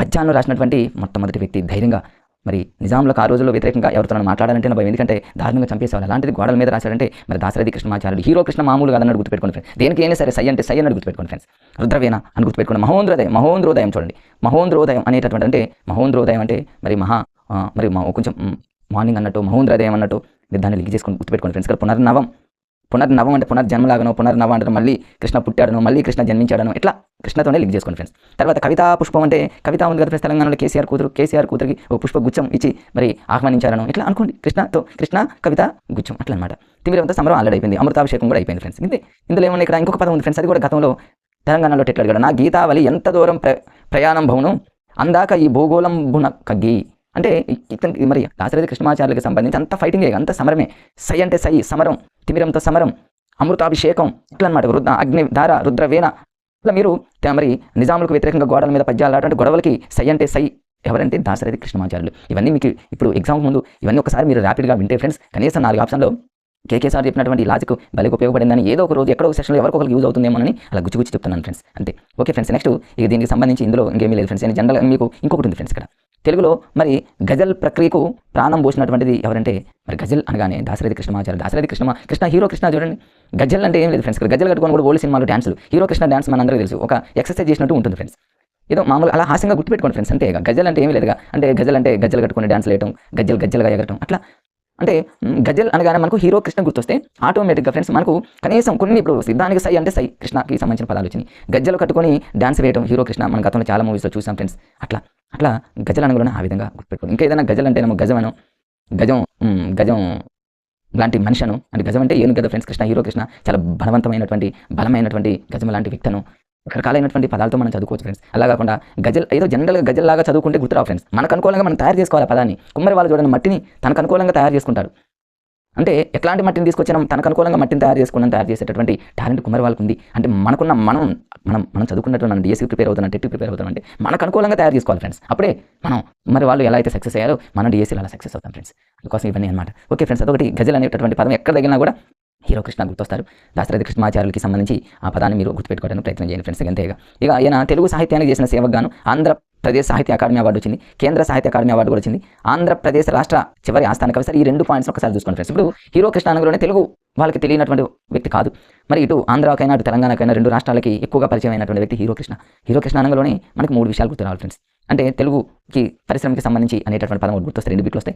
పద్యాలను రాసినటువంటి మొట్టమొదటి వ్యక్తి. ధైర్యంగా మరి నిజాంలకు ఆ రోజుల్లో వ్యతిరేకంగా ఎవరితో మాట్లాడాలంటే భయం, ఎందుకంటే దారుణంగా చంపేసేవాళ్ళు. అలాంటిది గోడల మీద రాశాడంటే మరి దాశరథి కృష్ణమాచార్యులు. హీరో కృష్ణ మామూలు కాదన్నట్టు గుర్తుపెట్టుకోండి ఫ్రెండ్స్. దేనికి అయినా సరే సై అంటే సై అన్నట్టు గుర్తుపెట్టుకోండి ఫ్రెండ్స్. రుద్రవీణ అని గుర్తుపెట్టుకోండి. మహోంద్రోదయం చూడండి. మహోంద్రోదయం అనేటటువంటి అంటే మహోంద్రోదయం అంటే మరి కొంచెం మార్నింగ్ అన్నట్టు, మహోంద్రోదయం అన్నట్టు మీరు దాన్ని లింక్ చేసుకొని గుర్తుపెట్టుకోండి ఫ్రెండ్స్. ఇక్కడ పునర్నవం అంటే పునర్జన్మలాగనో, పునర్నవం అంటే మళ్ళీ కృష్ణ పుట్టాడనో, మళ్ళీ కృష్ణ జన్మించాడనో, ఇట్లా కృష్ణతోనే లింక్ చేసుకోండి ఫ్రెండ్స్. తర్వాత కవితా పుష్పం అంటే కవిత ఉంది కదా ఫ్రెండ్స్, తెలంగాణలో కేసీఆర్ కూతురికి ఒక పుష్ప గుచ్చం ఇచ్చి మరి ఆహ్వానించారనో, ఇట్లా అనుకోండి. కృష్ణ కవిత గుచ్చం అట్లా అనమాట. తిమిరంతో సమరం ఆల్రెడీ అయిపోయింది. అమృతాభిషేకం కూడా అయిపోయింది ఫ్రెండ్స్. ఇందులో ఏమన్నా ఇక్కడ ఇంకొక పదం ఉంది ఫ్రెండ్స్, అది కూడా గతంలో తెలంగాణలో టెట్లు అడిగాడు. నా గీతావళి ఎంత దూరం ప్రయాణం భవను అందాక ఈ భూగోళం బున కగ్గి అంటే మరి దాశరథి కృష్ణమాచార్యులకి సంబంధించి అంత ఫైటింగే, అంత సమరమే. సై అంటే సై, సమరం, తిమిరంతో సమరం, అమృతాభిషేకం ఇట్లా అనమాట. అగ్నిధార, రుద్రవీణ ఇట్లా మీరు మరి నిజాములకు వ్యతిరేకంగా గోడల మీద పద్యాలు అంటే గొడవలకి సై అంటే సై ఎవరంటే దాశరథి కృష్ణమాచార్యులు. ఇవన్నీ మీకు ఇప్పుడు ఎగ్జామ్ ముందు ఇవన్నీ ఒకసారి మీరు ర్యాపిడ్గా వింటే ఫ్రెండ్స్, కనీసం 4 ఆప్షన్లో కేకేసార్ చెప్పినటువంటి లాజిక్ భలేకి ఉపయోగపడిందని ఏదో ఒక రోజు ఎక్కడో ఒక సెషన్లో ఎవరికొకరికి యూజ్ అవుతుందేమోనని అలా గుచ్చి చెప్తున్నాను ఫ్రెండ్స్. అంతే. ఓకే ఫ్రెండ్స్, నెక్స్ట్ ఇక దీనికి సంబంధించి ఇందులో ఇంకేమీ లేదు ఫ్రెండ్స్. జనరల్గా మీకు ఇంకొకటి ఉంది ఫ్రెండ్స్. ఇక్కడ తెలుగులో మరి గజల్ ప్రక్రియకు ప్రాణం పోసినటువంటిది ఎవరంటే మరి గజల్ అనగానే దాశరథి కృష్ణమాచార్యులు. దాశరథి కృష్ణ హీరో కృష్ణ చూడండి. గజల్ అంటే ఏం లేదు ఫ్రెండ్స్. గజల్ కట్టుకొని కూడా ఓల్డ్ సినిమాలో డ్యాన్సులు, హీరో కృష్ణ డ్యాన్స్ మనందరికీ తెలుసు, ఒక ఎక్సర్సైజ్ చేసినట్టు ఉంటుంది ఫ్రెండ్స్. ఏదో మామూలు అలా హాస్యంగా గుర్తుపెట్టుకోండి ఫ్రెండ్స్. అంతే. గజల్ అంటే ఏమీ లేదుగా. అంటే గజల్ కట్టుకుని డ్యాన్స్ వేయటం, గజ్జలుగా ఎగరటం అట్లా. అంటే గజల్ అనగానే మనకు హీరో కృష్ణ గుర్తొస్తే ఆటోమేటిక్గా ఫ్రెండ్స్ మనకు కనీసం కొన్ని ఇప్పుడు సిద్ధానికి సై అంటే సై కృష్ణకి సంబంధించిన పదాలు వచ్చినాయి. గజ్జలు కట్టుకొని డ్యాన్స్ వేయడం హీరో కృష్ణ మన గతంలో చాలా మూవీస్లో చూసాం ఫ్రెండ్స్. అట్లా గజల్ అనగానే ఆ విధంగా గుర్తుపెట్టుకోండి. ఇంకా ఏదైనా గజల్ అంటే గజం లాంటి మనిషిను, అంటే గజం అంటే ఏను కదా ఫ్రెండ్స్. హీరో కృష్ణ చాలా బలమైనటువంటి గజం లాంటి వ్యక్తను రకరకాలైనటువంటి పదాలతో మనం చదువుకోవచ్చు ఫ్రెండ్స్. అలా కాకుండా గజల్ ఏదో జనరల్గా గజల్ లాగా చదువుకుంటే గుర్తురావు ఫ్రెండ్స్. మనకు అనుకూలంగా మనం తయారు చేసుకోవాలి పదాన్ని. కుమ్మరి వాళ్ళు చూడండి, మట్టిని తనకు అనుకూలంగా తయారు చేసుకుంటారు. అంటే ఎట్లాంటి మట్టిని తీసుకొచ్చినా తనకు అనుకూలంగా మట్టిని తయారు చేసేటటువంటి టాలెంట్ కుమ్మరి వాళ్ళకు ఉంది. అంటే మనకున్న మనం చదువుకున్నట్టు మనం డిఎస్సీ ప్రిపేర్ అవుతున్నాం, టెట్ ప్రిపేర్ అవుతాం అంటే మనకు అనుకూలంగా తయారు చేసుకోవాలి ఫ్రెండ్స్. అప్పుడే మనం మరి వాళ్ళు ఎలా అయితే సక్సెస్ అయ్యారో మనం డిఎస్సీలో అలా సక్సెస్ అవుతాం ఫ్రెండ్స్. అందుకోసం ఇవన్నీ అనమాట. ఓకే ఫ్రెండ్స్, అదొకటి. గజల్ అనేటటువంటి పదం ఎక్కడ తగిలినా కూడా హీరో కృష్ణ గుర్తొస్తారు. దాశరథి కృష్ణమాచార్యులకి సంబంధించి ఆ పదాన్ని మీరు గుర్తుపెట్టుకోవడానికి ప్రయత్నం చేయండి ఫ్రెండ్స్. అంతేగా. ఇక ఆయన తెలుగు సాహిత్యానికి చేసిన సేవకు గాను ప్రదేశ్ సాహిత్య అకాడమీ అవార్డు వచ్చింది, కేంద్ర సాహిత్య అకాడమీ అవార్డు కూడా వచ్చింది, ఆంధ్రప్రదేశ్ రాష్ట్ర చివరి ఆస్థాన కవి. సార్ ఈ 2 పాయింట్స్ ఒకసారి చూసుకోండి ఫ్రెండ్స్. ఇప్పుడు హీరో కృష్ణ అనగానే తెలుగు వాళ్ళకి తెలియనటువంటి వ్యక్తి కాదు. మరి ఇటు ఆంధ్రాకైనా అటు తెలంగాణకైనా 2 రాష్ట్రాలకి ఎక్కువగా పరిచయం అయినటువంటి వ్యక్తి హీరో కృష్ణ. హీరో కృష్ణ అనగానే మనకి 3 విషయాలు గుర్తు రావాలి ఫ్రెండ్స్. అంటే తెలుగుకి పరిశ్రమకి సంబంధించి అనేటటువంటి పదం గుర్తొస్తే 2 బిట్లు వస్తాయి.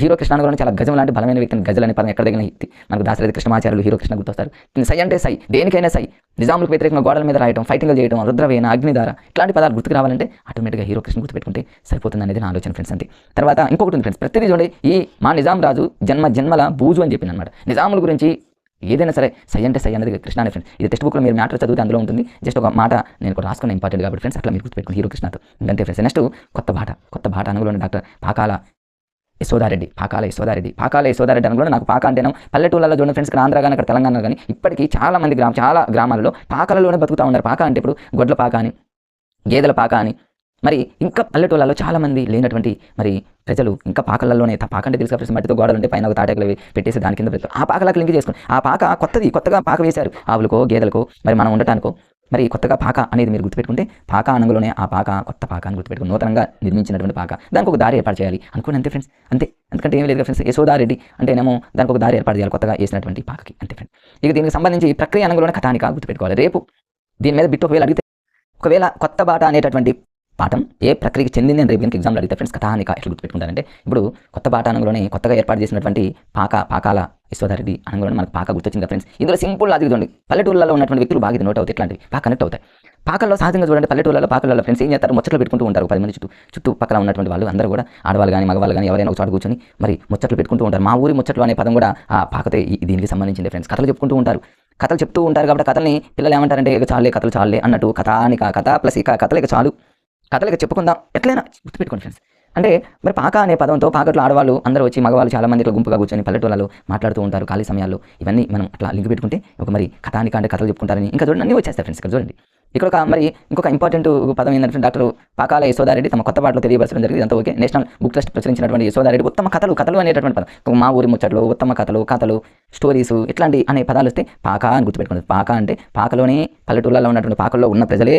హీరో కృష్ణ అనగానే చాలా గజం లాంటి బలమైన వ్యక్తిని, గజల్ అనే పదం ఎక్కడ దగ్గర మనకు దాశరథి కృష్ణమాచార్యులు హీరో కృష్ణ గుర్తొస్తారు. సై అంటే సై, దేనికైనా సై, నిజాములకు వ్యతిరేకంగా గోడల మీద రాయడం, ఫైటింగ్లు చేయడం, రుద్రవేణ, అగ్నిధార ఇట్లాంటి పదాలు గుర్తుకు రావాలంటే ఆటోమేటిక్గా హీరో కృష్ణ గుర్తుపెట్టుకుంటే సరిపోతుంది అనేది నా ఆలోచన ఫ్రెండ్స్. అంతే. తర్వాత ఇంకొకటి ఉంది ఫ్రెండ్స్, ప్రతిదీ చూడండి ఈ మా నిజాం రాజు జన్మల బూజు అని చెప్పింది అనమాట. నిజాముల గురించి ఏదైనా సరే సై అంటే సై అనేది కృష్ణ అనే ఫ్రెండ్స్. ఇది టెక్స్ట్ బుక్లో మీరు మ్యాటర్ చదివితే అందులో ఉంటుంది. జస్ట్ ఒక మాట నేను కూడా రాసుకున్న ఇంపార్టెంట్ కాబట్టి ఫ్రెండ్స్, అట్లా మీరు గుర్తుపెట్టుకుని హీరో కృష్ణతో ఇంకంతే ఫ్రెండ్స్. నెక్స్ట్ కొత్త బాట అనుగుణంలో డాక్టర్ పాకాల యశోదారెడ్డి అనుగుణంలో నాకు పాక అంటేనే పల్లెటూళ్ళలో చూడండి ఫ్రెండ్స్, ఇక్కడ ఆంధ్ర కానీ అక్కడ తెలంగాణ కానీ ఇప్పటికీ చాలా గ్రామాలలో పాకలలోనే బతుకుతూ ఉన్నారు. పాక అంటే ఇప్పుడు గొడ్ల పాక అని, గేదెల పాక అని, మరి ఇంకా పల్లెటూళ్ళలో చాలామంది లేనటువంటి మరి ప్రజలు ఇంకా పాకలలోనే, పాక అంటే తెలుసు ఫ్రెండ్స్, మట్టితో గోడలు ఉంటే పైన ఒక తాటకలు పెట్టేసి దాని కింద పెడతారు. ఆ పాకలకు లింక్ చేసుకుని ఆ పాక కొత్తగా పాక వేశారు ఆవులకో గేదెలకో మరి మనం ఉండటానికో. మరి కొత్తగా పాక అనేది మీరు గుర్తుపెట్టుకుంటే పాక అనగలోనే ఆ పాక కొత్త పాక అని గుర్తుపెట్టుకుని నూతనంగా నిర్మించినటువంటి పాక, దానికి ఒక దారి ఏర్పాటు చేయాలి అనుకోండి. అంతే ఫ్రెండ్స్, అంతే. ఎందుకంటే ఏం లేదు ఫ్రెండ్స్, యశోదారెడ్డి అంటేనేమో దానికి ఒక దారి ఏర్పాటు చేయాలి కొత్తగా వేసినటువంటి పాకకి. అంతే ఫ్రెండ్స్. ఇక దీనికి సంబంధించి ప్రక్రియ అనగలోనే కథానిక గుర్తుపెట్టుకోవాలి. రేపు దీని మీద బిట్ ఒకవేళ కొత్త బాట అనేటటువంటి పాఠం ఏ ప్రక్రియకి చెందింది అని రేపు దీనికి ఎగ్జామ్లో అడిగితే ఫ్రెండ్స్ కథానిక ఎట్లా గుర్తుపెట్టుకుంటారంటే, ఇప్పుడు కొత్త బాట అనగలోనే కొత్తగా ఏర్పాటు చేసినటువంటి పాకాల యశోదారెడ్డి అనగలోనే మనకు పాక గుర్తొచ్చింది కదా ఫ్రెండ్స్. ఇందులో సింపుల్ లాజిక్ చూడండి, పల్లెటూళ్ళలో ఉన్నటువంటి వ్యక్తులు బాగా నోట్ అవుతాయి, ఇట్లాంటివి బాగా కనెక్ట్ అవుతాయి. పాకల్లో సహజంగా చూడండి, పాకలలో ఫ్రెండ్స్ ఏం చేస్తారు, ముచ్చట్లు పెట్టుకుంటూ ఉంటారు. 10 మంది చుట్టుపక్కల ఉన్నటువంటి వాళ్ళు అందరూ కూడా ఆడవాళ్ళు కానీ మగవాళ్ళు కానీ ఎవరైనా ఒక చోట కూర్చొని మరి ముచ్చట్లు పెట్టుకుంటూ ఉంటారు. మా ఊరి ముచ్చట్లు అనే పదం కూడా ఆ పాకతే దీనికి సంబంధించింది ఫ్రెండ్స్. కథలు చెప్పుకుంటూ ఉంటారు. కథలు చెప్తూ ఉంటారు కాబట్టి కథల్ని పిల్లలు ఏమంటారంటే ఇక కథలు చాలే అన్నట్టు కథానిక, కథ ప్లస్ ఇక కథలు ఇక చాలు, కథలు ఇక చెప్పుకుందాం ఎట్లయినా గుర్తుపెట్టుకోండి ఫ్రెండ్స్. అంటే మరి పాక అనే పదంతో పాకట్లో ఆడవాళ్ళు అందరూ వచ్చి మగవాళ్ళు చాలా మంది ఇట్లా గుంపుగా కూర్చొని పల్లెటూళ్ళలో మాట్లాడుతూ ఉంటారు ఖాళీ సమయాల్లో. ఇవన్నీ మనం అట్లా లింక్ పెట్టుకుంటే ఒక మరి కథానిక అంటే కథలు చెప్పుకుంటారని ఇంకా చూడండి అన్నీ వచ్చేస్తాయి ఫ్రెండ్స్. ఇక్కడ చూడండి ఇక్కడ ఇంకొక ఇంపార్టెంట్ పదం ఏంటంటే డాక్టర్ పాకాల యశోదారెడ్డి తమ కొత్త పాటలో తెలియపరచడం జరిగింది. అంతా okay. National book trust ప్రచురించినటువంటి Yashoda Reddy ఉత్తమ కథలు అనేటటువంటి పదం, మా ఊరి ముచ్చట్లు, ఉత్తమ కథలు స్టోరీస్ ఇట్లాంటి అనే పదాలు వస్తే పాక అని గుర్తుపెట్టుకోండి. పాక అంటే పాకలోనే పల్లెటూళ్ళలో ఉన్నటువంటి పాకల్లో ఉన్న ప్రజలే.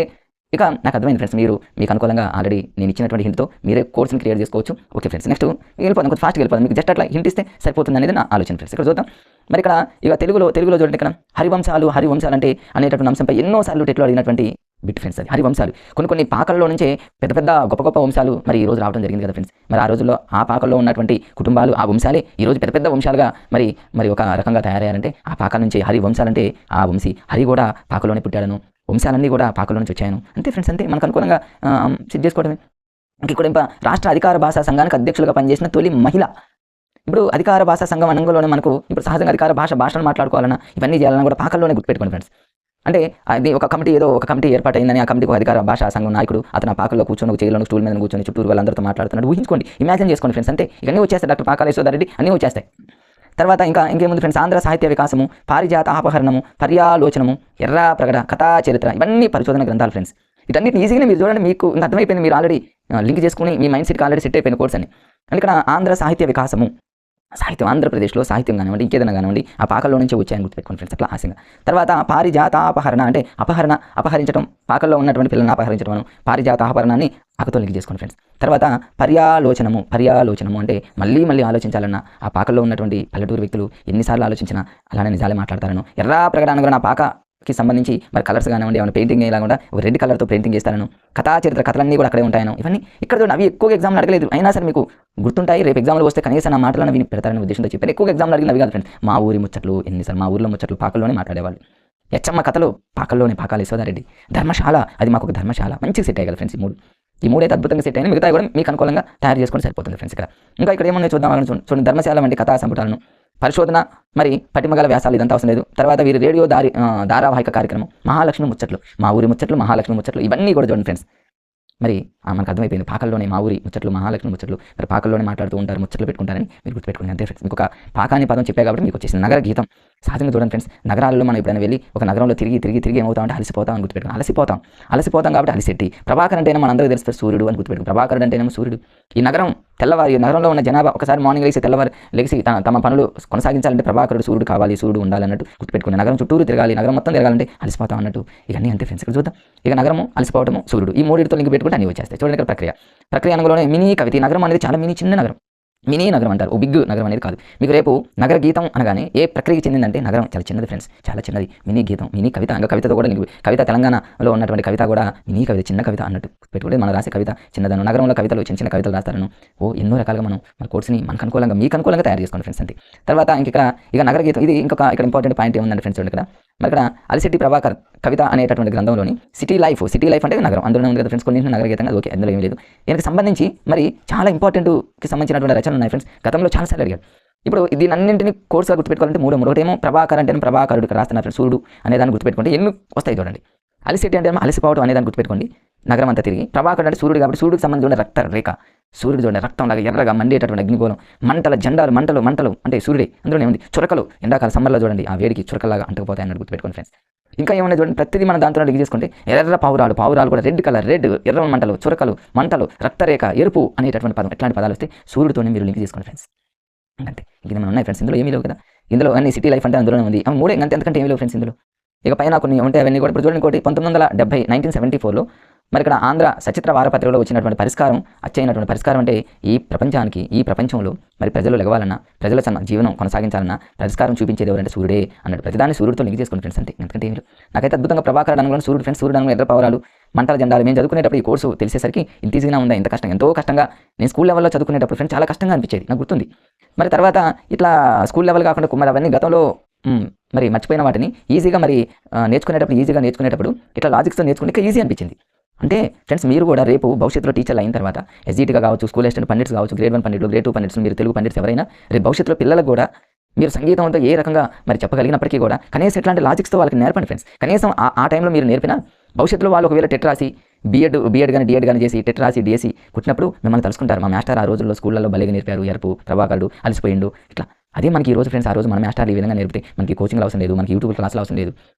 ఇక నాకు అర్థమైంది ఫ్రెండ్స్, మీకు అనుకూలంగా ఆల్రెడీ నేను ఇచ్చినటువంటి హింట్తో మీరే కోర్సుని క్రియేట్ చేసుకోవచ్చు. Okay friends. నెక్స్ట్ వెళ్ళిపోతాం, కొంచెం ఫాస్ట్గా వెళ్ళిపోతాం. మీకు జస్ట్ అట్లా హింట్ ఇస్తే సరిపోతుంది అనేది నా ఆలోచన ఫ్రెండ్స్. ఇక్కడ చూద్దాం. మరి ఇక్కడ ఇక తెలుగులో చూడండి, ఇక్కడ హరివంశాలు అంటే అనేటటువంటి అంశంపై ఎన్నోసార్లు టెట్లో అడిగినటువంటి బిట్ ఫ్రెండ్స్. అది హరివంశాలు. కొన్ని పాకల్లో నుంచే పెద్ద గొప్ప వంశాలు మరి ఈ రోజు రావడం జరిగింది కదా ఫ్రెండ్స్. మరి ఆ రోజుల్లో ఆ పాకల్లో ఉన్నటువంటి కుటుంబాలు ఆ వంశాలే ఈ రోజు పెద్ద వంశాలుగా మరి ఒక రకంగా తయారయ్యారంటే ఆ పాకల నుంచి హరి వంశాలంటే ఆ వంశీ హరి కూడా పాకలోనే పుట్టాడను, వంశాలన్నీ కూడా పాకలో నుంచి వచ్చాయను. అంతే ఫ్రెండ్స్, అంతే. మనకు అనుకూలంగా సిద్ధ చేసుకోవడమే. ఇక్కడ రాష్ట్ర అధికార భాషా సంఘానికి అధ్యక్షులుగా పనిచేసిన తొలి మహిళ. ఇప్పుడు అధికార భాషా సంఘం అనంగంలోనే మనకు ఇప్పుడు సహజంగా అధికార భాషను మాట్లాడుకోవాలన్నా ఇవన్నీ చేయాలన్నా కూడా పాకల్లోనే గుర్తుపెట్టుకోండి ఫ్రెండ్స్. అంటే అది ఒక కమిటీ ఏర్పాటైందని ఆ కమిటీకి అధికార భాషా సంఘం నాయకుడు అతను ఆ పాకల్లో కూర్చొని ఒక చైర్లో స్టూల్ మీద కూర్చొని చుట్టూరు వాళ్ళందరితో మాట్లాడుతున్నాడు. ఊహించుకోండి, ఇమాజిన్ చేసుకోండి ఫ్రెండ్స్. అంతే. ఇవన్నీ వచ్చేస్తాయి. డాక్టర్ పాకాల యశోదారెడ్డి అన్నీ వచ్చేస్తాయి. తర్వాత ఇంకేముంది ఫ్రెండ్స్, ఆంధ్ర సాహిత్య వికాసము, పారిజాత అపహరణము, పర్యాలోచనము, ఎర్ర ప్రగడ, కథా చరిత్ర ఇవన్నీ పరిశోధన గ్రంథాలు ఫ్రెండ్స్. వీటన్నిటిని ఈజీగా మీరు చూడండి, మీకు ఇంకా అర్థమైపోయింది. మీరు ఆల్రెడీ లింక్ చేసుకుని మీ మైండ్ సెట్కి ఆల్రెడీ సెట్ అయిపోయిన కోర్స్ అని. అంటే ఇక్కడ ఆంధ్ర సాహిత్య వికాసము, సాహిత్యం ఆంధ్రప్రదేశ్లో సాహిత్యం కానివ్వండి ఇంకేదైనా కానివ్వండి ఆ పాకల్లో నుంచి వచ్చాయని గుర్తుపెట్టుకోండి ఫ్రెండ్స్. అట్లా ఆశంగా. తర్వాత పారిజాత అపహరణ అంటే అపహరించడం, పాకల్లో ఉన్నటువంటి పిల్లల్ని అపహరించడం, పారిజాత అపహరణాన్ని ఆకతో లింక్ చేసుకోండి ఫ్రెండ్స్. తర్వాత పర్యాలోచనము అంటే మళ్ళీ ఆలోచించాలన్నా ఆ పాకల్లో ఉన్నటువంటి పల్లెటూరు వ్యక్తులు ఎన్నిసార్లు ఆలోచించినా అలానే నిజాలే మాట్లాడతారను. ఎర్ర ప్రకటన కూడా నా పాకకి సంబంధించి మరి కలర్స్ కానివ్వండి ఏమైనా పెయింటింగ్ ఇలాగా ఒక రెడ్ కలర్తో పెయింటింగ్ చేస్తాను. కథా చరిత్ర కథలన్నీ కూడా అక్కడే ఉంటాయను. ఇవన్నీ ఇక్కడ చూడండి, అవి ఎక్కువ ఎగ్జామ్లు అడగలేదు, అయినా సరే మీకు గుర్తుంటాయి. రేపు ఎగ్జామ్లో వస్తే కనీసం నా మాటలను విని పెడతారనే ఉద్దేశంతో చెప్పారు. ఎక్కువ ఎగ్జామ్లు అడిగిన అవి కాదు ఫ్రెండ్స్. మా ఊరి ముచ్చట్లు ఎన్నిసార్లు, మా ఊరిలో ముచ్చట్లు పాకల్లోనే మాట్లాడేవాళ్ళు. యచ్చమ్మ కథలు పాకల్లోనే, పాకాల యశోదారెడ్డి. ధర్మశాల, అది మాకు ఒక ధర్మశాల మంచిగా సెట్ అయ్యగల ఫ్రెండ్స్. ఈ మూడైతే అద్భుతంగా సెట్ అయినా, మిగతా కూడా మీకు అనుకూలంగా తయారు చేసుకొని సరిపోతుంది ఫ్రెండ్స్. ఇక్కడ ఏమన్నా చూద్దాం. చూడండి, ధర్మశాల వంటి కథా సంపుటాలను, పరిశోధన మరి పటిమగల వ్యాసాలు ఇదంతా అవసరం లేదు. తర్వాత వీరి రేడియో ధారావాహిక కార్యక్రమం, మహాలక్ష్మి ముచ్చట్లు, మా ఊరి ముచ్చట్లు, మహాలక్ష్మి ముచ్చట్లు ఇవన్నీ కూడా చూడండి ఫ్రెండ్స్. మరి మనకు అర్థమైపోయింది, పాకల్లోనే మా ఊరి ముచ్చట్లు, మహాలక్ష్మి ముచ్చట్లు, మరి పాకల్లోనే మాట్లాడుతూ ఉంటారు, ముచ్చట్లు పెట్టుకుంటారని మీరు గుర్తుపెట్టుకోండి. అంతే ఫ్రెండ్స్. మీకు ఒక పాకాని పదం చెప్పే కాబట్టి మీకు వచ్చేసింది. నగర గీతం, సహజంగా చూడండి ఫ్రెండ్స్, నగరాలలో మనం ఎప్పుడైనా వెళ్ళి ఒక నగరంలో తిరిగి ఏమవుతామంటే అలసిపోతాం అని గుర్తుపెట్టుకుని అలసిపోతాం కాబట్టి అలిసెట్టి. ప్రభాకర్ అంటేనే మనందరికీ తెలుసు సూర్యుడు అని గుర్తుపెట్టుకుని. ప్రభాకర్ అంటేనేమో సూర్యుడు. ఈ నగరంలో ఉన్న జనాభా ఒకసారి మార్నింగ్ లేచి తమ పనులు కొనసాగించాలంటే ప్రభాకరుడు సూర్యుడు కావాలి, సూర్యుడు ఉండాలి అన్నట్టు గుర్తుపెట్టుకుని. నగరం చుట్టూరు తిరగాలి, నగరం మొత్తం తిరగాలంటే అలసిపోతాం అన్నట్టు. ఇవన్నీ అంతే ఫ్రెండ్స్. ఇక్కడ చూద్దాం. ఇక నగరము, అలసిపోవటము, సూర్యుడు, ఈ మూడింటితో లింక్ పెట్టుకుంటే అన్ని వచ్చేస్తాయి. చూడండి ఇక్కడ ప్రక్రియ అనగానే మినీ కవిత. నగరం అనేది చాలా చిన్న నగరం, మినీ నగరం అంటారు. ఓ బిగ్ నగరం అనేది కాదు. మీకు రేపు నగర గీతం అనగానే ఏ ప్రక్రియకి చెందిందంటే నగరం చాలా చిన్నది ఫ్రెండ్స్, చాలా చిన్నది. మినీ గీతం, మినీ కవిత. ఇంకా కవితతో కూడా కవిత, తెలంగాణలో ఉన్నటువంటి కవిత కూడా మినీ కవిత, చిన్న కవిత అన్నట్టు పెట్టుకుంటే మనం రాసే కవిత చిన్నదను. నగరంలో కవితలు చిన్న కవితలు రాస్తారను. ఎన్నో రకాలుగా మనం మన కోర్సుని మనకు అనుకూలంగా, మీకు అనుకూలంగా తయారు చేసుకోండి ఫ్రెండ్స్ అంతే. తర్వాత ఇక నగర గీతం, ఇది ఇక్కడ ఇంపార్టెంట్ పాయింట్ ఏముందంటే ఫ్రెండ్స్ ఇక్కడ మరి ఇక్కడ అలిశెట్టి ప్రభాకర్ కవిత అనేటటువంటి గ్రంథంలోని సిటీ లైఫ్ అంటే నగరం అందులోనే ఉంది కదా ఫ్రెండ్స్. కొన్ని నగర గీతంగా ఓకే, అందులో ఏం లేదు. దీనికి సంబంధించి మరి చాలా ఇంపార్టెంట్కి సంబంధించినటువంటి రచనలు ఉన్నాయి ఫ్రెండ్స్. గతంలో చాలాసార్లు అడిగారు. ఇప్పుడు దీని అన్నింటినీ కోర్సుగా గుర్తుపెట్టుకోవాలంటే ఒకటేమో ప్రభాకర్ అంటే ప్రభాకరుడు ఇక్కడ రాస్తున్నారు సూర్యుడు అనేదాన్ని గుర్తుపెట్టుకోండి. ఎన్ని వస్తాయి చూడండి. అలిశెట్టి అంటే అలసిపోవటం అనేదాన్ని గుర్తుపెట్టుకోండి. నగరం అంతా తిరిగి. ప్రభాకరుడు అంటే సూర్యుడు కాబట్టి సూర్యుడికి సంబంధించిన రక్త రేఖ, సూర్యుడు చూడండి రక్తంలాగా ఎర్రగా మండేటటువంటి అగ్నిగోళం, మంటల జెండాలు, మంటలు అంటే సూర్యుడే. అందులోనే ఉంది చురకలు. ఎండాకాల సమ్మర్లో చూడండి ఆ వేడికి చురకలాగా అంటుకుపోతాయి అన్నట్టు గుర్తుపెట్టుకోండి ఫ్రెండ్స్. ఇంకా ఏమన్నా చూడండి, ప్రతిదీ మన దాంట్లో లింక్ చేసుకుంటే ఎర్ర పావురాలు కూడా రెడ్ కలర్, ఎర్ర మంటలు, చురకలు, మంటలు, రక్తరేఖ, ఎరుపు అనేటటువంటి పదం, ఎట్లాంటి పదాలు వస్తే సూర్యుడితోనే మీరు లింక్ చేసుకోండి ఫ్రెండ్స్. అంతే. ఇంక మనం ఉన్నాయి ఫ్రెండ్స్. ఇందులో ఏమీ లేవు కదా. ఇందులో అన్ని సిటీ లైఫ్ అంటే అందులోనే ఉంది. మూడే అంతకంటే ఏమీ లేవు ఫ్రెండ్స్ ఇందులో. ఇక పైన కొన్ని ఉంటాయి, అవన్నీ కూడా ఇప్పుడు చూడండి. ఇంకోటి 1974లో మరి ఇక్కడ ఆంధ్ర సచిత్ర వారపత్రికలో వచ్చినటువంటి పరిష్కారం, అచ్చైనటువంటి పరిష్కారం అంటే ఈ ప్రపంచంలో మరి ప్రజలు లెగవాలన్నా, ప్రజల జీవనం కొనసాగించాలన్నా పరిష్కారం చూపించేది ఎవరంటే సూర్యుడే అన్నట్టు. ప్రతిదాన్ని సూర్యుడితో లింక్ చేసుకుని ఫ్రెండ్స్ అంతే. ఎందుకంటే ఏమి నాకైతే అద్భుతంగా ప్రభాకర్ అనగా సూర్యుడు ఫ్రెండ్స్. సూర్యుడు అనగా ఎర్ర పౌరాలు, మంటల జెండాలు. మేము చదువుకునేటప్పుడు ఈ కోర్సు తెలిసేసరికి ఇంత ఈజీగా ఉందా, ఎంతో కష్టంగా. నేను స్కూల్ లెవెల్లో చదువుకునేటప్పుడు ఫ్రెండ్స్ చాలా కష్టంగా అనిపించేది, నాకు గుర్తుంది. మరి తర్వాత ఇట్లా స్కూల్ లెవెల్ కాకుండా మరి అవన్నీ గతంలో మరి మర్చిపోయిన వాటిని ఈజీగా మరి నేర్చుకునేటప్పుడు ఇట్లా లాజిక్స్తో నేర్చుకునే ఈజీ అనిపించింది. అంటే ఫ్రెండ్స్ మీరు కూడా రేపు భవిష్యత్తులో టీచర్లు అయిన తర్వాత ఎస్జీటీగా కావచ్చు, స్కూల్ అసిస్టెంట్ పండిట్స్ కావచ్చు, గ్రేడ్ 1 పండిట్లు, గ్రేడ్ 2 పండిట్స్, మీరు తెలుగు పండిట్స్ ఎవరైనా రేపు భవిష్యత్తులో పిల్లలకు కూడా మీరు సంగీతంతో ఏ రకంగా మరి చెప్పగలిగినప్పటికీ కూడా కనీసం ఇట్లాంటి లాజిక్స్తో వాళ్ళకి నేర్పండి ఫ్రెండ్స్. కనీసం ఆ టైంలో మీరు నేర్పినా భవిష్యత్తులో వాళ్ళు ఒకవేళ టెట్ రాసి బీఎడ్ కానీ డిఎడ్ కానీ చేసి టెట్ రాసి డిఎస్సి కుట్టినప్పుడు మిమ్మల్ని తలుసుకుంటారు. మా మాస్టర్ ఆ రోజుల్లో స్కూళ్ళలో భలేగా నేర్పారు, ఎరుపు ప్రభాకరుడు అలసిపోయిండు ఇట్లా. అదే మనకి ఈ రోజు ఫ్రెండ్స్, ఆ రోజు మన మాస్టర్లు ఈ విధంగా నేర్పితే మనకి కోచింగ్ అవసరం లేదు, మనకి యూట్యూబ్ క్లాసులు అవసరం లేదు.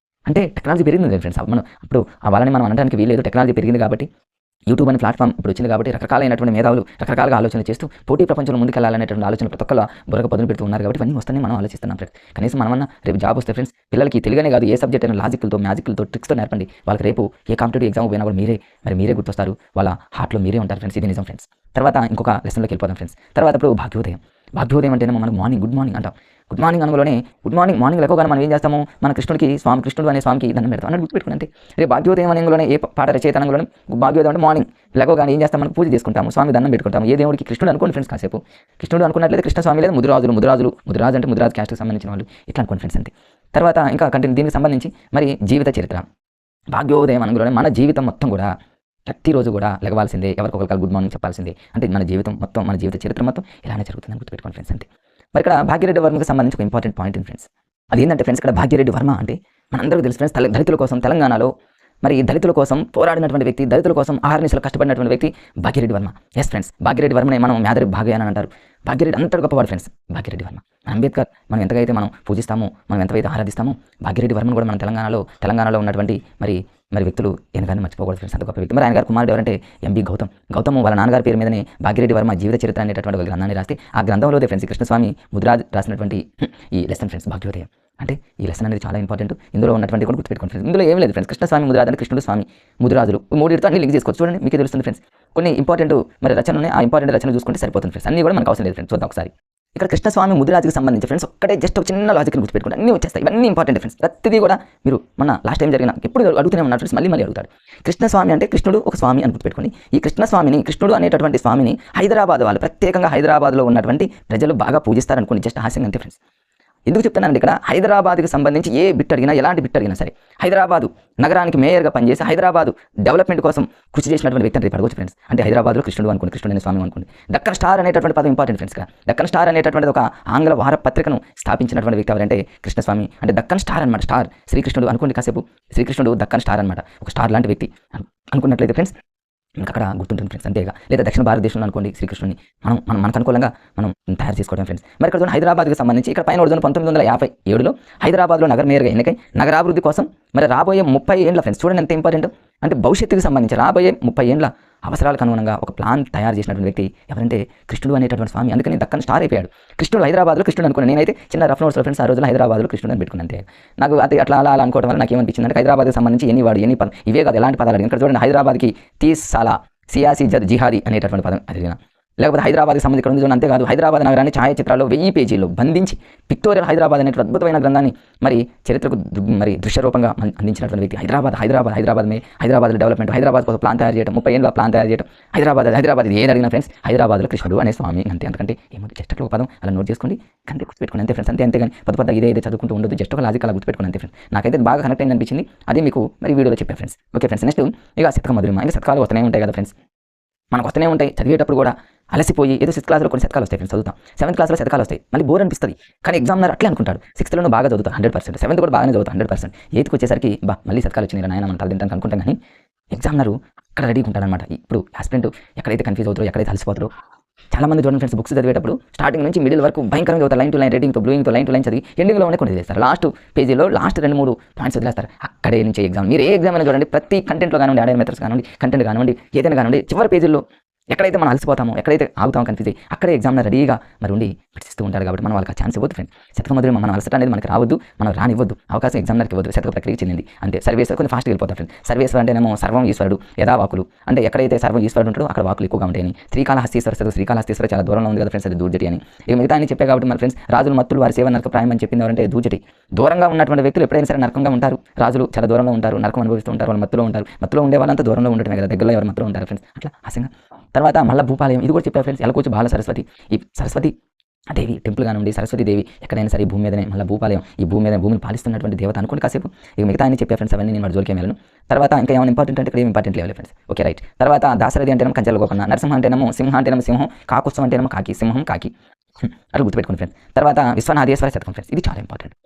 అంటే టెక్నాలజీ పెరిగింది ఫ్రెండ్స్. అప్పుడు వాళ్ళని మనం అనడానికి వీల్లేదు. టెక్నాలజీ పెరిగింది కాబట్టి, యూట్యూబ్ అనే ప్లాట్ఫామ్ ఇప్పుడు వచ్చింది కాబట్టి రకరకాలైనటువంటి మేధావులు రకరకాలుగా ఆలోచన చేస్తూ పోటీ ప్రపంచంలో ముందుకెళ్లాలనేటువంటి ఆలోచన ప్రతి ఒక్కరు బుర్రకు పదును పెడుతూ ఉన్నారు. కాబట్టి ఇవన్నీ వస్తాయని మనం ఆలోచిస్తున్నాం ఫ్రెండ్స్. కనీసం మనమన్నా రేపు జాబ్ వస్తే ఫ్రెండ్స్ పిల్లలకి తెలుగునే కాదు, ఏ సబ్జెక్ట్ అయినా లాజికల్తో, మ్యాజికల్తో, ట్రిక్స్తో నేర్పండి. వాళ్ళకి రేపు ఏ కాంపిటేటివ్ ఎగ్జామ్ పోయినా కూడా మీరే గుర్తొస్తారు, వాళ్ళ హార్ట్లో మీరే ఉంటారు ఫ్రెండ్స్. ఇది నిజం ఫ్రెండ్స్. తర్వాత ఇంకొక లెసన్లోకి వెళ్ళిపోతాం ఫ్రెండ్స్. తర్వాత ఇప్పుడు భాగ్యోదయం అంటేనే మనకు మార్నింగ్, గుడ్ మార్నింగ్ అంటాం. గుడ్ మార్నింగ్ అనులోనే మార్నింగ్ లెక్కగానే మనం ఏం చేస్తాము, మన కృష్ణుడు అనే స్వామికి దండం పెడతాం అన్నట్టు గుర్తుపెట్టుకుని. అంతే. రేపు భాగ్యోదయం అనేలోనే ఏ పాట రచయితనంలోనే భాగ్యోదయం అంటే మార్నింగ్ లెక్కగానే ఏం చేస్తాం, మనం పూజ చేసుకుంటాము, స్వామి దండం పెట్టుకుంటాము. ఏ దేవుడికి? కృష్ణుడు అనుకోండి ఫ్రెండ్స్. కాసేపు కృష్ణుడు అనుకున్నట్లయితే కృష్ణస్వామి లేదా ముదిరాజు అంటే ముదిరాజు క్యాస్ట్కి సంబంధించిన వాళ్ళు ఇట్లా అనుకోండి ఫ్రెండ్స్ అంతే. తర్వాత ఇంకా కంటిన్యూ దీనికి సంబంధించి మరి జీవిత చరిత్ర. భాగ్యోదయం అనులోనే మన జీవితం మొత్తం కూడా ప్రతిరోజు కూడా లెగవాల్సిందే, ఎవరికొకరికి గుడ్ మార్నింగ్ చెప్పాల్సిందే. అంటే మన జీవిత చరిత్ర మొత్తం ఇలానే జరుగుతుందని గుర్తుపెట్టుకోండి ఫ్రెండ్స్ అంతే. మరి ఇక్కడ భాగ్యరెడ్డి వర్మకి సంబంధించి ఒక ఇంపార్టెంట్ పాయింట్ ఫ్రెండ్స్. అది ఏంటంటే ఫ్రెండ్స్, ఇక్కడ భాగ్యరెడ్డి వర్మ అంటే మనందరికీ తెలుసు ఫ్రెండ్స్, దళితుల కోసం తెలంగాణలో మరి దళితుల కోసం పోరాడినటువంటి వ్యక్తి, దళితుల కోసం ఆహర్నిశలు కష్టపడినటువంటి వ్యక్తి భాగ్యరెడ్డి వర్మ. ఎస్ ఫ్రెండ్స్, భాగ్యరెడ్డి వర్మనే మనం మేదరి భాగ్య అని అంటారు. భాగ్యరెడ్డి అంతటి గొప్పవాడు ఫ్రెండ్స్ భాగ్యరెడ్డి వర్మ. అంబేద్కర్ మనం ఎంతైతే మనం పూజిస్తామో, మనం ఎంతైతే ఆరాధిస్తామో, భాగ్యరెడ్డి వర్మను కూడా మన తెలంగాణలో ఉన్నటువంటి మరి వ్యక్తులు వెనకాన్ని మర్చిపోకూడదు ఫ్రెండ్స్. అంత గొప్ప వ్యక్తి. మరి ఆయన గారు కుమారుడు ఎవరంటే ఎంబి గౌతమ్ వాళ్ళ నాన్నగారి పేరు మీదనే భాగ్యరెడ్డి వర్మ జీవిత చరిత్ర అనేటటువంటి ఒక గ్రంథాన్ని రాస్తే ఆ గ్రంథంలో ఫ్రెండ్స్ కృష్ణస్వామి ముదిరాజ్ రాసినటువంటి ఈ లెసన్ ఫ్రెండ్స్ భాగ్యోదయం. అంటే ఈ లెసన్ అనేది చాలా ఇంపార్టెంట్. ఇందులో ఉన్నటువంటి కూడా గుర్తుపెట్టుకోండి ఫ్రెండ్స్. ఇందులో ఏం లేదు ఫ్రెండ్స్, కృష్ణస్వామి ముదిరాజ్ అంటే కృష్ణుడు స్వామి ముదిరాజులు మూడింటితో అన్ని లింక్ చేసుకోవచ్చు. చూడండి మీకు తెలుస్తుంది ఫ్రెండ్స్. కొన్ని ఇంపార్టెంట్ మరి రచన ఉన్నాయి, ఆ ఇంపార్టెంట్ రచన చూసుకుంటే సరిపోతుంది ఫ్రెండ్స్. అన్ని కూడా మనకు అవసరం లేదు ఫ్రెండ్స్. చూద్దాం ఒకసారి. ఇక్కడ కృష్ణస్వామి ముదిరాజుకి సంబంధించి ఫ్రెండ్స్ ఒక్కటే జస్ట్ ఒక చిన్న లాజిక్ని గుర్తుపెట్టుకుంటే అన్నీ వచ్చేస్తాయి. ఇవన్నీ ఇంపార్టెంట్ ఫ్రెండ్స్. ప్రతిదీ కూడా మీరు మన లాస్ట్ టైం జరిగిన ఎప్పుడు అడుగుతూనే ఉన్నారు ఫ్రెండ్స్, మళ్ళీ అడుగుతాడు. కృష్ణస్వామి అంటే కృష్ణుడు ఒక స్వామి అని గుర్తుపెట్టుకుని, ఈ కృష్ణుడు అనేటటువంటి స్వామిని హైదరాబాద్ వాళ్ళు, ప్రత్యేకంగా హైదరాబాద్లో ఉన్నటువంటి ప్రజలు బాగా పూజిస్తారనుకోండి. జస్ట్ హాస్యంగా అంతే ఫ్రెండ్స్. ఎందుకు చెప్తున్నానండి, ఇక్కడ హైదరాబాద్కి సంబంధించి ఏ బిట్ అడిగినా, ఎలాంటి బిట్ అడిగినా సరే హైదరాబాదు నగరానికి మేయర్గా పనిచేసి హైదరాబాదు డెవలప్మెంట్ కోసం కృషి చేసినటువంటి వ్యక్తిని రేపు అడగవచ్చు ఫ్రెండ్స్. అంటే హైదరాబాద్లో కృష్ణుడు అనే స్వామి అనుకోండి. దక్కన్ స్టార్ అనేటటువంటి పదం ఇంపార్టెంట్ ఫ్రెండ్స్. దక్కన్ స్టార్ అనేటటువంటి ఒక ఆంగ్ల వారపత్రికను స్థాపించినటువంటి వ్యక్తి ఎవరంటే కృష్ణస్వామి. అంటే దక్కన్ స్టార్ అనమాట. స్టార్ శ్రీకృష్ణుడు అనుకోండి, కాసేపు శ్రీకృష్ణుడు దక్కన్ స్టార్ అనమాట, ఒక స్టార్ లాంటి వ్యక్తి అనుకున్నట్లయితే ఫ్రెండ్స్. ఇంకా అక్కడ గుర్తుంటుంది ఫ్రెండ్స్ అంతేగా. లేదా దక్షిణ భారతదేశంలో అనుకోండి శ్రీకృష్ణుని మనకు అనుకూలంగా మనం తయారు చేసుకోవడం ఫ్రెండ్స్. మరి ఇక్కడ చూడండి హైదరాబాద్కి సంబంధించి ఇక్కడ పైన 1957లో హైదరాబాద్లో నగర మేయర్గా ఎన్నికై నగరాభివృద్ధి కోసం మరి రాబోయే 30 ఏండ్ల ఫ్రెండ్స్ చూడండి ఎంత ఇంపార్టెంట్ అంటే భవిష్యత్తుకి సంబంధించి రాబోయే 30 ఏండ్ల అవసరాలకు అనుగుణంగా ఒక ప్లాన్ తయారు చేసినటువంటి వ్యక్తి ఎవరంటే కృష్ణుడు అనేటటువంటి స్వామి. అందుకని దక్కన్ స్టార్ అయిపోయాడు. కృష్ణుడు హైదరాబాద్లో కృష్ణుడు అనుకున్నాను. నేనైతే చిన్న రఫ్ నోట్స్ ఫ్రెండ్స్ ఆ రోజుల్లో హైదరాబాద్లో కృష్ణుడు అని పెట్టుకున్నాను అంతే. నాకు అది అట్లా అలా అనుకోవడం వల్ల నాకు ఏమనిపించింది అంటే హైదరాబాద్కి సంబంధించి ఎన్ని పదం ఇవే కాదు ఎలాంటి పదాలు ఇక్కడ చూడండి హైదరాబాద్కి 30 సాలా సియాసి జిహాదీ అనేటటువంటి పదం అడిగిన. లేకపోతే హైదరాబాద్కి సంబంధించి ఇక్కడ ఉంది అంతేకాదు హైదరాబాద్ నగరాన్ని ఛాయాచిత్రాల్లో 1000 పేజీల్లో బంధించి పిక్టోరియల్ హైదరాబాద్ అనేటువంటి అద్భుతమైన గ్రంథాన్ని మరి చరిత్రకు మరి దృశ్యరూపంగా అందించినటువంటి వ్యక్తి. హైదరాబాద్ డెవలప్మెంట్, హైదరాబాద్ కోసం ప్లాన్ తయారు చేయడం, 30 ఏళ్ళ ప్లాన్ తయారు చేయడం, హైదరాబాద్ ఇది ఏది అడిగిన ఫ్రెండ్స్ హైదరాబాద్లో కృష్ణుడు అనే స్వామి అంతే. ఎందుకంటే ఏమంటే జస్ట్ ఒక పదం అలా నోట్ చేసుకోండి అంతే గుర్తుపెట్టుకోండి అంతే ఫ్రెండ్స్. అంతేగాని పెద్ద ఇదే చదువుకుంటూ ఉండదు, జస్ట్ ఒక లాజిక్ అలా గుర్తుపెట్టుకోండి అంతే ఫ్రెండ్స్. నాకైతే బాగా కనెక్ట్ అయింది అనిపించింది, అది మీకు మరి వీడియోలో చెప్పాను ఫ్రెండ్స్. ఓకే ఫ్రెండ్స్, నెక్స్ట్ ఇక శతక మధురిమ. ఇంకా శతకాలు వస్తూనే ఉంటాయి కదా ఫ్రెండ్స్, మనకు వస్తూనే ఉంటాయి. చదివేటప్పుడు కూడా అలసిపోయి ఏదో 6th క్లాస్లో కొన్ని శతకాలు వస్తాయి ఫ్రెండ్స్, చదువుతాం. 7th క్లాస్లో శతకాలు వస్తాయి, మళ్ళీ బోర్ అనిపిస్తుంది. కానీ ఎగ్జామ్నర్ అట్లే అనుకుంటాడు 6thలో బాగా చదువుతా 100%, 7th కూడా బాగానే చదువుతా 100%, 8th వచ్చేసరికి మళ్ళీ శతకాలు వచ్చినాయి నాయన మనం తలదింటానికి అనుకుంటాం. కానీ ఎగ్జామ్నరు అక్కడ రెడీగా ఉంటాడనమాట. ఇప్పుడు ఆస్పిరెంట్ ఎక్కడైతే కన్ఫ్యూజ్ అవుతారో, ఎక్కడైతే అలసిపోతారో చాలా మంది చూడండి ఫ్రెండ్స్, బుక్స్ చదివేటప్పుడు స్టార్టింగ్ నుంచి మిడిల్ వరకు భయంకరంగా చదువుతారు. లైన్ టు లైన్ రీడింగ్తో బ్లూయింగ్తో లైన్ టు లైన్ చదివి ఎండింగ్లో కొన్ని వదిలేస్తారు. లాస్ట్ పేజీలో లాస్ట్ 2-3 పాయింట్స్ వదిలేస్తారు. అక్కడే నుంచి ఎగ్జామ్ మీరు ఏ ఎగ్జామ్ అయినా చూడండి, ప్రతి కంటెంట్లో కానివ్వండి, ఆడియో మెథడ్స్ కానివ్వండి, కంటెంట్ కానివ్వండి, ఏదైనా కానివ్వండి, చివరి పేజీల్లో ఎక్కడైతే మనం అలసిపోతామో, ఎక్కడైతే ఆగుతామో కన్ఫ్యూజ్ అయ్యి అక్కడే ఎగ్జామ్లో రెడీగా మరి ఉండి పిడిచిస్తూ ఉంటారు. కాబట్టి మనం వాళ్ళకి ఛాన్స్ ఇవ్వద్దు ఫ్రెండ్స్. శతక మధురిమ మనం అలసట అనేది మనకి రావద్దు, మనం రానివ్వద్దు, అవకాశం ఎగ్జామ్నర్కి ఇవ్వద్దు. శతక ప్రక్రియ చెందింది అంతే. సర్వేశ్వర్ కొంచెం ఫాస్ట్గా వెళ్ళిపోతారు ఫ్రెండ్స్. సర్వేశ్వర్ అంటేనేమో సర్వం ఈశ్వరుడు యథావాకులు, అంటే ఎక్కడైతే సర్వం ఈశ్వరుడు ఉంటాడో అక్కడ వాకులు ఎక్కువగా ఉంటాయని. శ్రీకాళహస్తీశ్వర చదువు, శ్రీకాళహస్తీశ్వర చాలా దూరంలో ఉంది కదా ఫ్రెండ్స్, అది దూర్జటి అని. ఇక మిగతా అని చెప్పే కాబట్టి మన ఫ్రెండ్స్ రాజులు మత్తులు వారి సేవ నరక ప్రాయం అని చెప్పింది ఎవరంటే దూర్జటి. దూరంగా ఉన్నటువంటి వ్యక్తులు ఎప్పుడైనా సరే నరకంగా ఉంటారు. రాజులు చాలా దూరంలో ఉంటారు, నరకం అనుభవిస్తూ ఉంటారు, వాళ్ళు మత్తులో ఉంటారు. మత్తులో ఉండే వాళ్ళంతా దూరంలో ఉండటమే కదా, దగ్గరలో ఎవరు మత్తులో ఉంటారు ఫ్రెండ్స్. అట్లా హాస్యంగా. తర్వాత మళ్ళీ భూపాలయం, ఇది కూడా చెప్పారు ఫ్రెండ్స్. ఎలకోచి బాల సరస్వతి, ఈ సరస్వతి దేవి టెంపుల్ కానివ్వండి, సరస్వతి దేవి ఎక్కడైనా సరే భూమి మీదనే, మళ్ళీ భూపాలయం ఈ భూమి మీద భూమిని పాలిస్తున్నటువంటి దేవత అనుకోండి కాసేపు. ఇక మిగతా అని చెప్పే ఫ్రెండ్స్, అవన్నీ నేను వాడు జోలికి వెళ్ళను. తర్వాత ఇంకా ఏమైనా ఇంపార్టెంట్ అంటే ఇక్కడ ఏం ఇంపార్టెంట్ లేవు ఫ్రెండ్స్. Okay right. తర్వాత దాశరథి అంటేనేమో కంచెల గోపన్న, నరసింహ అంటేనేమో సింహ అంటేనేమో సింహం, కాకుత్సవం అంటేనేమో కాకి, సింహం కాకి అట్లా గుర్తుపెట్టుకోండి ఫ్రెండ్స్. తర్వాత విశ్వనాథేశ్వర శతకం ఫ్రెండ్స్, ఇది చాలా ఇంపార్టెంట్.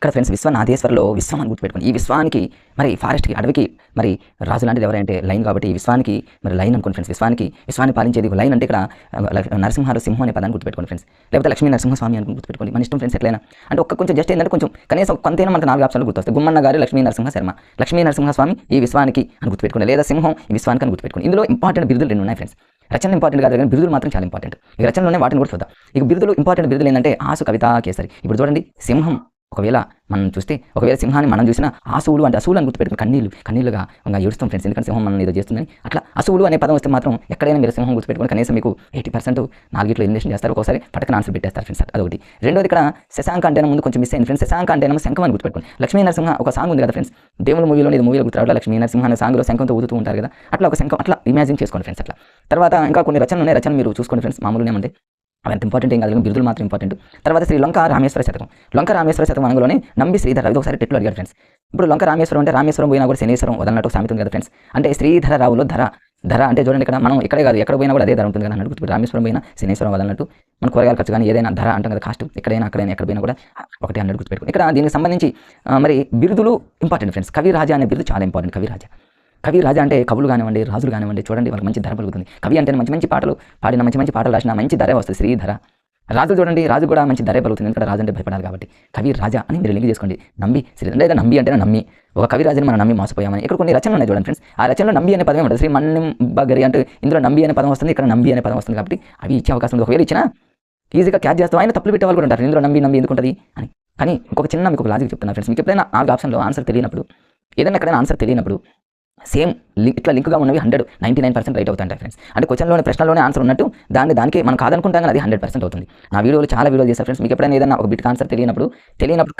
ఇక్కడ ఫ్రెండ్స్ విశ్వనాథేశ్వరలో విశ్వం అని గుర్తుపెట్టుకోండి. ఈ విశ్వానికి మరి ఫారెస్ట్కి అడవికి మరి రాజు లాంటిది ఎవరంటే లైన్, కాబట్టి ఈ విశ్వానికి మరి లైన్ అనుకోండి ఫ్రెండ్స్. విశ్వాన్ని పాలించేది లైన్ అంటే ఇక్కడ నరసింహారు సింహం అనే పదాన్ని గుర్తుపెట్టుకోండి ఫ్రెండ్స్. లేకపోతే లక్ష్మీ నరసింహస్వామి అని గుర్తుపెట్టుకోండి, మన ఇష్టం ఫ్రెండ్స్. ఎట్లయినా అంటే కొంచెం జస్ట్ ఏంటంటే కొంచెం కనీసం కొంతైనా మనకు 4 ఆప్షన్లు గుర్తొస్తాయి. గుమ్మన్న గారి లక్ష్మీ నరసింహ శర్మ, లక్ష్మీ నరసింహస్వామి ఈ విశ్వానికి అని గుర్తుపెట్టుకోండి, లేదా సింహం ఈ విశ్వానికి అని గుర్తుపెట్టుకోండి. ఇందులో ఇంపార్టెంట్ బిరుదులు 2 ఉన్నాయి ఫ్రెండ్స్. రచన ఇంపార్టెంట్ కాదు కానీ బిరుదులు మాత్రం చాలా ఇంపార్టెంట్. ఈ రచనలోనే వాటిని కూడా చూద్దాం. ఇక బిరుదులు ఇంపార్టెంట్ బిరుదులు ఏంటంటే ఆసు కవితా కేసరి. ఇప్పుడు చూడండి సింహం ఒకవేళ మనం చూస్తే, ఒకవేళ సింహాన్ని మనం చూసినా అసూలు అంటే అసూలు అని గుర్తుపెట్టుకుని కన్నీళ్ళుగా ఇంకా ఏడుస్తాం ఫ్రెండ్స్, ఎందుకంటే సింహం మనం ఏదో చేస్తుందని. అట్లా అసూలు అనే పదం వస్తే మాత్రం ఎక్కడైనా మీరు సింహం గుర్తుపెట్టుకుని కనీసం మీకు 80% 4 ఎలిమినేషన్ చేస్తారు, ఒకసారి పట్టకన ఆన్సర్ పెట్టేస్తారు ఫ్రెండ్స్. అదొకటి. రెండోది ఇక్కడ శశాంక అంటేనే ముందు కొంచెం మిస్ అయింది ఫ్రెండ్స్. శశాంక అంటేనేమో శంఖం అని గుర్తుపెట్టుకోండి. లక్ష్మీ నరసింహ ఒక సాంగ్ ఉంది కదా ఫ్రెండ్స్, దేవుల మూవీలో ఇది మూవీలో గుర్తురావడం, లక్ష్మీ నరసింహ అనే సాంగ్లో శంఖంతో ఊదుతూ ఉంటారు కదా, అట్లా ఒక శంఖం అట్లా ఇమాజిన్ చేసుకోండి ఫ్రెండ్స్. అట్లా తర్వాత ఇంకా కొన్ని రచనలు ఉన్నాయి, రచన మీరు చూసుకోండి ఫ్రెండ్స్. మామూలుగా ఏమంటే అవంత ఇంపార్టెంట్ ఏం కాదు, బిరుదులు మాత్రం ఇంపార్టెంట్. తర్వాత శ్రీ లంక రామేశ్వర శతకం. లంక రామేశ్వర శతకం అనగానే నంబి శ్రీధర, ఇది ఒకసారి టెట్లో అడిగారు ఫ్రెండ్స్. ఇప్పుడు లంక రామేశ్వరం అంటే రామేశ్వరం పోయినా కూడా శనేశ్వరం వదలనట్టు సామెత ఉంది కదా ఫ్రెండ్స్. అంటే శ్రీధర రావులో ధర అంటే చూడండి ఇక్కడ మనం ఇక్కడే కాదు ఎక్కడ పోయినా కూడా అదే ధర ఉంటుంది కదా అన్నట్టు. ఇప్పుడు రామేశ్వరం పోయినా శనేశ్వరం వదలనట్టు మన కూరగాయలు ఖర్చు కానీ ఏదైనా ధర అంటాం కదా, కాస్ట్ ఎక్కడైనా ఎక్కడ పోయినా కూడా ఒకటి అన్నట్టు గుర్తుపెట్టుకోండి. ఇక్కడ దీనికి సంబంధించి మరి బిరుదులు ఇంపార్టెంట్ ఫ్రెండ్స్. కవి రాజా అనే బిరుదు చాలా ఇంపార్టెంట్. కవి రాజా అంటే కవులు కానివ్వండి, రాజులు కానివ్వండి, చూడండి వాళ్ళకి మంచి ధర పలుకుతుంది. కవి అంటే మంచి పాటలు పాడిన మంచి పాటలు రాసిన మంచి ధరే వస్తుంది, శ్రీధర. రాజు చూడండి, రాజు కూడా మంచి ధరే పలుకుతుంది, ఎందుకంటే రాజు అంటే భయపడాలి కాబట్టి. కవి రాజా అని మీరు లింక్ చేసుకోండి. నంబి శ్రీ లేదా నంబి అంటే నమ్మి, ఒక కవి రాజుని మనం నమ్మి మోసపోయామని. ఇక్కడ కొన్ని రచనలు ఉన్నాయి చూడండి ఫ్రెండ్స్. ఆ రచనలో నంబి అనే పదం ఉంటుంది. శ్రీ మన్నింబగరి అంటే ఇందులో నంబి అనే పదం వస్తుంది, ఇక్కడ నంబి అనే పదం వస్తుంది, కాబట్టి అవి ఇచ్చే అవకాశం ఉంది. ఒకవేళ ఇచ్చినా ఈజీగా క్యాచ్ చేస్తాం. ఆయన తప్పులు పెట్టే వాళ్ళు కూడా ఉంటారు, ఇందులో నంబి ఎందుకు ఉంటుంది అని. కానీ ఇంకొక చిన్న మీకు ఒక లాజిక్ చెప్తున్నా ఫ్రెండ్స్. మీకు ఎప్పుడైనా 4 ఆప్షన్లో ఆన్సర్ తెలియనప్పుడు, ఏదైనా ఎక్కడైనా ఆన్సర్ తెలియనప్పుడు సేమ్ ఇట్లా లింక్గా ఉన్నవి 99% రైట్ అవుతాయి ఫ్రెండ్స్. అంటే క్వశ్చన్లోనే ప్రశ్నలోనే ఆన్సర్ ఉన్నట్టు దానికి మనం కాదనుకుంటాం కానీ అది 100% అవుతుంది. నా వీడియోలో చాలా వీడియోలు చేశారు ఫ్రెండ్స్. మీకు ఎప్పుడైనా ఏదైనా ఒక బిట్ ఆన్సర్ తెలియనప్పుడు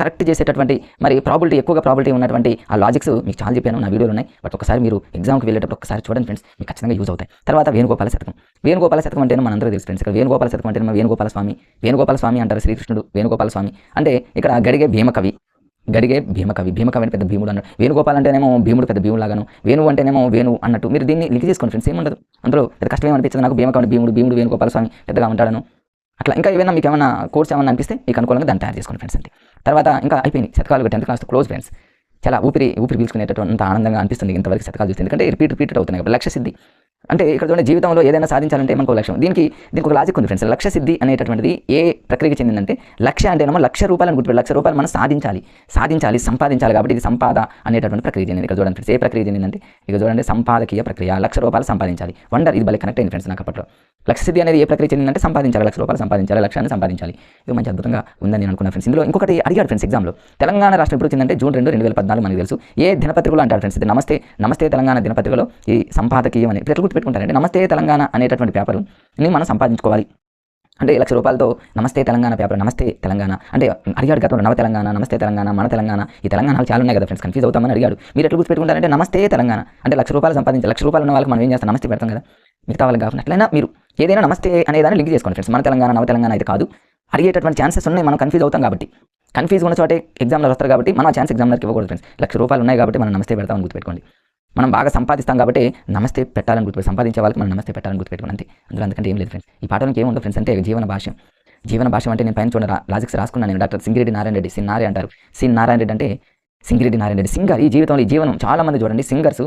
కరెక్ట్ చేసేటటువంటి మరి ఎక్కువగా ప్రాబిలిటీ ఉన్నటువంటి ఆ లాజిక్స్ మీకు చాలా చెప్పాను, నా వీడియోలు ఉన్నాయి. బట్ ఒకసారి మీరు ఎగ్జామ్కి వెళ్ళేటప్పుడు ఒకసారి చూడండి ఫ్రెండ్స్, మీకు ఖచ్చితంగా యూజ్ అవుతాయి. తర్వాత వేణుగోపాల శతకం అంటే మనందరూ తెలుసు ఫ్రెండ్స్. ఇక్కడ వేణుగోపాల శతకం అంటే వేణుగోపాల స్వామి అంటారు. శ్రీకృష్ణుడు వేణుగోపాల స్వామి అంటే ఇక్కడ గడిగే భీమకవి అంటే పెద్ద భీముడు అన్నట్టు. వేణుగోపాల్ అంటేనేమో భీముడు పెద్ద భీముడు లాగాను, వేణువు అంటేనేమో వేణు అన్నట్టు. మీరు దీన్ని లింక్ చేసుకోండి ఫ్రెండ్స్, ఏముండదు అందులో. పెద్ద కష్టం ఏమనిపించదు నాకు. భీమకవి భీముడు వేణుగోపాల స్వామి పెద్దగా ఉంటాడను. అట్లా ఇంకా ఏమైనా మీకు ఏమైనా కోర్స్ ఏమన్నా అనిపిస్తే మీకు అనుకూలంగా దాన్ని తయారు చేసుకోండి ఫ్రెండ్స్ అంతే. తర్వాత ఇంకా అయిపోయింది శతకాలు 10th క్లాస్ క్లోజ్ ఫ్రెండ్స్. చాలా ఊపిరి పీల్చుకునేటటువంటి ఆనందంగా అనిపిస్తుంది ఇంతవరకు శతకాలు చూస్తే. ఎందుకంటే రిపీట్ అవుతున్నాయి కాబట్టి. లక్ష్య సిద్ధి అంటే ఇక్కడ చూడండి, జీవితంలో ఏదైనా సాధించాలంటే మనకు లక్ష్యం. దీనికి ఒక లాజిక్ ఉంది ఫ్రెండ్స్. లక్ష్య సిద్ధి అనేటటువంటిది ఏ ప్రక్రియకి చెందిందంటే, లక్ష్య అంటేనేమో ₹1,00,000 గుర్తుపెట్టు. ₹1,00,000 మనం సాధించాలి, సంపాదించాలి కాబట్టి ఇది సంపాద అనేటటువంటి ప్రక్రియ చెందింది. ఇక్కడ చూడండి ఫ్రెండ్స్, ఏ ప్రక్రియ చెందిందంటే ఇక చూడండి, సంపాదకీయ ప్రక్రియ. ₹1,00,000 సంపాదించాలి. వండర్, ఇది భలే కనెక్ట్ అయింది ఫ్రెండ్స్ నాకు అప్పట్లో. లక్ష్య సిద్ధి అనేది ఏ ప్రక్రియ చెందిందంటే సంపాదించాలి, ₹1,00,000 సంపాదించాలి, లక్ష్యాన్ని సంపాదించాలి. ఇది మంచి అద్భుతంగా ఉందని నేను అనుకున్నాను ఫ్రెండ్స్. ఇందులో ఇంకొకటి అడిగాడు ఫ్రెండ్స్ ఎగ్జామ్లో. తెలంగాణ రాష్ట్రం ఎప్పుడు వచ్చిందంటే జూన్ 2, 2014 మనకు తెలుసు. ఏ దినపత్రికలో అంటారు ఫ్రెండ్స్, ఇది నమస్తే తెలంగాణ దినపత్రికలో ఈ సంపాదకీయం అని ఎట్లా గుర్తుపెట్టుకుంటారంటే, నమస్తే తెలంగాణ అనేటటువంటి పేపర్ని మనం సంపాదించుకోవాలి అంటే ₹1,00,000 నమస్తే తెలంగాణ పేపర్. నమస్తే తెలంగాణ అంటే అడిగాడు గతంలో, నవ తెలంగాణ, నమస్తే తెలంగాణ, మన తెలంగాణ, ఈ తెలంగాణలు చాలా ఉన్నాయి కదా ఫ్రెండ్స్, కన్ఫ్యూజ్ అవుతామని అడిగాడు. మీరు ఎట్లా గుర్తుపెట్టుకుంటారంటే నమస్తే తెలంగాణ అంటే ₹1,00,000 సంపాదించాలి. ₹1,00,000 ఉన్న వాళ్ళకి మనం ఏం చేస్తాం, నమస్తే పెడతాం కదా. మిగతా వాళ్ళకి కాకుండా అట్లయినా మీరు ఏదైనా నమస్తే అనేదాన్ని లింక్ చేసుకోండి ఫ్రెండ్స్. మన తెలంగాణ, నవ తెలంగాణ అయితే కాదు, అడిగేటటువంటి ఛాన్సెస్ ఉన్నాయి. మనం కన్ఫ్యూజ్ అవుతాం కాబట్టి, కన్ఫ్యూజ్ ఉన్న చోటే ఎగ్జామ్లో వస్తారు కాబట్టి మనం ఆ ఛాన్స్ ఎగ్జామ్లకి ఇవ్వకూడదు ఫ్రెండ్స్. ₹1,00,000 ఉన్నాయి కాబట్టి మనం నమస్తే పెడతామని గుర్తుపెట్టుకోండి. మనం బాగా సంపాదిస్తాం కాబట్టి నమస్తే పెట్టాలని గుర్తుపెట్టి, సంపాదించే వాళ్ళకి మనం నమస్తే పెట్టాలని గుర్తుపెట్టుకోండి అంతే. అందులో అందుకంటే ఏం లేదు ఫ్రెండ్స్. ఈ పాఠంకి ఏముండదు ఫ్రెండ్స్ అంటే జీవన భాష అంటే నేను పైన చూడండి లాజిక్స్ రాసుకున్నాను నేను. డాక్టర్ సింగిరెడ్డి నారాయణ రెడ్డి, సిన్నారే అంటారు. నారాయణ రెడ్డి అంటే సింగిరెడ్డి నారాయణ రెడ్డి సింగర్. ఈ జీవనం చాలా మంది చూడండి సింగర్స్,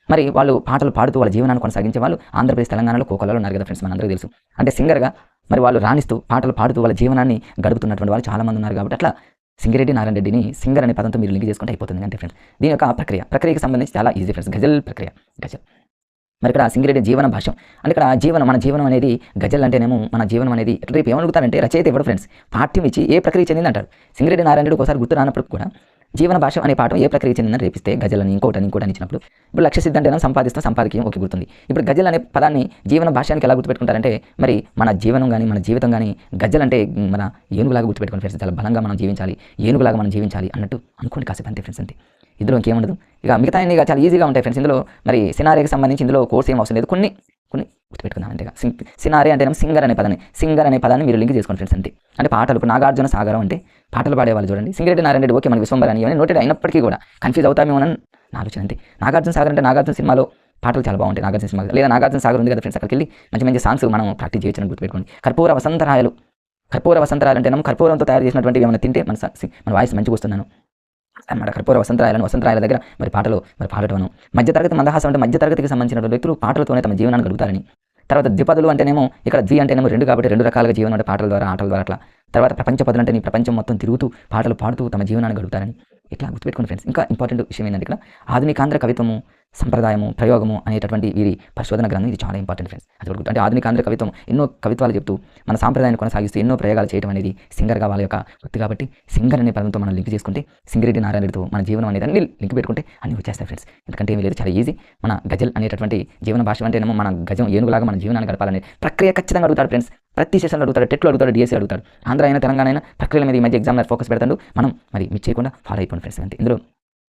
మరి వాళ్ళు పాటలు పాడుతూ వాళ్ళ జీవనాన్ని కొనసాగించే వాళ్ళు ఆంధ్రప్రదేశ్, తెలంగాణలో కోకొలలో ఉన్నారు కదా ఫ్రెండ్స్, మనందరికీ తెలుసు. అంటే సింగర్గా మరి వాళ్ళు రాణిస్తూ పాటలు పాడుతూ వాళ్ళ జీవనాన్ని గడుపుతున్నటువంటి వాళ్ళు చాలా మంది ఉన్నారు కాబట్టి అట్లా సింగిరెడ్డి నారాయణ రెడ్డిని సింగర్ అనే పదంతో మీరు లింక్ చేసుకుంటే అయిపోతుంది అంతే ఫ్రెండ్స్. దీని యొక్క ప్రక్రియకి సంబంధించి చాలా ఈజీ ఫ్రెండ్స్. గజల్ ప్రక్రియ. మరి ఇక్కడ సింగిరెడ్డి జీవన భాష్యం అంటే ఇక్కడ మన జీవనం అనేది గజల్ అంటేనేమో మన జీవనం అనేది రేపు ఏమనుకుంటారంటే రచయిత ఎవడు ఫ్రెండ్స్ పాఠ్యం ఇచ్చి ఏ ప్రక్రియ చెందింది అంటారు. సింగిరెడ్డి నారాయణ రెడ్డి ఒకసారి గుర్తు రానప్పుడు కూడా జీవన భాష అనే పాఠం ఏ ప్రక్రియ చెందిందని రేపిస్తే గజలని ఇంకోటని ఇచ్చినప్పుడు ఇప్పుడు లక్ష్య సిద్ధి అంటే సంపాదిస్తాం, సంపాదకీయం ఓకే గుర్తుంది. ఇప్పుడు గజల్ అనే పదాన్ని జీవన భాషానికి ఎలా గుర్తుపెట్టుకుంటారంటే మరి మన జీవనం కానీ మన జీవితం కానీ గజల్ అంటే మన ఏనుగులాగా గుర్తుపెట్టుకోండి ఫ్రెండ్స్. చాలా బలంగా మనం జీవించాలి, ఏనుగులాగా మనం జీవించాలి అన్నట్టు అనుకోండి కాసేపు అంతే ఫ్రెండ్స్. అంతే, ఇందులో ఇంకేముండదు. ఇక మిగతా అన్ని చాలా ఈజీగా ఉంటాయి ఫ్రెండ్స్. ఇందులో మరి సినారీకి సంబంధించి ఇందులో కోర్స్ ఏం అవసరం లేదు, కొన్ని గుర్తుపెట్టుకుందాం అంతేగా. సినారీ అంటే సింగర్ అనే పదాన్ని మీరు లింక్ చేసుకోండి ఫ్రెండ్స్ అంతే. అంటే పాటలు ఇప్పుడు నాగార్జున సాగరం అంటే పాటలు పాడేవాళ్ళు చూడండి. సింగిరెడ్డి నారాయణ రెడ్డి ఓకే మన విశ్వంబర్ అని నోటెడ్ అయినప్పటికీ కూడా కన్ఫ్యూజ్ అవుతామేమోనని నా ఆలోచన అంతే. నాగార్జున సాగర్ అంటే నాగార్జున సినిమాలో పాటలు చాలా బాగుంటాయి. నాగార్జున సినిమా లేదా నాగార్జున సాగర్ ఉంది కదా ఫ్రెండ్స్, అక్కడికి వెళ్ళి మంచి సాంగ్స్ మనం ప్రాక్టీస్ చేయొచ్చు గుర్తుపెట్టుకోండి. కర్పూర వసంతరాయలు అంటే కర్పూరంతో తయారు చేసినటువంటి ఏమైనా తింటే మన వాయిస్ మంచిగా వస్తున్నాను అన్నమాట. కర్పూర వసంతరాయల దగ్గర మరి పాటలు పాడటం. మధ్యతరగతి మందహాసం అంటే మధ్యతరగతికి సంబంధించిన వ్యక్తులు పాటలతోనే తమ జీవనాన్ని గడుపుతారని. తర్వాత ద్విపదులు అంటేనేమో ఇక్కడ ద్వి అంటేనేమో రెండు కాబట్టి రెండు రకాలుగా జీవనం అంటే పాటల ద్వారా ఆటల ద్వారా అట్లా. తర్వాత ప్రపంచ పదులు అంటే ప్రపంచం మొత్తం తిరుగుతూ పాటలు పాడుతూ తమ జీవనాన్ని గడుపుతారని. ఇట్లా గుర్తుపెట్టుకోండి ఫ్రెండ్స్. ఇంకా ఇంపార్టెంట్ విషయం ఏంటంటే ఇక్కడ ఆధునికాంధ్ర కవిత్వము, సంప్రదాయము, ప్రయోగము అనేటటువంటి వీరి పరిశోధన గ్రంథం. ఇది చాలా ఇంపార్టెంట్ ఫ్రెండ్స్. అది కూడా అంటే ఆధునికాంధ్ర కవిత్వం ఎన్నో కవిత్వాలు చెప్తూ మన సాంప్రదాయాన్ని కొనసాగిస్తూ ఎన్నో ప్రయోగాలు చేయడం అనేది సింగర్గా వాళ్ళ యొక్క వృత్తి కాబట్టి సింగర్ అనే పదంతో మనం లింక్ చేసుకుంటే సింగిరెడ్డి నారాయణ రెడ్డితో మన జీవనం అనేది అన్ని లింక్ పెట్టుకుంటే అన్ని వచ్చేస్తాయి ఫ్రెండ్స్. ఎందుకంటే ఏమీ లేదు, చాలా ఈజీ. మన గజల్ అనేటటువంటి జీవన భాష అంటేనేమో మన గజం ఏనుగులాగా మన జీవనాన్ని గడపాలనే ప్రక్రియ ఖచ్చితంగా అడుగుతాడు ఫ్రెండ్స్. ప్రతి సెషన్లో అడుగుతాడు, టెట్లో అడుగుతాడు, డిఎస్సీ అడుగుతాడు. ఆంధ్ర అయినా తెలంగాణ అయినా ప్రక్రియల మీద ఈ మధ్య ఎగ్జామ్లో ఫోకస్ పెడతాడు. మనం మరి మిస్ చేయకుండా ఫాలో అయిపోండి ఫ్రెండ్స్. అంటే ఇందులో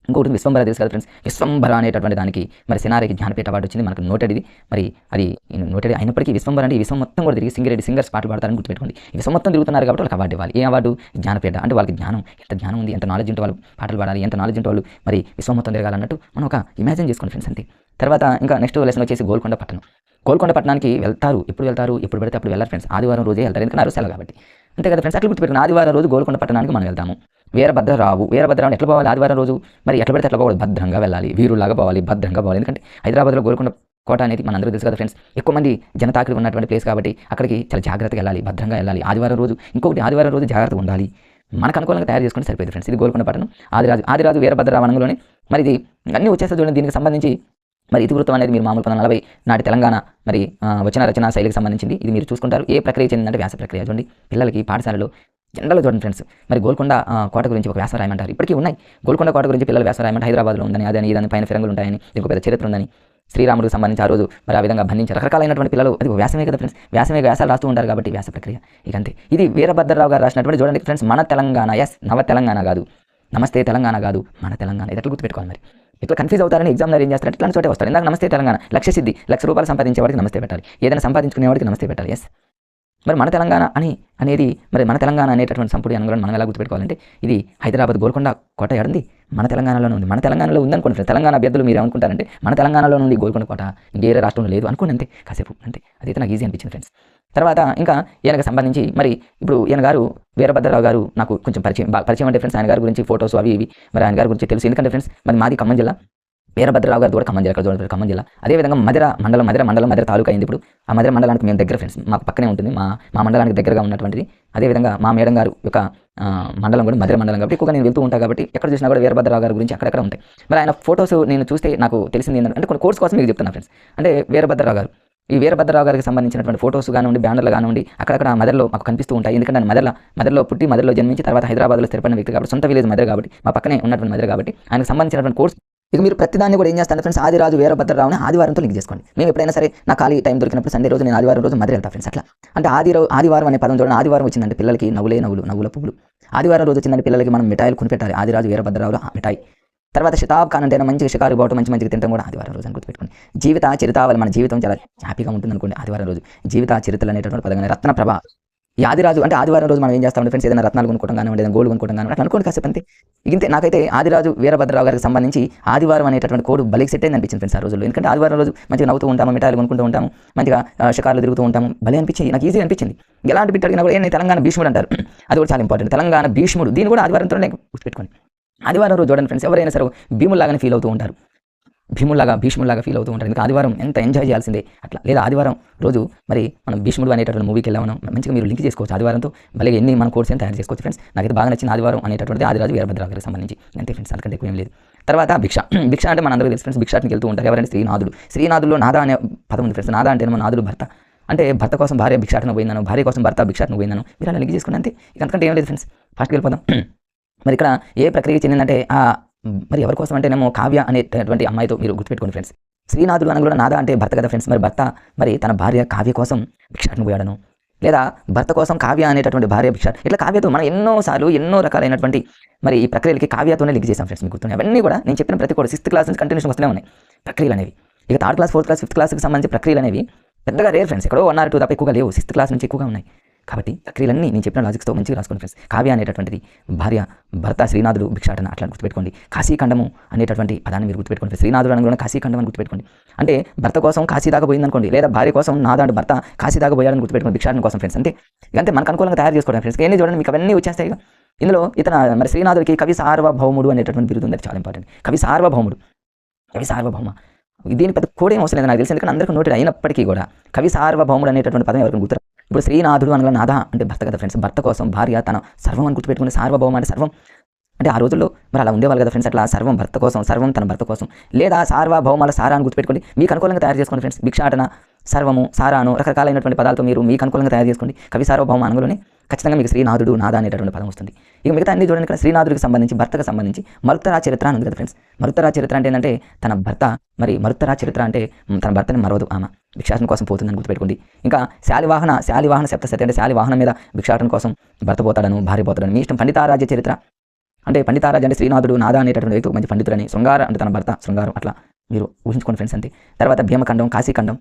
ఇంకోటి విశ్వంబర తెలుసు కదా ఫ్రెండ్స్. విశ్వంబర అనేటటువంటి దానికి మరి సినారికి జ్ఞానపీఠ అవార్డు వచ్చింది. మనకు నోటెడ్ ఇది. మరి అది నోటెడ్ అయినప్పటికీ విశ్వంబర అంటే ఈ విశ్వం మొత్తం కూడా తిరిగి సింగర్స్ పాటలు పాడతారని గుర్తుపెట్టుకోండి. ఈ విశ్వం మొత్తం తిరుగుతున్నారు కాబట్టి వాళ్ళకి అవార్డు ఇవ్వాలి. ఏ అవార్డు? జ్ఞానపీఠ. అంటే వాళ్ళకి జ్ఞానం, ఎంత జ్ఞానం ఉంది, ఎంత నాలెడ్జ్ ఉంటే వాళ్ళు పాటలు పాడాలి, ఎంత నాలెడ్జ్ ఉంటే వాళ్ళు మరి విశ్వం మొత్తం తిరగాలన్నట్టు మనం ఒక ఇమాజిన్ చేసుకోండి ఫ్రెండ్స్. అంతే. తర్వాత ఇంకా నెక్స్ట్ లెసన్ వచ్చేసి గోల్కొండ పట్టణానికి వెళ్తారు. ఎప్పుడు పడితే అప్పుడు వెళ్ళారు ఫ్రెండ్స్. ఆదివారం రోజే వెళ్తారు, ఎందుకంటే అరుసెల కాబట్టి. అంతే కదా ఫ్రెండ్స్. అట్లా గుర్తుపెట్టుకుని ఆదివారం రోజు గోల్కొండ పట్టణానికి మనం వెళ్తాము. వీరభద్రరావు ఎట్లా పోవాలి? ఆదివారం రోజు మరి ఎట్లా పడితే ఎట్లా పోవాలి? భద్రంగా వెళ్ళాలి, వీరులాగా పోవాలి, భద్రంగా పోవాలి. ఎందుకంటే హైదరాబాద్లో గోల్కొండ కోట అనేది మన అందరూ తెలుసు కదా ఫ్రెండ్స్. ఎక్కువ మంది జనతాకులు ఉన్నటువంటి ప్లేస్ కాబట్టి అక్కడికి చాలా జాగ్రత్తగా వెళ్ళాలి, భద్రంగా వెళ్ళాలి. ఆదివారం రోజు జాగ్రత్తగా ఉండాలి. మనకు అనుకూలంగా తయారు చేసుకుంటే సరిపోయింది ఫ్రెండ్స్. ఇది గోల్కొండ పట్టణం. ఆదిరాజు వీరభద్రరావు అనంలోనే మరి ఇది అన్నీ వచ్చేస్తే చూడండి. దీనికి సంబంధించి మరి ఇతివృత్తం అనేది మీరు మామూలు 1940 నాటి తెలంగాణ మరి వచ్చిన రచనా శైలికి సంబంధించింది. ఇది మీరు చూసుకుంటారు. ఏ ప్రక్రియ చెందిందంటే వ్యాస ప్రక్రియ. చూడండి పిల్లలకి పాఠశాలలో జనరల్గా చూడండి ఫ్రెండ్స్. మరి గోల్కొండ కోట గురించి ఒక వ్యాసం రాయమంటారు. ఇప్పటికీ ఉన్నాయి. గోల్కొండ కోట గురించి పిల్లలు వ్యాసం రాయమంటే హైదరాబాద్లో ఉందని, అదని ఇదని పైన ఫిరంగులు ఉంటాయని, దీనికి పెద్ద చరిత్ర ఉందని, శ్రీరాముడికి సంబంధించి ఆ రోజు మరి ఆ విధంగా బంధించారు రకరకాలైనటువంటి పిల్లలు. అది వ్యాసమే కదా ఫ్రెండ్స్. వ్యాసాలు రాస్తూ ఉంటారు కాబట్టి వ్యాస ప్రక్రియ. ఇక అంతే. ఇది వీరభద్రరావు గారు రాసినటువంటి చూడండి ఫ్రెండ్స్. మన తెలంగాణ, నవ తెలంగాణ కాదు, నమస్తే తెలంగాణ కాదు, మన తెలంగాణ. ఇది ఎట్లా గుర్తుపెట్టుకోవాలి మరి. ఇట్లా కన్ఫ్యూజ్ అవుతారని ఎగ్జామ్లో ఏం చేస్తారు? ఇట్లా చోటే వస్తారు. ఇందాక నమస్తే తెలంగాణ లక్ష్య సిద్ధి, ₹1,00,000 సంపాదించేవాడికి నమస్తే పెట్టాలి, ఏదైనా సంపాదించుకునేవాడికి నమస్తే పెట్టాలి. మరి మన తెలంగాణ మరి మన తెలంగాణ అనేటటువంటి సంపూర్ణ అనుగుణం మనం ఎలా గుర్తుపెట్టుకోవాలంటే ఇది హైదరాబాద్ గోల్కొండ కోట ఏడుంది? మన తెలంగాణలోనే ఉంది. మన తెలంగాణలో ఉందనుకోండి. తెలంగాణ అభ్యర్థులు మీరు ఏమనుకుంటారంటే మన తెలంగాణలో ఉంది గోల్కొండ కోట, ఇంకేరే రాష్ట్రంలో లేదు అనుకోండి. అంతే కాసేపు. అంటే అదైతే నాకు ఈజీ అనిపించింది ఫ్రెండ్స్. తర్వాత ఇంకా ఈయనకు సంబంధించి మరి ఇప్పుడు ఈయన గారు వీరభద్రరావు గారు నాకు కొంచెం పరిచయం అంటే ఫ్రెండ్స్ ఆయన గారి గురించి ఫోటోస్ అవి ఇవి మరి ఆయన గారి గురించి తెలుసు. ఎందుకంటే ఫ్రెండ్స్ మరి మాది ఖమ్మం జిల్లా, వీరభద్రరావు గారు కూడా ఖమ్మం జిల్లా, చూడండి ఖమ్మం జిల్లా. అదేవిధంగా మధిర మండలం మధిర తాలూకా అయింది. ఇప్పుడు ఆ మధిర మండలానికి మేము దగ్గర ఫ్రెండ్స్, మాకు పక్కనే ఉంటుంది, మా మండలానికి దగ్గరగా ఉన్నటువంటిది. అదేవిధంగా మా మేడం గారు యొక్క మండలం కూడా మధిర మండలం కాబట్టి ఎక్కువగా నేను వెళ్తూ ఉంటాను కాబట్టి ఎక్కడ చూసినా కూడా వీరభద్రరావు గారి గురించి అక్కడక్కడ ఉంటాయి. మరి ఆయన ఫోటోస్ నేను చూస్తే నాకు తెలిసింది ఏంటంటే కొన్ని కోర్స్ కోసం మీకు చెప్తున్నా ఫ్రెండ్స్. అంటే వీరభద్రరావు గారు, ఈ వీరభద్రరావు గారికి సంబంధించినటువంటి ఫోటోస్ కానివ్వండి, బ్యానర్లు కానివ్వండి అక్కడక్కడ మదర్లో మాకు కనిపిస్తూ ఉంటాయి. ఎందుకంటే నేను మదర్లో పుట్టి మదర్లో జన్మించి తర్వాత హైదరాబాద్లో స్థిరపడిన వ్యక్తి కాబట్టి, సొంత విలేజ్ మదర్ కాబట్టి, మా పక్కనే ఉన్నటువంటి మదర్ కాబట్టి ఆయనకు సంబంధించినటువంటి కోర్స్. ఇక మీరు ప్రతిదాన్ని కూడా ఏం చేస్తాను ఫ్రెండ్స్, ఆదిరాజు వీరభద్రరావుని ఆదివారంతో లింక్ చేసుకోండి. మేము ఎప్పుడైనా సరే నా ఖాళీ టైం దొరికినప్పుడు సండే రోజు నేను ఆదివారం రోజు మదర్ వెళ్తా ఫ్రెండ్స్. అట్లా అంటే ఆదివారం అనే పదం చూడండి, ఆదివారం వచ్చిందంటే పిల్లలకి నవ్వుల పువ్వులు. ఆదివారం రోజు వచ్చిందంటే పిల్లలకి మనం మిఠాయిలు కొనిపెట్టాలి, ఆదిరాజు వీరభద్రరావులో మిఠాయి. తర్వాత శతాబ్ ఖాన్ అంటే మంచిగా షికారు పోవటం, మంచిగా తింటాం కూడా ఆదివారం రోజు అని గుర్తుపెట్టుకోండి. జీవిత చరితావళి, మన జీవితం చాలా హ్యాపీగా ఉంటుంది అనుకోండి ఆదివారం రోజు. జీవిత చరిత్రలు అనేటటువంటి పదం రత్నప్రభ. ఈ ఆదిరాజు అంటే ఆదివారం రోజు మనం ఏం చేస్తామంటే ఫ్రెండ్స్, ఏదైనా రత్నాలు కొనుక్కోవడం కానివ్వండి, ఏదైనా గోల్డ్ కొనుక్కోవడం కానివ్వండి అట్లా అనుకోండి కాసేపు అంతే. ఇంతే. నాకైతే ఆదిరాజు వీరభద్రరావు గారికి సంబంధించి ఆదివారం అనేటటువంటి కోడ్ భలేకి సెట్ అయింది అనిపించింది ఫ్రెండ్స్ ఆ రోజుల్లో. ఎందుకంటే ఆదివారం రోజు మంచిగా నవ్వుతూ ఉంటాము, మిఠాయిలు కొనుక్కుంటూ ఉంటాము, మంచిగా షికార్లు తిరుగుతూ ఉంటాము, భలే అనిపించింది, నాకు ఈజీ అనిపించింది. ఎలాంటి బిట్ అడిగినా కూడా ఏంటి తెలంగాణ భీష్ముడు అంటారు, అది కూడా చాలా ఇంపార్టెంట్. తెలంగాణ భీష్ముడు, దీన్ని కూడా ఆదివారంతోనే గుర్తుపెట్టుకోండి. ఆదివారం రోజు చూడండి ఫ్రెండ్స్, ఎవరైనా సరే భీముల్లాగానే ఫీల్ అవుతూ ఉంటారు, భీష్ముడిలాగా ఫీల్ అవుతూ ఉంటారు. ఇంకా ఆదివారం ఎంత ఎంజాయ్ చేయాల్సిందే అట్లా. లేదా ఆదివారం రోజు మరి మనం భీష్ముడు అనేటటువంటి మూవీకి వెళ్ళాము, మంచిగా మీరు లింక్ చేసుకోవచ్చు ఆదివారంతో, భలే ఎన్ని మన కోర్స్ తయారు చేసుకోవచ్చు ఫ్రెండ్స్. నాకైతే బాగా నచ్చింది ఆదివారం అనేటటువంటి ఆదిరాజు వీరభద్రరావు గారికి సంబంధించి అంతే ఫ్రెండ్స్, అంతకంటే ఎక్కువ ఏం లేదు. తర్వాత భిక్ష అంటే మన అందరికీ తెలుసు ఫ్రెండ్స్, భిక్షాటనికి వెళ్తూ ఉంటారు ఎవరైనా శ్రీనాథుల్లో నాద అనే పదం ఉంది ఫ్రెండ్స్. నాద అంటే మన నాదుడు భర్త, అంటే భర్త కోసం భార్య భిక్షాటన పోయిందాను, భార్య కోసం భర్త భిక్షాటన పోయిందాను, మీరు అలా లింక్ చేసుకుని అంతే. ఇక అంతకంటే ఏం లేదు ఫ్రెండ్స్, ఫాస్ట్కి వెళ్ళిపోదాం. మరి ఇక్కడ ఏ ప్రక్రియకి చెందిందంటే మరి ఎవరి కోసం అంటేనేమో కావ్య అనేటటువంటి అమ్మాయితో మీరు గుర్తుపెట్టుకోండి ఫ్రెండ్స్. శ్రీనాథుడు అనగా నాద అంటే భర్త కదా ఫ్రెండ్స్. మరి భర్త మరి తన భార్య కావ్య కోసం భిక్షాటన పోయాడను, లేదా భర్త కోసం కావ్య అనేటటువంటి భార్య భిక్ష, ఇట్లా కావ్యతో మనం ఎన్నోసార్లు ఎన్నో రకాలైనటువంటి మరి ఈ ప్రక్రియలకి కావ్యతోనే లింక్ చేసాం ఫ్రెండ్స్. మీకు గుర్తున్నాయి అవన్నీ కూడా నేను చెప్పిన ప్రతి కూడా 6th క్లాస్ నుంచి కంటిన్యూషన్ వస్తూనే ఉన్నాయి ప్రక్రియలు అనేవి. ఇక 3rd class 4th class 5th క్లాస్కి సంబంధించి ప్రక్రియలు అనేవి పెద్దగా రేర్ ఫ్రెండ్స్, ఎక్కడో 1 or 2 తప్ప ఎక్కువగా లేవు, 6th క్లాస్ నుంచి ఎక్కువగా ఉన్నాయి. కాబట్టి ప్రక్రియలన్నీ నేను చెప్పిన లాజిక్స్తో మంచిగా రాసుకోండి ఫ్రెండ్స్. కావ్య అనేటటువంటిది భార్య, భర్త శ్రీనాథుడు భిక్షాటన అట్లా గుర్తుపెట్టుకోండి. కాశీఖండము అనేటటువంటి పదాన్ని మీరు గుర్తుపెట్టుకోండి. శ్రీనాథుడు అనగా కాశీఖండం అని గుర్తుపెట్టుకోండి. అంటే భర్త కోసం కాశీ దాకా పోయింది అనుకోండి, లేదా భార్య కోసం నాద అంటే భర్త కాశీ దాకా పోయాడని గుర్తుపెట్టుకోండి భిక్షాటన కోసం ఫ్రెండ్స్. అంతే. ఇకంతే మనకు అనుకూలంగా తయారు చేసుకోవడం ఫ్రెండ్స్. ఎన్ని చూడండి మీకు అవన్నీ వచ్చేస్తాయి. ఇందులో మరి శ్రీనాథుడికి కవి సార్వభౌముడు అనేటటువంటి బిరుదు ఉంది, చాలా ఇంపార్టెంట్. కవి సార్వభౌమ దీని పెద్ద కూడా ఏం అవసరం లేదు నాకు తెలిసి, ఎందుకంటే అందరికీ నోటెడ్ అయినప్పటికీ కూడా కవి సార్వభౌముడు అనేటటువంటి పదం ఎవరికి గుర్తు. ఇప్పుడు శ్రీనాథుడు అనగా నాథ అంటే భర్త కదా ఫ్రెండ్స్. భర్త కోసం భార్య తన సర్వం అని గుర్తుపెట్టుకుని సార్వభౌమ అంటే సర్వం. అంటే ఆ రోజుల్లో మరి అలా ఉండేవాళ్ళు కదా ఫ్రెండ్స్. అట్లా సర్వం భర్త కోసం, సర్వం తన భర్త కోసం, లేదా సార్వభౌమాల సారా అని గుర్తుపెట్టుకోండి. మీకు అనుకూలంగా తయారు చేసుకోండి ఫ్రెండ్స్. భిక్షాటన, సర్వము, సారాను రకరకాలైనటువంటి పదాలతో మీరు మీకు అనుకూలంగా తయారు చేసుకోండి. కవి సార్వభౌమ అనగానే ఖచ్చితంగా మీకు శ్రీనాథుడు నాద అనేటటువంటి పదం వస్తుంది. ఇక మిగతా అన్ని చూడండి, ఇక్కడ శ్రీనాథుడికి సంబంధించి భర్తకు సంబంధించి మరుత్తరా చరిత్ర అని ఉంది కదా ఫ్రెండ్స్. మరుత్తరా చరిత్ర అంటే ఏంటంటే తన భర్త మరి మరుత్తరా చరిత్ర అంటే తన భర్తని మరవదు ఆమె, భిక్షాటన కోసం పోతుందని గుర్తుపెట్టుకోండి. ఇంకా శాలివాహన సప్తసతి అంటే శాలివాహనం మీద భిక్షాటన కోసం భర్త పోతాడను, భార్య పోతాడని మీ ఇష్టం. పండితారాజ్య చరిత్ర అంటే పండితారాజ్య అంటే శ్రీనాథుడు నాద అనేటటువంటి వ్యక్తి మంచి పండితులని, శృంగార అంటే తన భర్త శృంగారం, అట్లా మీరు ఊహించుకోండి ఫ్రెండ్స్ అంతే. తర్వాత భీమఖండం, కాశీఖండం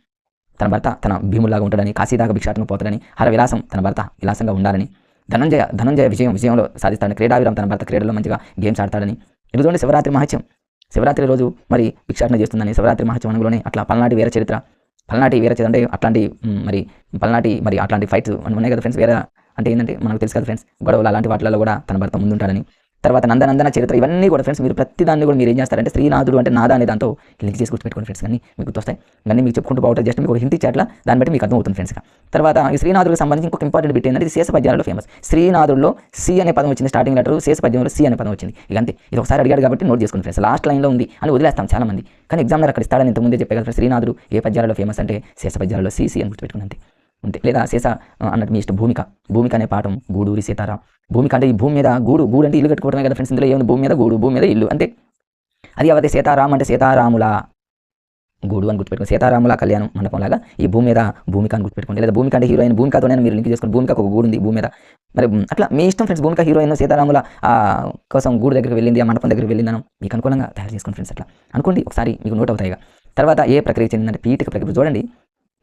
తన భర్త తన భీములాగా ఉంటాడని, కాశీదాకా భిక్షాటన పోతాడని, హర విలాసం తన భర్త విలాసంగా ఉండాలని, ధనంజయ విజయంలో సాధిస్తాడని, క్రీడావిరామ్ తన భర్త క్రీడలో మంచిగా గేమ్స్ ఆడతాడని. ఇది చూడండి శివరాత్రి మహత్యం, శివరాత్రి రోజు మరి భిక్షాటన చేస్తుందని శివరాత్రి మహత్యం అనగానే అట్లా పల్నాటి వీర చరిత్ర అంటే అట్లాంటి మరి పల్నాటి మరి అట్లాంటి ఫైట్స్ ఉన్నాయి కదా ఫ్రెండ్స్. వేరే అంటే ఏంటంటే మనకు తెలుసు కదా ఫ్రెండ్స్, గొడవలు అలాంటి వాటిలో కూడా తన భర్త ముందుంటాడని. తర్వాత నందనందన చరిత్ర ఇవన్నీ కూడా ఫ్రెండ్స్ మీరు ప్రతిదాన్ని కూడా మీరు ఏం చేస్తారంటే శ్రీనాథుడు అంటే నాద అనే దాంతో లింక్ చేసి గుర్తుపెట్టుకోండి ఫ్రెండ్స్. కానీ మీకు గుర్తొస్తాయి, ఇవన్నీ మీకు చెప్పుకుంటూ పోవటం జస్ట్ మీకు హింట్ ఇచ్చేట్లా దాన్ని బట్టి మీకు అర్థమవుతుంది ఫ్రెండ్స్. తర్వాత ఈ శ్రీనాథుడికి సంబంధించి ఇంకొక ఇంపార్టెంట్ బిట్ ఏంటంటే శేష పద్యాలలో ఫేమస్. శ్రీనాథుడిలో సి అనే పదం వచ్చింది స్టార్టింగ్ లెటర్, శేష పద్యంలో సి అనే పదం వచ్చింది. ఇక అంతే, ఇది ఒకసారి అడిగాడు కాబట్టి నోట్ చేసుకోండి ఫ్రెండ్స్. లాస్ట్ లైన్లో ఉంది అని వదిలేస్తాం చాలా మంది, కానీ ఎగ్జామ్లో అక్కడ ఇస్తాడని ఇంతకుముందే చెప్పే కదా శ్రీనాథుడు ఏ పద్యాలలో ఫేమస్ అంటే శేష పద్యాలలో సి అని గుర్తుపెట్టుకుని అంతే. లేదా శేష అన్నట్టు మీ ఇష్టం. భూమిక అనే పాఠం, గూడూరి సీతారాం. భూమిక అంటే ఈ భూమి మీద గూడు అంటే ఇల్లు కట్టుకోవడమే కదా ఫ్రెండ్స్. ఇందులో ఏముంది, భూమి మీద గూడు, భూమి మీద ఇల్లు అంతే. అది అవతే సీతారాం అంటే సీతారాముల గూడు అని గుర్తుపెట్టుకోండి. సీతారాముల కళ్యాణం మండపం లాగా ఈ భూమి మీద భూమిక అని గుర్తుపెట్టుకోండి. లేదా భూమిక అంటే హీరోయిన్, భూమికతోనే మీరు లింక్ చేసుకోండి. భూమికకు ఒక గూడు ఉంది భూమి మీద, మరి అట్లా మీ ఇష్టం ఫ్రెండ్స్. భూమిక హీరోయిన్ సీతారాముల కోసం గూడు దగ్గరికి వెళ్ళింది, ఆ మండపం దగ్గరికి వెళ్ళిందని మీకు అనుకూలంగా తయారు చేసుకోండి ఫ్రెండ్స్. అట్లా అనుకోండి, ఒకసారి మీకు నోట్ అవుతాయిగా. తర్వాత ఏ ప్రక్రియ చెందిందంటే పీఠిక ప్రక్రియ.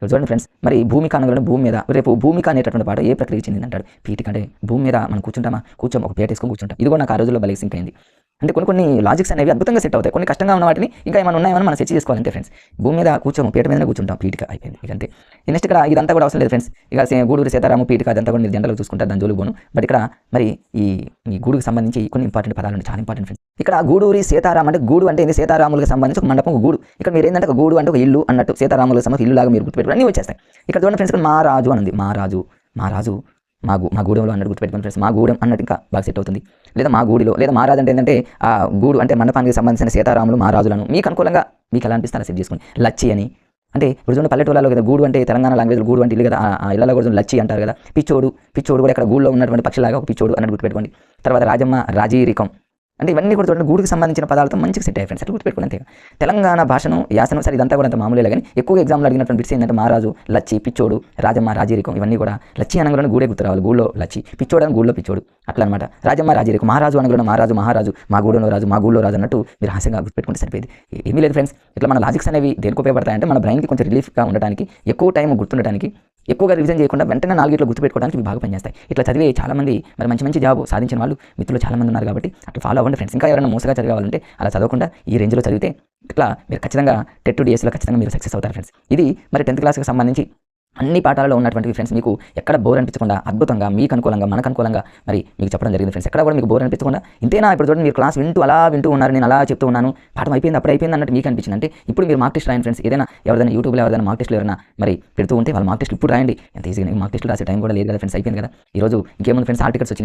చూడండి ఫ్రెండ్స్, మరి భూమిక అనగానే భూమి మీద, రేపు భూమిక అనేటటువంటి పాట ఏ ప్రక్రియ చెందింది అంటాడు. పీఠిక అంటే భూమి మీద మనం కూర్చోం, ఒక పేట వేసుకొని కూర్చుంటాం. ఇది కూడా నాకు ఆ రోజుల్లో భలే సింక్ అయింది. అంటే కొన్ని లాజిక్స్ అనేవి అద్భుతంగా సెట్ అవుతాయి. కొన్ని కష్టంగా ఉన్న వాటిని ఇంకా ఏమైనా ఉన్నాయని మనం సెర్చ్ చేసుకోవాలంటే ఫ్రెండ్స్. భూమి మీద కూర్చోము, పీట మీదనే కూర్చుంటాం, పీఠిక అయిపోయింది ఇక అంతే. నెక్స్ట్ ఇక్కడ ఇదంతా కూడా అవసరం లేదు ఫ్రెండ్స్. ఇక గూడూరు సీతారాము పీఠిక అదంతా కూడా మీరు జనరల్గా చూసుకుంటారు, దాని జోలికి పోను. బట్ ఇక్కడ మరి ఈ గూడుకు సంబంధించి కొన్ని ఇంపార్టెంట్ పదాలు చాలా ఇంపార్టెంట్ ఫ్రెండ్స్. ఇక్కడ గూడూరి సీతారాం అంటే గూడు అంటే ఏంది, సీతారాములకు సంబంధించి ఒక మండపం, ఒక గూడు. ఇక్కడ మీరు ఏంటంటే ఒక గూడు అంటే ఒక ఇల్లు అన్నట్టు, సీతారాములకు సంబంధించి ఇల్లు లాగా మీరు గుర్తుపెట్టుకుని అన్నీ వచ్చేస్తాయి. ఇక్కడ చూడండి ఫ్రెండ్స్, ఇక్కడ మహారాజు అని ఉంది, మహారాజు మా గూడెంలో అన్నట్టు గుర్తుపెట్టుకోండి ఫ్రెండ్స్. మా గూడెం అన్నట్టు ఇంకా బాగా సెట్ అవుతుంది. లేదా మా గూడిలో, లేదా మహారాజు అంటే ఏంటంటే ఆ గూడు అంటే మండపానికి సంబంధించిన సీతారాములు మహారాజులను మీకు అనుకూలంగా మీకు ఎలా అనిపిస్తే అలా సెట్ చేసుకోండి. లచ్చి అని అంటే ఇప్పుడు చూడండి పల్లెటూళ్ళలో కదా గూడు అంటే తెలంగాణ లాంగ్వేజ్లో గూడు అంటే ఇల్లు కదా, ఆ ఇళ్ళలో కూడా లచ్చి అంటారు కదా. పిచ్చోడు కూడా ఇక్కడ గూడులో ఉన్నటువంటి పక్షిలాగా ఒక పిచ్చోడు అన్నట్టు గుర్తుపెట్టుకోండి. తర్వాత రాజమ్మ, రాజీరికం అంటే ఇవన్నీ కూడా చూడండి గూడుకి సంబంధించిన పదాలతో మంచిగా సెట్ అయ్యాయి ఫ్రెండ్స్. అట్లా గుర్తుపెట్టుకోండి అంతే. తెలంగాణ భాషను యాసను సరే ఇదంతా కూడా అంత మామూలే, కానీ ఎక్కువగా ఎగ్జామ్లో అడిగినటువంటి బిట్స్ ఏంటంటే మహారాజు, లచ్చి, పిచ్చోడు, రాజమ్మ, రాజీరికం ఇవన్నీ కూడా. లచ్చి అనగానే గూడే గుర్తు రావాలి, గూడులో లచ్చి, పిచ్చోడు అని గూడులో పిచ్చోడు అట్లా అనమాట. రాజమ్మ, రాజీరికం, మహారాజు అనగానే మహారాజు, మా గూడెంలో రాజు, మా గూడులో రాజు అన్నట్టు మీరు హాస్యంగా గుర్తుపెట్టుకుంటే సరిపోయింది. ఏమీ లేదు ఫ్రెండ్స్. ఇట్లా మన లాజిక్స్ అనేవి దేనికి ఉపయోగపడతాయంటే మన బ్రెయిన్కి కొంచెం రిలీఫ్గా ఉండడానికి, ఎక్కువ టైం గుర్తుండడానికి, ఎక్కువగా రివిజన్ చేయకుండా వెంటనే 4 గంటలు గుర్తుపెట్టుకోవడానికి బాగా పనిచేస్తాయి. ఇట్లా చదివే చాలామంది మరి మంచి జాబ్ సాధించిన వాళ్ళు మిత్రులు చాలామంది ఉన్నారు కాబట్టి అట్లా ఫాలో అవ్వండి ఫ్రెండ్స్. ఇంకా ఎవరైనా మోసగా చదవాలంటే అలా చదవకుండా ఈ రేంజ్లో చదివితే ఇట్లా మీరు ఖచ్చితంగా టెట్ డిఎస్లో ఖచ్చితంగా మీరు సక్సెస్ అవుతారు ఫ్రెండ్స్. ఇది మరి 10th క్లాస్కి సంబంధించి అన్ని పాఠాలలో ఉన్నటువంటి ఫ్రెండ్స్ మీకు ఎక్కడ బోర్ అనిపించకుండా అద్భుతంగా మీకు అనుకూలంగా మనకు అనుకూలంగా మరి మీకు చెప్పడం జరిగింది ఫ్రెండ్స్. ఎక్కడ కూడా మీకు బోర్ అనిపించకుండా ఇంతేనా ఇప్పుడు చూడండి మీరు క్లాస్ వింటూ ఉన్నారు, నేను అలా చెప్తూ ఉన్నాను, పాఠం అయిపోయింది అప్పుడు అయిపోయింది అన్నట్టు మీకు అనిపించింది. అంటే ఇప్పుడు మీరు మార్క్ టెస్ట్ రాయండి ఫ్రెండ్స్. ఏదైనా ఎవరైనా యూట్యూబ్లో ఎవరైనా మార్క్ టెస్ట్లు ఎవరైనా మరి పెడుతూ ఉంటే వాళ్ళు మార్క్ టెస్ట్ ఇప్పుడు రాయండి. ఎంత ఈజీగా మార్క్ టెస్ట్లు రాసే టైం కూడా లేదు కదా ఫ్రెండ్స్, అయిపోయింది కదా. ఈరోజు ఇంకేముంది ఫ్రెండ్స్, ఆల్ టికెట్స్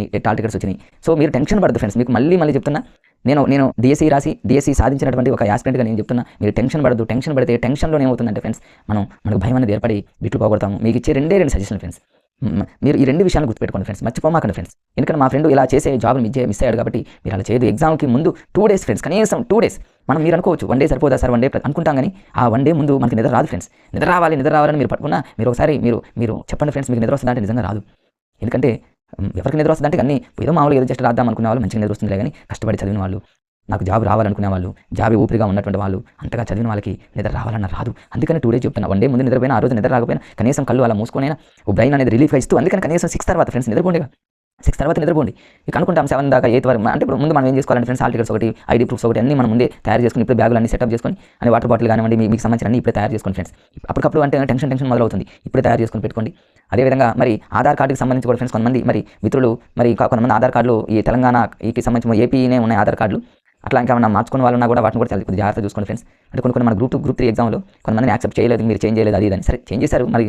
వచ్చినాయి. సో మీరు టెన్షన్ పడదు ఫ్రెండ్స్. మీకు మళ్ళీ చెప్తున్నా, నేను డిఎస్సి సాధించినటువంటి ఒక యాస్పిరెంట్గా నేను చెప్తున్నా, మీరు టెన్షన్ పడద్దు. టెన్షన్ పడితే టెన్షన్లో ఏమవుతుందంటే ఫ్రెండ్స్ మనకు భయం అనేది ఏర్పడి బిట్లు పోగొడతాము. మీకు ఇచ్చే 2 సజెషన్ ఫ్రెండ్స్. మీరు ఈ 2 విషయాలు గుర్తుపెట్టుకోండి ఫ్రెండ్స్, మర్చిపోమాకండి ఫ్రెండ్స్. ఎందుకంటే మా ఫ్రెండ్ ఇలా చేసే జాబ్ని మిస్ అయ్యాడు కాబట్టి మీరు అలా చేయదు. ఎగ్జామ్కి ముందు 2 days ఫ్రెండ్స్, కనీసం 2 days. మీరు అనుకోవచ్చు 1 day సరిపోదా సార్, 1 day అనుకుంటాం, కానీ ఆ 1 day ముందు మనకి నిద్ర రాదు ఫ్రెండ్స్. నిద్ర రావాలని మీరు పట్టుకున్నా మీరు ఒకసారి మీరు చెప్పండి ఫ్రెండ్స్, మీకు నిద్ర వస్తుందా అంటే నిజంగా రాదు. ఎందుకంటే ఎవరికి నిద్ర వస్తుందంటే అన్నీ ఏదో మామూలుగా ఏదో జస్ట్ రాద్దాం అనుకునే వాళ్ళు మంచిగా నిద్ర వస్తుందిలే, కానీ కష్టపడి చదివిన వాళ్ళు, నాకు జాబ్ రావాలనుకునే వాళ్ళు, జాబ్ ఊపిరిగా ఉన్నటువంటి వాళ్ళు, అంతగా చదివిన వాళ్ళకి నిద్ర రావాలన్న రాదు. అందుకని 2 days చెప్తున్నా. 1 day ముందు నిద్రపోయినా, ఆ రోజు నిద్ర రాకపోయినా కనీసం కళ్ళు అలా మూసుకొనైనా బ్రెయిన్ అనేది రిలీఫ్ ఇస్తూ, అందుకని కనీసం 6 తర్వాత ఫ్రెండ్స్ నిద్రపోండి. 6 తర్వాత నిద్రపోండి. ఇక అనుకుంటాం 7 దాకా 8 వరకు. అంటే ఇప్పుడు ముందు మనం ఏం చేసుకోవాలంటే ఫ్రెండ్స్, హాల్ టికెట్స్ ఒకటి, ఐడి ప్రూఫ్స్ ఒకటి అన్నీ మనం ముందే తయారు చేసుకుని ఇప్పుడు బ్యాగులు అన్ని సెటప్ చేసుకొని, అని వాటర్ బాటిల్ కానివ్వండి మీకు సంబంధించిన అన్ని ఇప్పుడే తయారు చేసుకోండి ఫ్రెండ్స్. అప్పటికప్పుడు అంటే టెన్షన్ మొదలవుతుంది, ఇప్పుడే తయారు చేసుకొని పెట్టుకోండి. అదేవిధంగా మరి ఆధార్ కార్డుకి సంబంధించి కూడా ఫ్రెండ్స్ కొంతమంది మరి మిత్రులు మరి కొంతమంది ఆధార్ కార్డులు ఈ తెలంగాణకి సంబంధించిన ఏపీనే ఉన్నాయి ఆధార్ కార్డులు. అట్లా ఇంకేమన్నా మార్చుకున్న వాళ్ళన్నా కూడా వాటిని కూడా కొద్దిగా జాగ్రత్త చూసుకోండి ఫ్రెండ్స్. అంటే కొన్ని మన గ్రూప్ 3 ఎగ్జామ్లో కొంతమందిని యాక్సెప్ట్ చేయలేదు, మీరు చేంజ్ చేయలేదు అది అని. సరే చేంజ్ చేశారు, మరి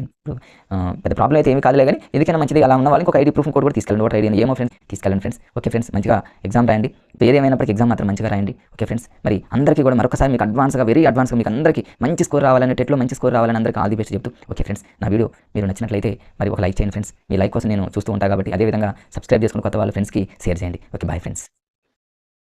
పెద్ద ప్రాబ్లం అయితే ఏమీ కాదులే, కానీ ఎందుకైనా మంచిది అలా ఉన్న వాళ్ళకి ఒక ఐడి ప్రూఫ్ కోడ్ కూడా తీసుకెళ్ళండి, ఓటర్ ఐడి అని ఏమో ఫ్రెండ్స్ తీసుకెళ్ళండి ఫ్రెండ్స్. ఓకే ఫ్రెండ్స్, మంచిగా ఎగ్జామ్ రాయండి. ఏదేమైనప్పటికీ ఎగ్జామ్ మాత్రం మంచిగా రాయండి. ఓకే ఫ్రెండ్స్, మరి అందరికీ కూడా మరొకసారి మీకు వెరీ అడ్వాన్స్గా మీకు అందరికీ మంచి స్కోర్ రావాలని, టెట్లో మంచి స్కోర్ రావాలని అందరికీ ఆల్ ది బెస్ట్ చెప్తూ, ఓకే ఫ్రెండ్స్, నా వీడియో మీరు నచ్చినట్లయితే మరి ఒక లైక్ చేయండి ఫ్రెండ్స్. మీ లైక్ కోసం నేను చూస్తూ ఉంటాను కాబట్టి. అదేవిధంగా సబ్స్క్రైబ్ చేసుకుని కొత్త వాళ్ళ ఫ్రెండ్స్కి షేర్ చేయండి. Okay bye friends.